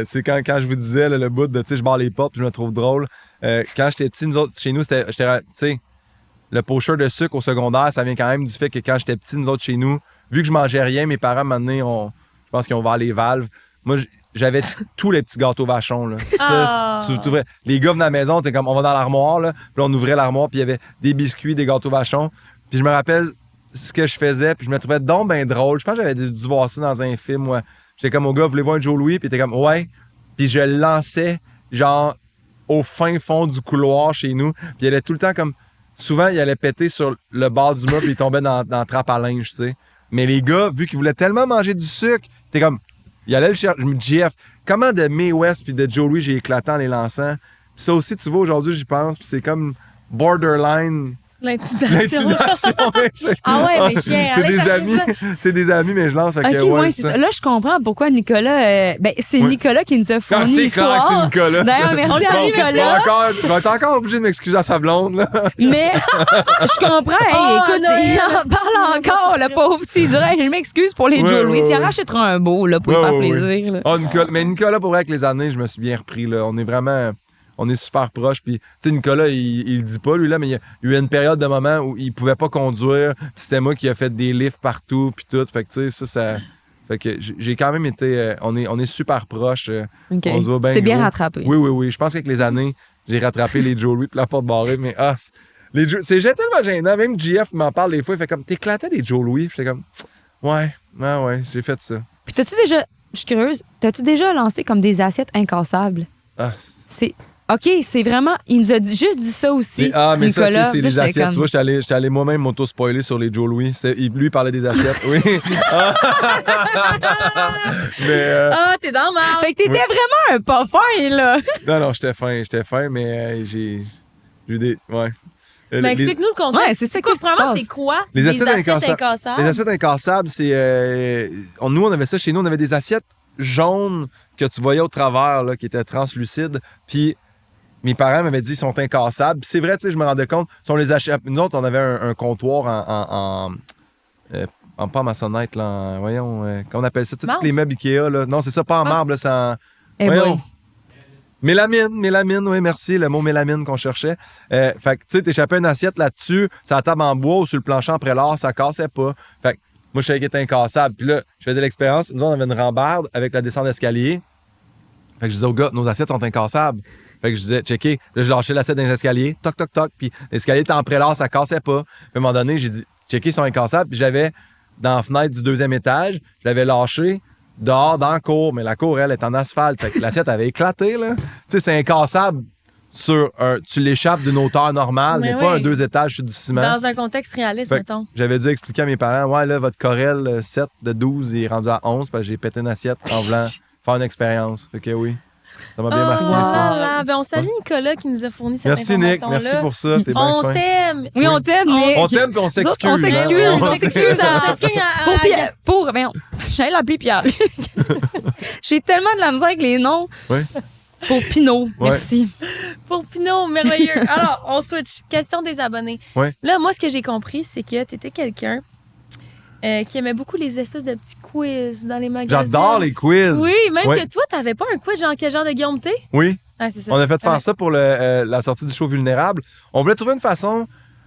C'est quand je vous disais là, le bout de, tu sais, je barre les portes, puis je me trouve drôle. Quand j'étais petit, nous autres, chez nous, tu sais, le pocheur de sucre au secondaire, ça vient quand même du fait que quand j'étais petit, nous autres, chez nous, vu que je mangeais rien, mes parents, maintenant, je pense qu'ils ont ouvert les valves. Moi, j'avais tous les petits gâteaux vachons, là. Ça, les gars venaient à la maison, t'es comme, on va dans l'armoire, là. Puis là, on ouvrait l'armoire, puis il y avait des biscuits, des gâteaux vachons. Puis je me rappelle ce que je faisais, puis je me trouvais donc bien drôle. Je pense que j'avais dû voir ça dans un film, ouais. J'étais comme au gars, voulez-vous un Joe Louis? Puis t'es comme, ouais. Puis je le lançais, genre, au fin fond du couloir chez nous. Puis il allait tout le temps comme. Souvent, il allait péter sur le bord du mur, puis il tombait dans la trappe à linge, tu sais. Mais les gars, vu qu'ils voulaient tellement manger du sucre, t'es comme. Il allait le chercher. Je me dis, Jeff, comment de Mae West puis de Joe Louis j'ai éclaté en les lançant? Puis ça aussi, tu vois, aujourd'hui, j'y pense, puis c'est comme borderline. L'intimidation. Ah ouais, mais chien, c'est des amis. C'est des amis, mais je lance. OK, ouais, c'est ça. Là, je comprends pourquoi Nicolas... c'est Nicolas qui nous a fourni l'histoire. C'est clair que c'est Nicolas. D'ailleurs, merci à Nicolas. Je vais être encore obligé de m'excuser à sa blonde. Là. Mais je comprends. Hey, écoute, il en parle encore, le pauvre. Tu dirais, je m'excuse pour les Joe Louis. Tu en rachèteras un beau là, pour lui faire plaisir. Là. Oh, mais Nicolas, pour vrai, avec les années, je me suis bien repris. Là. On est super proches. Puis, tu sais, Nicolas, il le dit pas, lui, là, mais il y a eu une période de moment où il pouvait pas conduire. Puis c'était moi qui a fait des lifts partout, puis tout. Fait que, tu sais, ça... Fait que j'ai quand même été... on est super proches. Okay. On se voit bien. C'était bien rattrapé. Oui. Je pense qu'avec les années, j'ai rattrapé les Joe Louis puis la porte barrée. Mais c'est tellement gênant. Même JF m'en parle des fois. Il fait comme, t'éclatais des Joe Louis. Puis j'étais comme, ouais, j'ai fait ça. Puis t'as-tu déjà... Je suis curieuse. T'as-tu déjà lancé comme des assiettes incassables? C'est... OK, c'est vraiment... Il nous a juste dit ça aussi, mais Nicolas. Ça, c'est les assiettes. Comme... Tu vois, j'étais allé moi-même m'auto-spoiler sur les Joe Louis. Lui, il parlait des assiettes, oui. T'es dans le mal. Fait que t'étais vraiment un pas fin, là. Non, j'étais fin, mais j'ai eu des... Ouais. Mais explique-nous le contexte. Ouais, c'est ça. C'est quoi les assiettes incassables? Les assiettes incassables, c'est... nous, on avait ça chez nous. On avait des assiettes jaunes que tu voyais au travers, là, qui étaient translucides. Puis... Mes parents m'avaient dit qu'ils sont incassables. Puis c'est vrai, tu sais, je me rendais compte. Si on les achète... Nous autres, on avait un comptoir pas en maçonnette, là. Voyons, qu'on appelle ça? Tous les meubles Ikea, là. Non, c'est ça, pas en marbre, là. C'est en... voyons. Mélamine, oui, merci. Le mot mélamine qu'on cherchait. Fait que, tu sais, t'échappais une assiette là-dessus, sur la table en bois ou sur le plancher en prélat, ça cassait pas. Fait que moi, je savais qu'il était incassable. Puis là, je faisais de l'expérience. Nous, on avait une rambarde avec la descente d'escalier. Fait que je disais aux gars, nos assiettes sont incassables. Fait que je disais, checker. Là, je lâchais l'assiette dans les escaliers. Toc, toc, toc. Puis l'escalier était en prélat, ça cassait pas. Puis à un moment donné, j'ai dit, checker, ils sont incassables. Puis j'avais, dans la fenêtre du 2e étage, je l'avais lâché dehors, dans la cour. Mais la cour, elle, est en asphalte. Fait que l'assiette avait éclaté, là. Tu sais, c'est incassable tu l'échappes d'une hauteur normale, mais pas oui. un 2 étages sur du ciment. Dans un contexte réaliste, mettons. J'avais dû expliquer à mes parents, ouais, là, votre Corel 7 de 12 il est rendu à 11 parce que j'ai pété une assiette en voulant faire une expérience. Fait que oui, ça m'a bien marqué, ça. Voilà. Ben, on salue Nicolas qui nous a fourni cette Merci, Nick. information-là. Merci pour ça. T'es bien On fin. t'aime. Oui, on t'aime, Nick. On t'aime puis on s'excuse. On s'excuse. hein. On s'excuse. Pour Pierre. Voyons, j'allais l'appeler Pierre. J'ai tellement de la misère avec les noms. Oui. Pour Pinot. Ouais. Merci. Pour Pinot, merveilleux. Alors, on switch. Question des abonnés. Ouais. Là, moi, ce que j'ai compris, c'est que tu étais quelqu'un qui aimait beaucoup les espèces de petits quiz dans les magazines. J'adore les quiz. Oui, même Ouais. que toi, t'avais pas un quiz genre quel genre de Guillaume t'es? Oui. Ah, c'est ça. On a fait faire Ouais. ça pour la sortie du show Vulnérable. On voulait trouver une façon,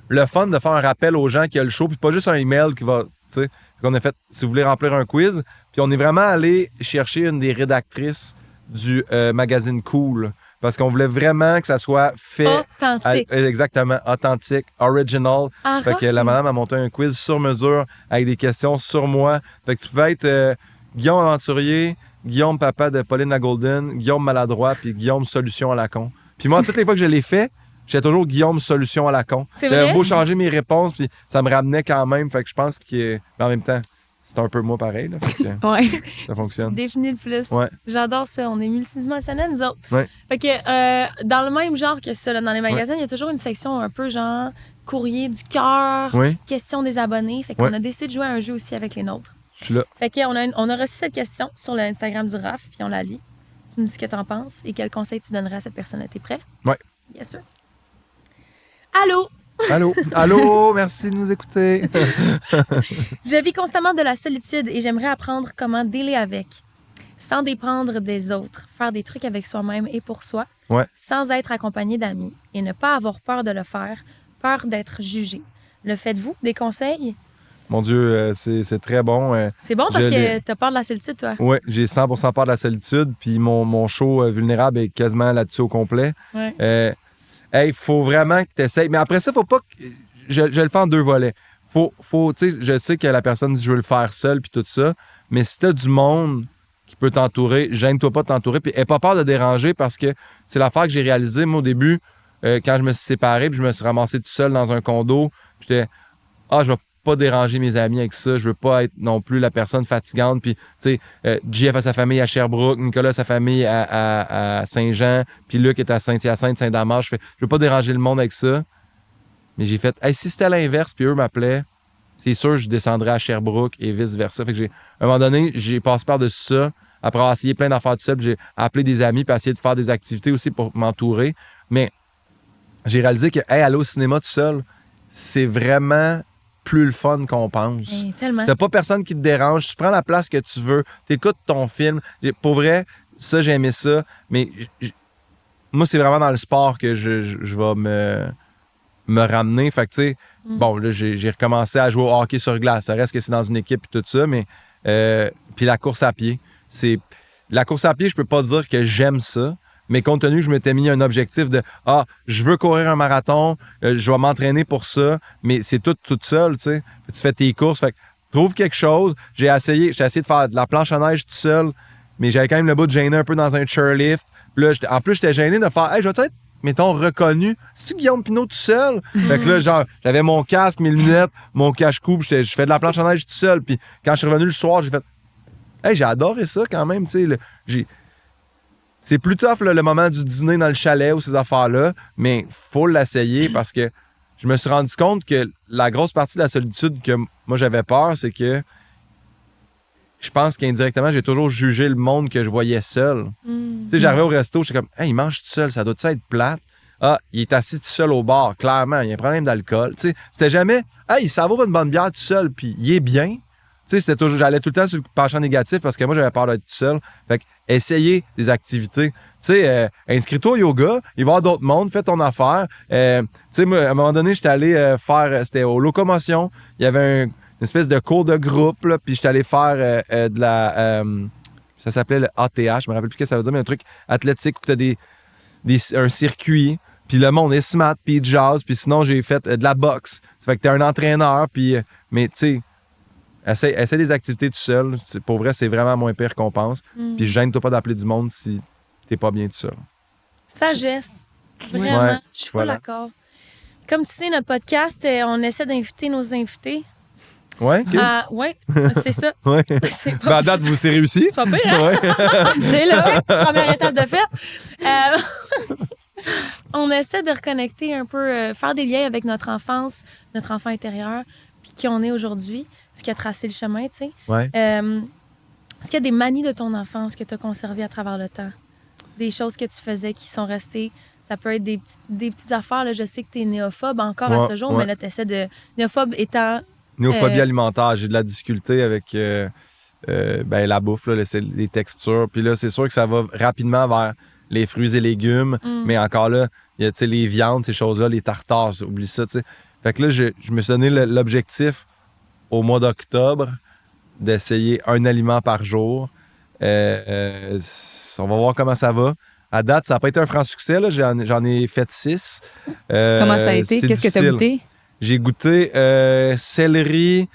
le fun, de faire un rappel aux gens qu'il y a le show, puis pas juste un email qui va, tu sais. On a fait, si vous voulez remplir un quiz, puis on est vraiment allé chercher une des rédactrices du magazine Cool, parce qu'on voulait vraiment que ça soit fait... Authentique. Exactement, authentique, original. Ah, Fait que la madame a monté un quiz sur mesure avec des questions sur moi. Fait que tu pouvais être Guillaume Aventurier, Guillaume Papa de Pauline la Golden, Guillaume Maladroit, puis Guillaume Solution à la con. Puis moi, toutes les fois que je l'ai fait, j'étais toujours Guillaume Solution à la con. C'est J'avais vrai? beau changer mes réponses, puis ça me ramenait quand même. Fait que je pense que, en même temps, c'est un peu moi pareil. Là, fait que Ouais. ça C'est ce qui fonctionne. définit le plus. Ouais. J'adore ça. On est multidimensionnels, nous autres. Ouais. Fait que dans le même genre que ça, là, dans les magasins, il y a toujours une section un peu genre courrier du cœur, Oui. question des abonnés. Fait qu'on Ouais. a décidé de jouer à un jeu aussi avec les nôtres. Je suis là. Fait qu'on on a reçu cette question sur l'Instagram du RAF, puis on la lit. Tu nous dis ce que t'en penses et quel conseil tu donnerais à cette personne. T'es prêt? Ouais. Bien sûr. Allô? Allô? Allô? Merci de nous écouter. Je vis constamment de la solitude et j'aimerais apprendre comment dealer avec, sans dépendre des autres, faire des trucs avec soi-même et pour soi, Ouais. sans être accompagné d'amis et ne pas avoir peur de le faire, peur d'être jugé. Le faites-vous? Des conseils? Mon Dieu, c'est très bon. C'est bon parce Je que l'ai. t'as peur de la solitude, toi. Oui, j'ai 100% peur de la solitude, puis mon show Vulnérable est quasiment là-dessus au complet. Ouais. Hey, faut vraiment que tu essayes. Mais après ça, faut pas que. Je le fais en 2 volets. Tu sais, je sais que la personne dit je veux le faire seul, puis tout ça, mais si t'as du monde qui peut t'entourer, gêne-toi pas de t'entourer, puis aie pas peur de déranger parce que c'est l'affaire que j'ai réalisée, moi, au début, quand je me suis séparé, puis je me suis ramassé tout seul dans un condo, j'étais, je vais pas déranger mes amis avec ça, je veux pas être non plus la personne fatigante, puis, tu sais, JF a sa famille à Sherbrooke, Nicolas a sa famille à Saint-Jean, puis Luc est à Saint-Hyacinthe, Saint-Damas, je veux pas déranger le monde avec ça. Mais j'ai fait, hey, si c'était l'inverse, puis eux m'appelaient, c'est sûr je descendrais à Sherbrooke et vice-versa. Fait que à un moment donné, j'ai passé par-dessus ça, après avoir essayé plein d'affaires tout seul, puis j'ai appelé des amis, puis essayé de faire des activités aussi pour m'entourer. Mais j'ai réalisé que, hey, aller au cinéma tout seul, c'est vraiment plus le fun qu'on pense. Hey, tellement. T'as pas personne qui te dérange, tu prends la place que tu veux, t'écoutes ton film. Pour vrai, ça, j'ai aimé ça, mais moi, c'est vraiment dans le sport que je vais me ramener. Fait que, tu sais, bon, là, j'ai recommencé à jouer au hockey sur glace. Ça reste que c'est dans une équipe et tout ça, mais... puis la course à pied. La course à pied, je peux pas dire que j'aime ça, mais compte tenu que je m'étais mis un objectif de je veux courir un marathon, je vais m'entraîner pour ça, mais c'est tout seul, tu sais. Tu fais tes courses, fait que trouve quelque chose. J'ai essayé de faire de la planche à neige tout seul, mais j'avais quand même le bout de gêner un peu dans un chairlift. Puis là, en plus, j'étais gêné de faire je vais être, mettons, reconnu. C'est-tu Guillaume Pinot tout seul? Fait que là, genre, j'avais mon casque, mes lunettes, mon cache-cou, je fais de la planche à neige tout seul. Puis quand je suis revenu le soir, j'ai fait j'ai adoré ça quand même, tu sais. C'est plus tough le moment du dîner dans le chalet ou ces affaires-là, mais faut l'essayer parce que je me suis rendu compte que la grosse partie de la solitude que moi j'avais peur, c'est que je pense qu'indirectement, j'ai toujours jugé le monde que je voyais seul. Tu sais, j'arrivais au resto, j'étais comme, il mange tout seul, ça doit-tu être plate? Il est assis tout seul au bar, clairement, il y a un problème d'alcool. Tu sais, c'était jamais, il savoure une bonne bière tout seul, puis il est bien. Tu sais, j'allais tout le temps sur le penchant négatif parce que moi, j'avais peur d'être tout seul. Fait que, essayez des activités. Tu sais, inscris-toi au yoga, il va y avoir d'autres mondes, fais ton affaire. Tu sais, moi, à un moment donné, j'étais allé c'était aux locomotions. Il y avait une espèce de cours de groupe, là, puis j'étais allé faire de la... ça s'appelait le ATH, je me rappelle plus ce que ça veut dire, mais un truc athlétique où tu as un circuit, puis le monde est smart, puis il jazz, puis sinon, j'ai fait de la boxe. Ça fait que t'es un entraîneur, puis... mais tu sais... Essaie des activités tout seul. Pour vrai, c'est vraiment moins pire qu'on pense. Puis gêne-toi pas d'appeler du monde si t'es pas bien tout seul. Sagesse. Vraiment, Ouais, je suis voilà. d'accord. Comme tu sais, notre podcast, on essaie d'inviter nos invités. Ouais, OK. Oui, c'est ça. Ouais. C'est Ben, à date, c'est réussi. C'est pas pire, hein? Ouais. C'est là, première étape de fait. On essaie de reconnecter un peu, faire des liens avec notre enfance, notre enfant intérieur, puis qui on est aujourd'hui, ce qui a tracé le chemin, tu sais. Ouais. Est-ce qu'il y a des manies de ton enfance que tu as conservées à travers le temps? Des choses que tu faisais qui sont restées. Ça peut être des petites affaires. Là. Je sais que tu es néophobe encore à ce jour, mais là, tu essaies de... Néophobe étant... Néophobie alimentaire. J'ai de la difficulté avec la bouffe, là, les textures. Puis là, c'est sûr que ça va rapidement vers les fruits et légumes. Mais encore là, il y a les viandes, ces choses-là, les tartares, oublie ça. T'sais. Fait que là, je me suis donné l'objectif au mois d'octobre d'essayer un aliment par jour. On va voir comment ça va. À date, ça n'a pas été un franc succès. Là. J'en ai fait 6. Comment ça a été? Qu'est-ce que tu as goûté? J'ai goûté céleri,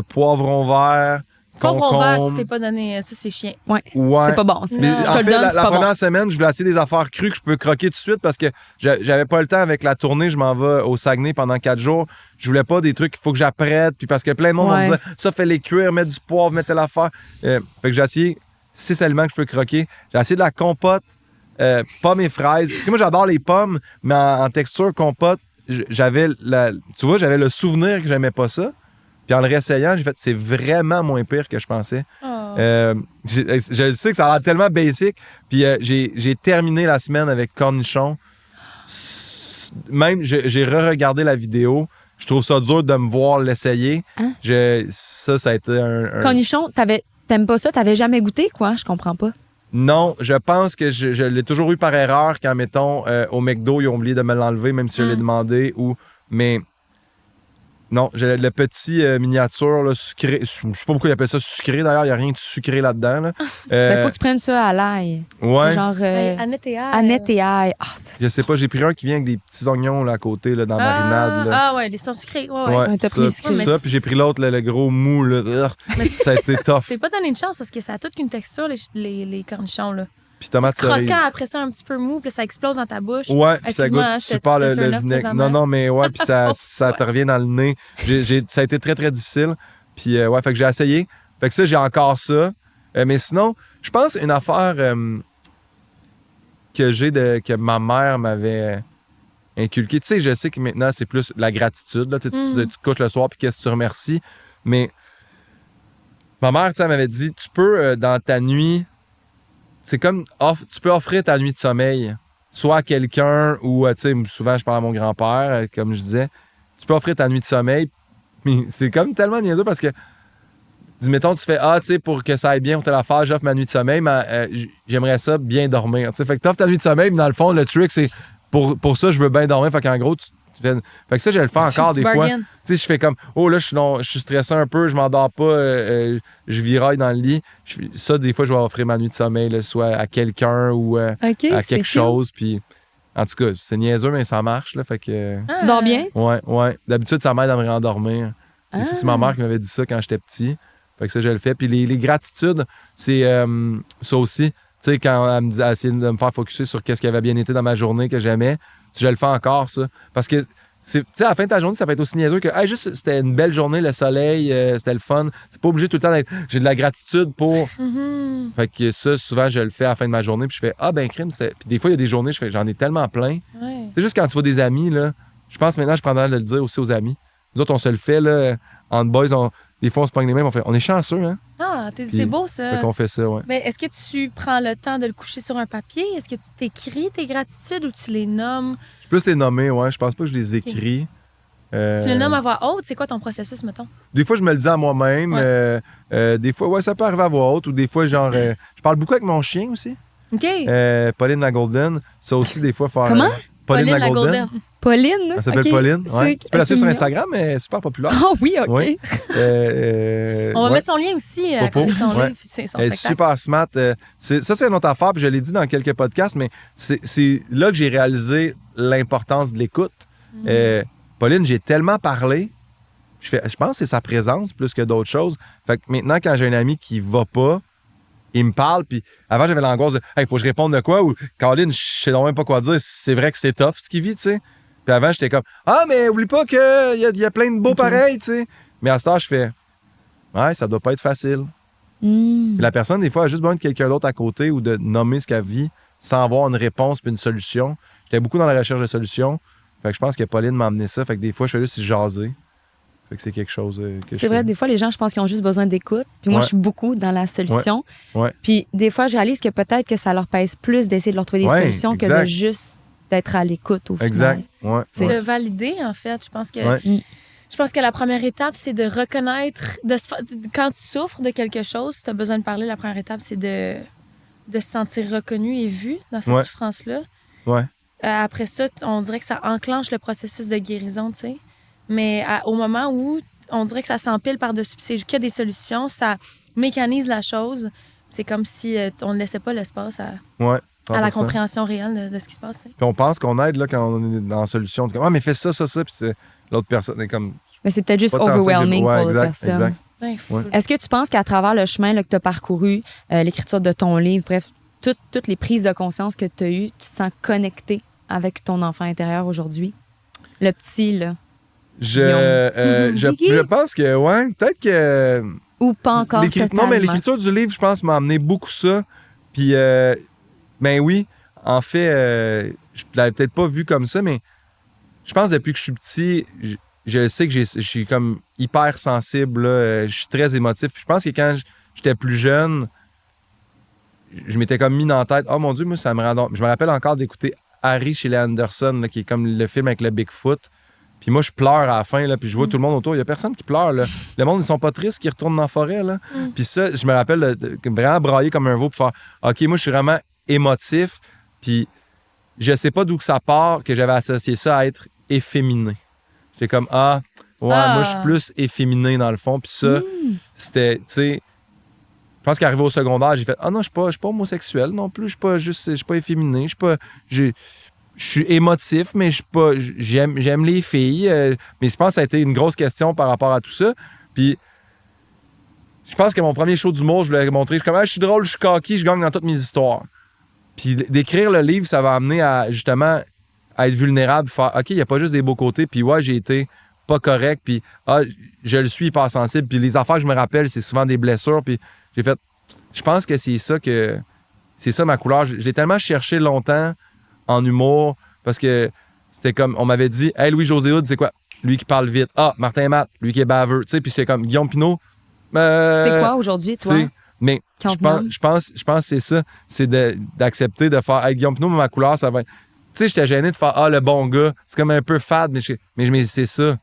poivron vert, Poivron vert, concombre. tu t'es pas donné... Ça, c'est chiant. Ouais. C'est pas bon. Ça. Mais Je en te fait, le donne, c'est la pas bon. première semaine, je voulais essayer des affaires crues que je peux croquer tout de suite parce que j'avais pas le temps avec la tournée. Je m'en vais au Saguenay pendant 4 jours. Je voulais pas des trucs qu'il faut que j'apprête. Puis parce que plein de monde va me dire ça, fait les cuire, mettre du poivre, mettre l'affaire. Fait que j'ai essayé 6 aliments que je peux croquer. J'ai essayé de la compote, pommes et fraises. Parce que moi, j'adore les pommes, mais en texture compote, j'avais le souvenir que j'aimais pas ça. Puis en le réessayant, j'ai fait c'est vraiment moins pire que je pensais. Oh. Je sais que ça a l'air tellement basic. Puis j'ai terminé la semaine avec cornichons. Même, j'ai re-regardé la vidéo. Je trouve ça dur de me voir l'essayer. Hein? Ça a été un... Cornichon, t'aimes pas ça? T'avais jamais goûté, quoi? Je comprends pas. Non, je pense que je l'ai toujours eu par erreur quand, mettons, au McDo, ils ont oublié de me l'enlever, même si je l'ai demandé. Mais non, j'ai le petit miniature là, sucré. Je sais pas pourquoi ils appellent ça sucré, d'ailleurs. Il n'y a rien de sucré là-dedans. Là. Faut que tu prennes ça à l'ail. Ouais. C'est genre... Annette et Ail. Annette et ail. Ah, Je sais pas, j'ai pris un qui vient avec des petits oignons là, à côté, là, dans la marinade. Là. Ah ouais, les sons sucrés. Ouais. t'as pris le sucré. ça, puis j'ai pris l'autre, le gros mou. Là. Mais Ça a été tough. Tu t'es pas donné une chance parce que ça a toute une texture, les cornichons. Là. Puis tomate C'est cerise. croquant, après ça, un petit peu mou, puis ça explose dans ta bouche. Ouais, puis ça Excuse-moi, goûte hein, super je te le turn off vinaigre. présentement. Non, mais ouais, puis ça te revient dans le nez. Ça a été très, très difficile. Puis ouais, fait que j'ai essayé. Fait que ça, j'ai encore ça. Mais sinon, je pense une affaire que ma mère m'avait inculquée. Tu sais, je sais que maintenant, c'est plus la gratitude. Là. Tu te couches le soir, puis qu'est-ce que tu remercies. Mais ma mère, tu sais, elle m'avait dit, tu peux, dans ta nuit... C'est comme, tu peux offrir ta nuit de sommeil, soit à quelqu'un ou, tu sais, souvent, je parle à mon grand-père, comme je disais, tu peux offrir ta nuit de sommeil, mais c'est comme tellement niaiseux parce que, mettons, tu fais, tu sais, pour que ça aille bien, on te la faire, j'offre ma nuit de sommeil, mais j'aimerais ça bien dormir, tu sais, fait que t'offres ta nuit de sommeil, mais dans le fond, le trick, c'est, pour ça, je veux bien dormir, fait qu'en gros, fait que ça, je le fais encore des fois. Tu sais, je fais comme, oh là, je suis stressé un peu, je m'endors pas, je viraille dans le lit. Ça, des fois, je vais offrir ma nuit de sommeil, là, soit à quelqu'un ou à quelque chose. Puis, en tout cas, c'est niaiseux, mais ça marche. Là, fait que, Tu dors bien? Ouais. D'habitude, ça m'aide à me rendormir. Et c'est ma mère qui m'avait dit ça quand j'étais petit. Fait que ça, je le fais. Puis les gratitudes, c'est ça aussi. Tu sais, quand elle me dit, elle essayait de me faire focusser sur qu'est-ce qui avait bien été dans ma journée que j'aimais, je le fais encore, ça. Parce que, tu sais, à la fin de ta journée, ça peut être aussi niaiseux que, juste, c'était une belle journée, le soleil, c'était le fun. C'est pas obligé tout le temps d'être, j'ai de la gratitude pour. Fait que ça, souvent, je le fais à la fin de ma journée, puis je fais, crime, c'est. Puis des fois, il y a des journées, je fais, j'en ai tellement plein. Ouais. C'est juste quand tu vois des amis, là, je pense maintenant, je prendrais de le dire aussi aux amis. Nous autres, on se le fait, là, entre boys, des fois, on se pogne les mains, on est chanceux, hein? Ah, c'est beau, ça. Fait qu'on fait ça, ouais. Mais est-ce que tu prends le temps de le coucher sur un papier? Est-ce que tu t'écris tes gratitudes ou tu les nommes? Je peux les nommer, ouais. Je pense pas que je les écris. Tu les nommes à voix haute? C'est quoi ton processus, mettons? Des fois, je me le dis à moi-même. Ouais. Des fois, ça peut arriver à voix haute. Ou des fois, genre... je parle beaucoup avec mon chien aussi. OK. Pauline la Golden. Ça aussi, des fois, faire... Comment? Pauline la Golden. Pauline? Elle s'appelle OK. Pauline. Ouais. Tu peux la suivre sur mignon. Instagram, mais elle est super populaire. Ah oui, OK. Oui. On va mettre son lien aussi à côté de son livre, c'est son Elle est spectacle. super smart. C'est une autre affaire, puis je l'ai dit dans quelques podcasts, mais c'est là que j'ai réalisé l'importance de l'écoute. Pauline, j'ai tellement parlé, je pense que c'est sa présence plus que d'autres choses. Fait que maintenant, quand j'ai un ami qui va pas il me parle, puis avant, j'avais l'angoisse de « Hey, faut que je réponde de quoi? » ou « Caroline, je sais donc même pas quoi dire. C'est vrai que c'est tough, ce qu'il vit, tu sais. » Puis avant, j'étais comme « Ah, mais oublie pas qu'il y a plein de beaux pareils, tu sais. » Mais à ce temps, je fais « Ouais, ça doit pas être facile. » Puis la personne, des fois, a juste besoin de quelqu'un d'autre à côté ou de nommer ce qu'elle vit sans avoir une réponse puis une solution. J'étais beaucoup dans la recherche de solutions. Fait que je pense que Pauline m'a amené ça. Fait que des fois, je fais juste jaser. Fait que c'est quelque chose que c'est vrai, des fois, les gens, je pense qu'ils ont juste besoin d'écoute. Puis moi, je suis beaucoup dans la solution. Ouais. Puis des fois, je réalise que peut-être que ça leur pèse plus d'essayer de leur trouver des solutions exact. que de juste d'être à l'écoute au final. Exact. Ouais. De valider, en fait. Je pense que la première étape, c'est de reconnaître... quand tu souffres de quelque chose, si tu as besoin de parler, la première étape, c'est de se sentir reconnu et vu dans cette souffrance-là. Ouais. Après ça, on dirait que ça enclenche le processus de guérison, tu sais. Mais au moment où on dirait que ça s'empile par-dessus, c'est qu'il y a des solutions, ça mécanise la chose. C'est comme si on ne laissait pas l'espace à la compréhension réelle de ce qui se passe. T'sais. Puis on pense qu'on aide là, quand on est dans la solution. Comme, mais fais ça. Puis l'autre personne est comme... Mais c'est peut-être juste overwhelming pour l'autre personne. Exact. Est-ce que tu penses qu'à travers le chemin là, que tu as parcouru, l'écriture de ton livre, bref, toutes les prises de conscience que tu as eues, tu te sens connecté avec ton enfant intérieur aujourd'hui? Le petit, là. Je pense que, peut-être que... Ou pas encore totalement. Non, mais l'écriture du livre, je pense, m'a amené beaucoup ça. Puis, ben oui, en fait, je l'avais peut-être pas vu comme ça, mais je pense depuis que je suis petit, je sais que je suis comme hyper sensible, là, je suis très émotif. Puis je pense que quand j'étais plus jeune, je m'étais comme mis dans la tête, oh mon Dieu, moi, ça me rend... Je me rappelle encore d'écouter Harry chez les Anderson, là, qui est comme le film avec le Bigfoot. Puis moi, je pleure à la fin, là, puis je vois tout le monde autour. Il n'y a personne qui pleure. Là. Le monde, ils sont pas tristes qu'ils retournent dans la forêt. Là. Puis ça, je me rappelle de vraiment brailler comme un veau pour faire OK, moi, je suis vraiment émotif. Puis je sais pas d'où que ça part que j'avais associé ça à être efféminé. J'étais comme moi, je suis plus efféminé dans le fond. Puis ça, c'était, tu sais, je pense qu'arrivé au secondaire, j'ai fait non, je suis pas homosexuel non plus. Je suis pas efféminé. Je suis émotif, mais j'aime les filles. Mais je pense que ça a été une grosse question par rapport à tout ça. Puis, je pense que mon premier show d'humour, je voulais montrer. Je suis drôle, je suis cocky, je gagne dans toutes mes histoires. Puis, d'écrire le livre, ça va amener à, justement, à être vulnérable, faire OK, il n'y a pas juste des beaux côtés. Puis, j'ai été pas correct. Puis, je le suis hyper sensible. Puis, les affaires que je me rappelle, c'est souvent des blessures. Puis, j'ai fait, je pense que c'est ça ma couleur. Je l'ai tellement cherché longtemps en humour, parce que c'était comme, on m'avait dit, hey, Louis-José Hood, c'est quoi? Lui qui parle vite. Martin Matt, lui qui est baveux. Tu sais, puis c'était comme, Guillaume Pinot. C'est quoi aujourd'hui, toi? Mais je pense que c'est ça. C'est d'accepter de faire, hey, Guillaume Pinot, ma couleur, ça va être. Tu sais, j'étais gêné de faire, le bon gars. C'est comme un peu fade, mais c'est ça.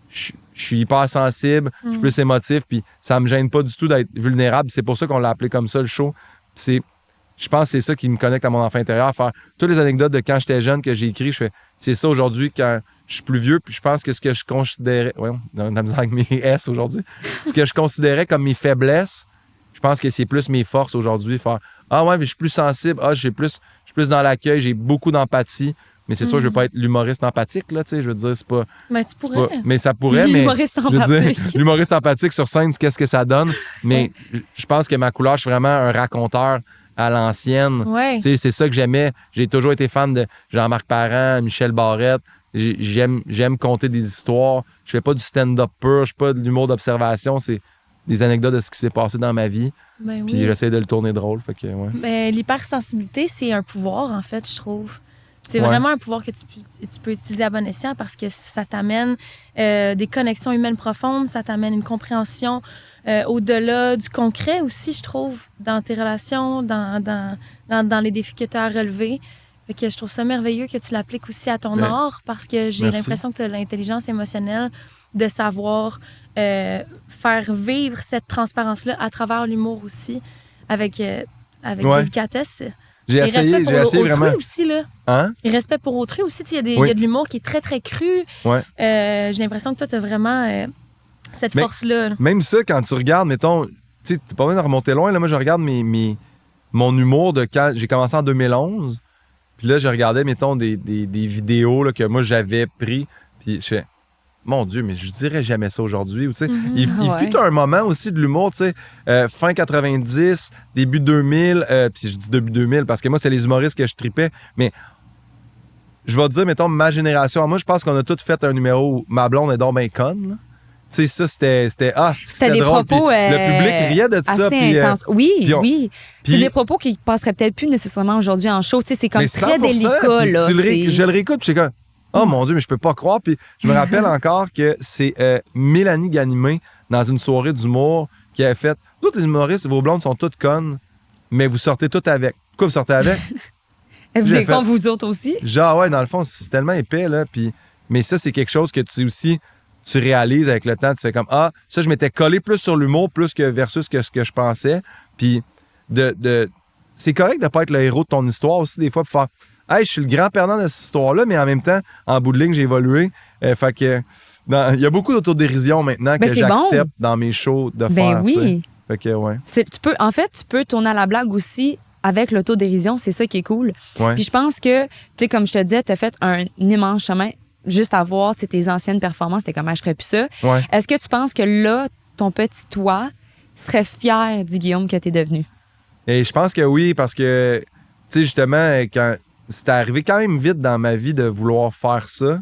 Je suis hyper sensible, je suis plus émotif, puis ça me gêne pas du tout d'être vulnérable. C'est pour ça qu'on l'a appelé comme ça, le show. Je pense que c'est ça qui me connecte à mon enfant intérieur. Faire toutes les anecdotes de quand j'étais jeune que j'ai écrit, je fais c'est ça aujourd'hui quand je suis plus vieux. Puis je pense que ce que je considérais. Ouais, on a de la misère avec mes S aujourd'hui. Ce que je considérais comme mes faiblesses, je pense que c'est plus mes forces aujourd'hui. Faire mais je suis plus sensible. Je suis plus dans l'accueil, j'ai beaucoup d'empathie. Mais c'est sûr, je veux pas être l'humoriste empathique, là, tu sais. Je veux dire, c'est pas. Mais tu pourrais. Mais ça pourrait, mais. L'humoriste empathique. L'humoriste empathique sur scène, qu'est-ce que ça donne? Mais je pense que ma couleur, je suis vraiment un raconteur à l'ancienne. Ouais. Tu sais, c'est ça que j'aimais. J'ai toujours été fan de Jean-Marc Parent, Michel Barrette. J'aime conter des histoires. Je fais pas du stand-up pur, je fais pas de l'humour d'observation. C'est des anecdotes de ce qui s'est passé dans ma vie. Puis j'essaie de le tourner drôle. Fait que, l'hypersensibilité, c'est un pouvoir, en fait, je trouve. C'est vraiment un pouvoir que tu peux utiliser à bon escient parce que ça t'amène des connexions humaines profondes, ça t'amène une compréhension au-delà du concret aussi, je trouve, dans tes relations, dans les défis que tu as à relever. Fait que je trouve ça merveilleux que tu l'appliques aussi à ton art parce que j'ai l'impression que tu as l'intelligence émotionnelle de savoir faire vivre cette transparence-là à travers l'humour aussi, avec délicatesse. J'ai essayé vraiment. Aussi, là. Hein? Et respect pour autrui aussi. Il y a de l'humour qui est très, très cru. J'ai l'impression que toi, tu as vraiment cette force-là. Même ça, quand tu regardes, mettons, tu sais, t'es pas besoin de remonter loin. Là, moi, je regarde mon humour de quand j'ai commencé en 2011. Puis là, je regardais, mettons, des vidéos là, que moi, j'avais pris. Puis je fais, mon Dieu, mais je dirais jamais ça aujourd'hui. Tu sais, il fut un moment aussi de l'humour, tu sais, fin 90, début 2000, puis je dis début 2000 parce que moi, c'est les humoristes que je tripais, mais je vais te dire, mettons, ma génération, moi, je pense qu'on a tous fait un numéro où ma blonde est donc ben conne. Tu sais, ça, c'était des drôle. Propos, le public riait de ça. Assez intense. Oui. C'est des propos qui passeraient peut-être plus nécessairement aujourd'hui en show. Tu sais, c'est comme très délicat. Là, je le réécoute, puis je suis comme, oh mon Dieu, mais je peux pas croire. Puis je me rappelle encore que c'est Mélanie Ganimé, dans une soirée d'humour, qui avait fait, toutes les humoristes, vos blondes sont toutes connes, mais vous sortez toutes avec. Pourquoi vous sortez avec? Vous déconne vous autres aussi? Genre, ouais, dans le fond, c'est tellement épais, là. Puis, mais ça, c'est quelque chose que tu réalises avec le temps. Tu fais comme, ça, je m'étais collé plus sur l'humour, plus que versus ce que je pensais. Puis, c'est correct de ne pas être le héros de ton histoire aussi, des fois, pour faire, hey, je suis le grand perdant de cette histoire-là, mais en même temps, en bout de ligne, j'ai évolué. Fait que, il y a beaucoup d'autodérision maintenant que j'accepte dans mes shows de faire. Oui. T'sais. Fait que, ouais. Tu peux tourner à la blague aussi avec l'autodérision, c'est ça qui est cool. Ouais. Puis je pense que, tu sais, comme je te disais, tu as fait un immense chemin juste à voir tes anciennes performances, t'es comme, je ferais plus ça. Ouais. Est-ce que tu penses que là, ton petit toi serait fier du Guillaume que t'es devenu? Et je pense que oui, parce que, tu sais, justement, quand c'était arrivé quand même vite dans ma vie de vouloir faire ça,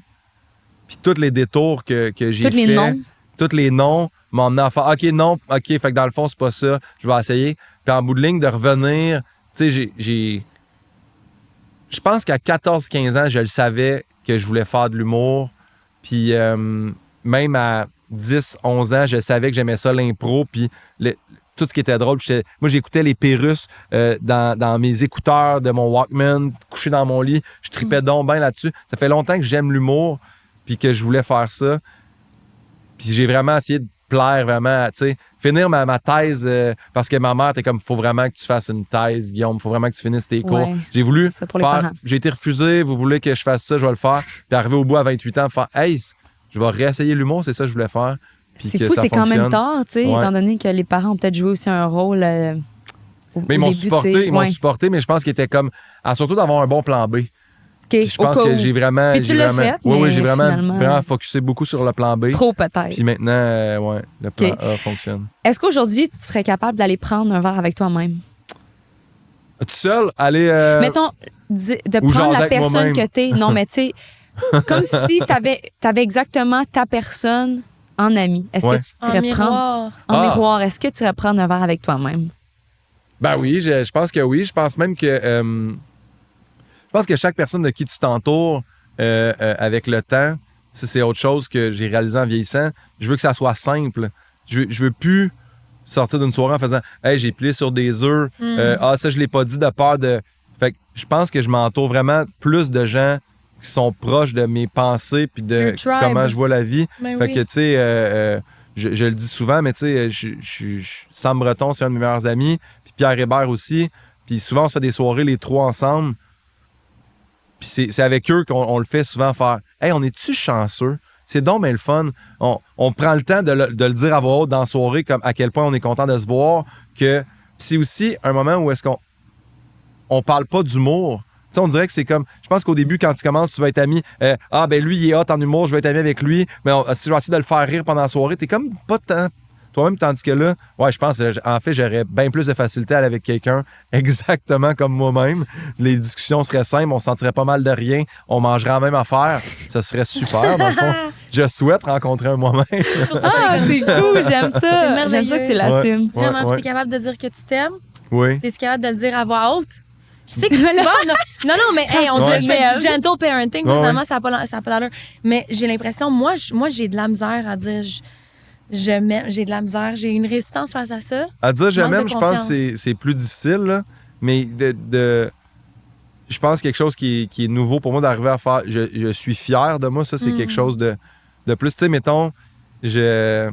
puis tous les détours que j'ai fait, tous les noms m'ont emmené à faire, OK, non, OK, fait que dans le fond, c'est pas ça, je vais essayer. Puis en bout de ligne, de revenir, tu sais, je pense qu'à 14-15 ans, je le savais que je voulais faire de l'humour. Puis même à 10-11 ans, je savais que j'aimais ça, l'impro. Puis tout ce qui était drôle. Moi, j'écoutais les Pérus dans mes écouteurs de mon Walkman, couché dans mon lit. Je tripais donc bien là-dessus. Ça fait longtemps que j'aime l'humour puis que je voulais faire ça. Puis j'ai vraiment essayé de plaire, vraiment, tu sais, finir ma thèse parce que ma mère était comme, faut vraiment que tu fasses une thèse, Guillaume, faut vraiment que tu finisses tes cours. Ouais, j'ai voulu faire, j'ai été refusé, vous voulez que je fasse ça, je vais le faire. Puis arrivé au bout à 28 ans, faire, hey, je vais réessayer l'humour, c'est ça que je voulais faire. C'est fou, c'est quand même tard, tu sais, étant donné que les parents ont peut-être joué aussi un rôle. Mais ils m'ont supporté, mais je pense qu'ils étaient comme, surtout d'avoir un bon plan B. Okay, je pense que j'ai vraiment. Puis tu l'as fait. Oui, j'ai vraiment focusé beaucoup sur le plan B. Trop peut-être. Puis maintenant, le plan A fonctionne. Est-ce qu'aujourd'hui, tu serais capable d'aller prendre un verre avec toi-même? Tout seul, aller. Mettons, de prendre la personne que t'es. Non, mais tu sais, comme si t'avais exactement ta personne en ami. Est-ce que tu irais prendre. En miroir. Est-ce que tu irais prendre un verre avec toi-même? Ben oui, je pense que oui. Je pense même que. Je pense que chaque personne de qui tu t'entoures avec le temps, c'est autre chose que j'ai réalisé en vieillissant. Je veux que ça soit simple. Je veux plus sortir d'une soirée en faisant « Hey, j'ai plié sur des œufs. Ça, je l'ai pas dit de peur de... » Fait que je pense que je m'entoure vraiment plus de gens qui sont proches de mes pensées puis de comment je vois la vie. Ben fait que, tu sais, je le dis souvent, mais tu sais, Sam Breton, c'est un de mes meilleurs amis, puis Pierre Hébert aussi. Puis souvent, on se fait des soirées les trois ensemble. Puis c'est avec eux qu'on le fait souvent faire « Hey, on est-tu chanceux? » C'est donc bien le fun. On prend le temps de le dire à voix haute dans la soirée, comme à quel point on est content de se voir. Que c'est aussi un moment où est-ce qu'on parle pas d'humour. Tu sais, on dirait que c'est comme... Je pense qu'au début, quand tu commences, tu vas être ami. Ben lui, il est hot en humour, je vais être ami avec lui. Mais si je vais essayer de le faire rire pendant la soirée, t'es comme pas tant... Toi-même, tandis que là, je pense, en fait, j'aurais bien plus de facilité à aller avec quelqu'un exactement comme moi-même. Les discussions seraient simples, on se sentirait pas mal de rien, on mangerait la même affaire. Ça serait super, dans le fond. Je souhaite rencontrer un moi-même. C'est cool, j'aime ça. J'aime ça que tu l'assumes. Vraiment, tu es capable de dire que tu t'aimes? Oui. Tu es capable de le dire à voix haute? Je sais que tu vas. Non, mais hey, je fais du gentle parenting, présentement, ça n'a pas d'allure. Mais j'ai l'impression, moi, j'ai de la misère à dire... Je m'aime, j'ai de la misère, j'ai une résistance face à ça. À dire je m'aime, je pense que c'est plus difficile, là. Mais je pense quelque chose qui est nouveau pour moi d'arriver à faire. Je suis fier de moi, ça, c'est quelque chose de plus. Tu sais, mettons, je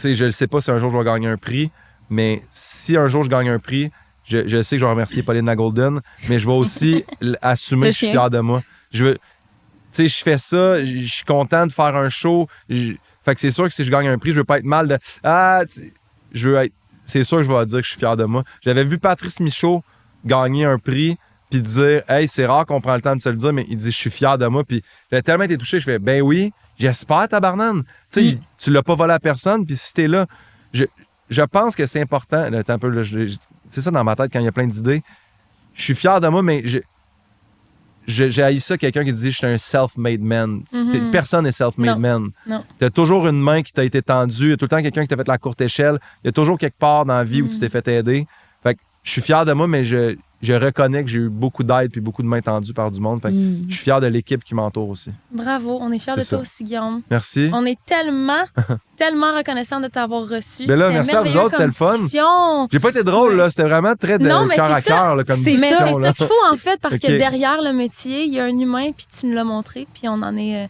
le sais pas si un jour je vais gagner un prix, mais si un jour je gagne un prix, je sais que je vais remercier Pauline La Golden, mais je vais aussi assumer que je suis fier de moi. Tu sais, je fais ça, je suis content de faire un show. Fait que c'est sûr que si je gagne un prix, je veux pas être mal de c'est sûr que je vais dire que je suis fier de moi. J'avais vu Patrice Michaud gagner un prix puis dire « Hey, c'est rare qu'on prend le temps de se le dire, mais il dit « Je suis fier de moi. » Puis j'avais tellement été touché, je fais « Ben oui, J'espère, tabarnane. Tu sais, tu l'as pas volé à personne, puis si t'es là, je pense que c'est important. Là, un peu, là, c'est ça dans ma tête quand il y a plein d'idées. Je suis fier de moi, mais j'ai haï ça, quelqu'un qui dit « je suis un self-made man ». Personne n'est self-made man. Tu as toujours une main qui t'a été tendue. Il y a tout le temps quelqu'un qui t'a fait la courte échelle. Il y a toujours quelque part dans la vie où tu t'es fait aider. Fait que je suis fier de moi, mais je reconnais que j'ai eu beaucoup d'aide puis beaucoup de mains tendues par du monde. Fait que je suis fier de l'équipe qui m'entoure aussi. Bravo, on est fiers de toi aussi, Guillaume. Merci. On est tellement reconnaissant de t'avoir reçu. Mais là, merci à vous autres, c'était le fun. J'ai pas été drôle, là. C'était vraiment très de cœur à cœur comme discussion. Mais c'est ça qu'il faut, en fait, parce que derrière le métier, il y a un humain, puis tu nous l'as montré, puis on en est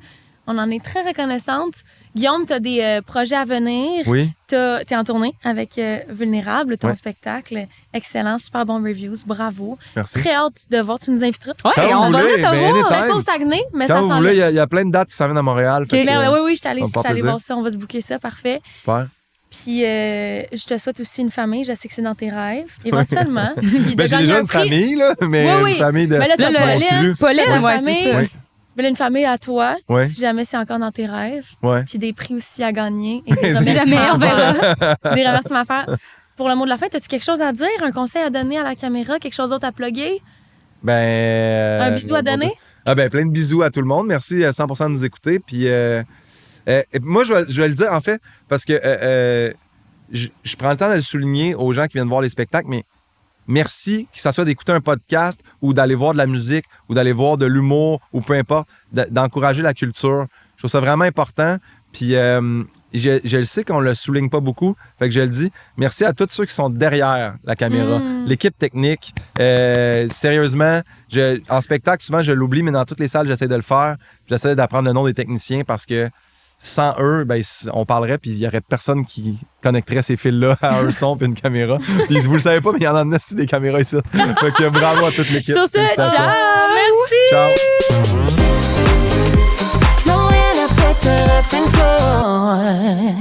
très reconnaissante. Guillaume, tu as des projets à venir. Oui. Tu es en tournée avec Vulnérable, ton spectacle. Excellent, super bon reviews. Bravo. Merci. Très hâte de voir. Tu nous inviteras. Ouais, on va te voir. Peut-être pas au Saguenay, mais ça s'en vient. Il y a plein de dates qui s'en viennent à Montréal. Oui, je suis allée voir ça. On va se booker ça. Parfait. Super. Puis, je te souhaite aussi une famille. Je sais que c'est dans tes rêves, éventuellement. J'ai déjà une famille, là, mais une famille de... Mais là, t'as Pauline, ouais, c'est ça. Mais une famille à toi, si jamais c'est encore dans tes rêves. Puis des prix aussi à gagner. Et des remerciements à faire. Pour le mot de la fin, as-tu quelque chose à dire? Un conseil à donner à la caméra? Quelque chose d'autre à plugger? Un bisou à donner? Plein de bisous à tout le monde. Merci à 100% de nous écouter. Puis moi, je vais le dire, en fait, parce que je prends le temps de le souligner aux gens qui viennent voir les spectacles, mais merci, que ce soit d'écouter un podcast ou d'aller voir de la musique ou d'aller voir de l'humour ou peu importe, d'encourager la culture. Je trouve ça vraiment important. Puis je le sais qu'on le souligne pas beaucoup, fait que je le dis. Merci à tous ceux qui sont derrière la caméra. L'équipe technique. Sérieusement, en spectacle, souvent je l'oublie, mais dans toutes les salles, j'essaie de le faire. J'essaie d'apprendre le nom des techniciens parce que sans eux, on parlerait, puis il n'y aurait personne qui connecterait ces fils-là à un son puis une caméra. Puis vous le savez pas, mais il y en a aussi des caméras ici. Fait que bravo à toute l'équipe. Sur ce, ciao! Merci! Ciao! Knowing I feel so rough and cold.